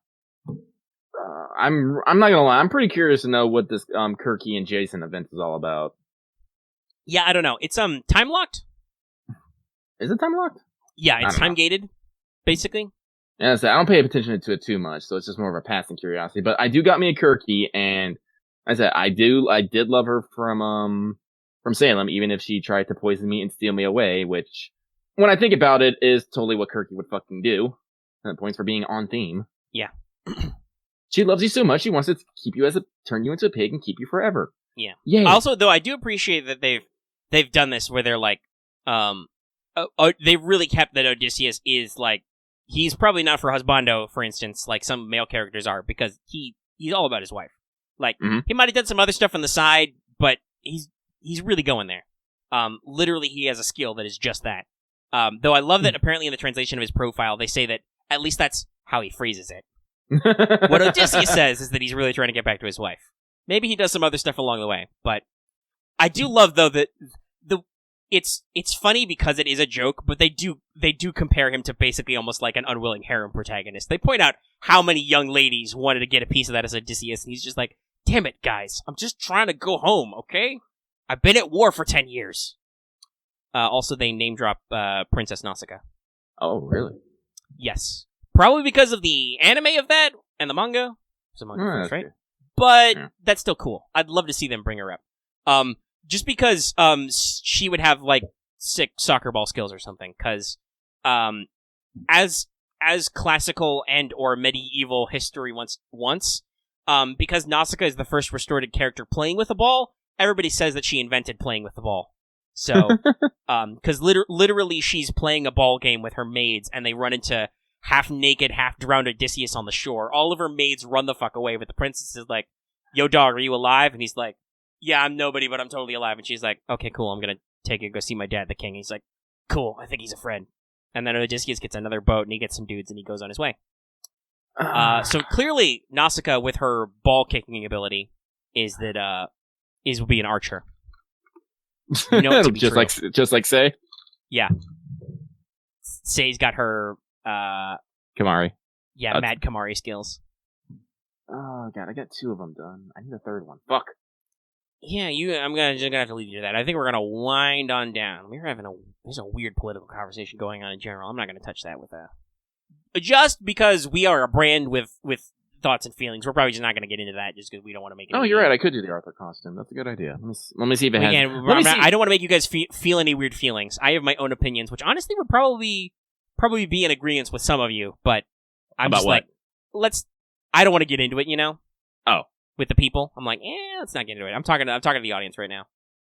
I'm not gonna lie, I'm pretty curious to know what this Kirky and Jason event is all about. Yeah, I don't know. It's time locked? Is it time locked? Yeah, it's time gated, basically. Yeah, so I don't pay attention to it too much, so it's just more of a passing curiosity. But I do got me a Kirky, and I said I did love her from Salem, even if she tried to poison me and steal me away, which when I think about it is totally what Kirky would fucking do. And points for being on theme. Yeah. She loves you so much, she wants to turn you into a pig and keep you forever. Yeah. Yay. Also, though, I do appreciate that they've done this where they're like, they really kept that Odysseus is like, he's probably not for husbando, for instance, like some male characters are, because he's all about his wife. Like, he might have done some other stuff on the side, but he's really going there. Literally, he has a skill that is just that. Though I love that apparently in the translation of his profile, they say that at least that's how he phrases it. What Odysseus says is that he's really trying to get back to his wife. Maybe he does some other stuff along the way, but I do love though that it's funny because it is a joke, but they do compare him to basically almost like an unwilling harem protagonist. They point out how many young ladies wanted to get a piece of that as Odysseus, and he's just like, "Damn it, guys! I'm just trying to go home, okay? I've been at war for 10 years." Also, they name drop Princess Nausicaa. Oh, really? Yes. Probably because of the anime of that and the manga. It's a manga first, right? But that's still cool. I'd love to see them bring her up. Just because she would have like sick soccer ball skills or something. Because as classical and or medieval history once because Nausicaa is the first restored character playing with a ball, everybody says that she invented playing with the ball. So, because literally she's playing a ball game with her maids, and they run into half-naked, half-drowned Odysseus on the shore. All of her maids run the fuck away, but the princess is like, yo, dog, are you alive? And he's like, yeah, I'm nobody, but I'm totally alive. And she's like, okay, cool, I'm gonna take it, go see my dad, the king. And he's like, cool, I think he's a friend. And then Odysseus gets another boat, and he gets some dudes, and he goes on his way. So clearly, Nausicaa, with her ball-kicking ability, will be an archer. You know it to be just true. like Sei? Yeah. Sei's got her, Kamari. yeah, mad Kamari skills. Oh, God, I got 2 of them done. I need a third one. Fuck. Yeah, I'm just gonna have to leave you to that. I think we're gonna wind on down. There's a weird political conversation going on in general. I'm not gonna touch that with just because we are a brand with thoughts and feelings. We're probably just not gonna get into that just because we don't want to make it. Oh, you're right. I could do the Arthur costume. That's a good idea. Let me see if it has. Again, I don't want to make you guys feel any weird feelings. I have my own opinions, which honestly would probably be in agreement with some of you. But I'm about just what? like, I don't want to get into it. You know. Oh. With the people, I'm like, let's not get into it. I'm talking to the audience right now.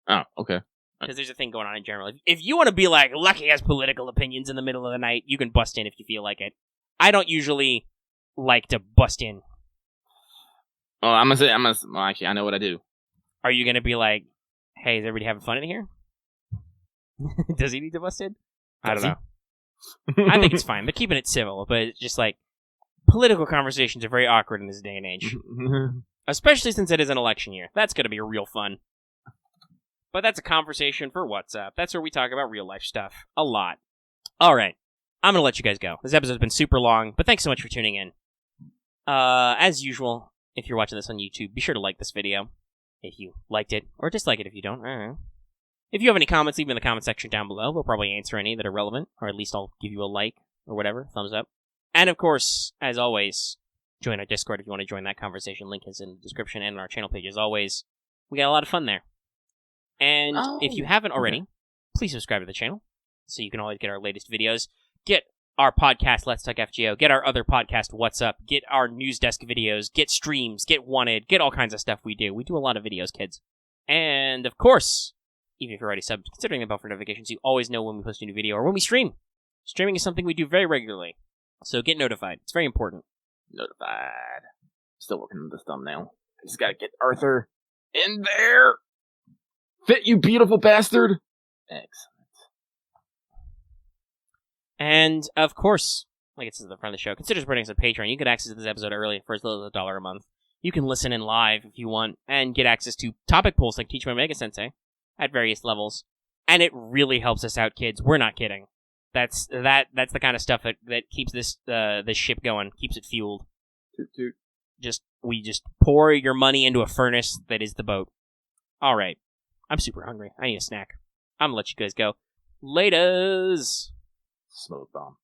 Oh, okay. Because there's a thing going on in general. If you want to be like, Lucky has political opinions in the middle of the night, you can bust in if you feel like it. I don't usually like to bust in. Oh, well, actually, I know what I do. Are you going to be like, hey, is everybody having fun in here? Does he need to bust in? I don't know. I think it's fine. They're keeping it civil, but it's just like, political conversations are very awkward in this day and age. Especially since it is an election year. That's going to be real fun. But that's a conversation for WhatsApp. That's where we talk about real life stuff. A lot. Alright. I'm going to let you guys go. This episode's been super long, but thanks so much for tuning in. As usual, if you're watching this on YouTube, be sure to like this video if you liked it, or dislike it if you don't. I don't know. If you have any comments, leave them in the comment section down below. We'll probably answer any that are relevant, or at least I'll give you a like, or whatever, thumbs up. And of course, as always, join our Discord if you want to join that conversation. Link is in the description and on our channel page as always. We got a lot of fun there. And if you haven't already, please subscribe to the channel so you can always get our latest videos. Get our podcast, Let's Talk FGO. Get our other podcast, What's Up. Get our news desk videos. Get streams. Get Wanted. Get all kinds of stuff we do. We do a lot of videos, kids. And of course, even if you're already subbed, considering the bell for notifications, you always know when we post a new video or when we stream. Streaming is something we do very regularly. So get notified. It's very important. Notified. Still working on this thumbnail. I just gotta get Arthur in there. Fit, you beautiful bastard. Excellent. And of course, like it says at the front of the show, consider supporting us on Patreon. You get access to this episode early for as little as $1 a month. You can listen in live if you want, and get access to topic polls like Teach My Omega-Sensei at various levels. And it really helps us out, kids. We're not kidding. That's the kind of stuff that keeps this ship going, keeps it fueled. Toot toot. We just pour your money into a furnace that is the boat. All right, I'm super hungry. I need a snack. I'm gonna let you guys go. Laters. Smoke bomb.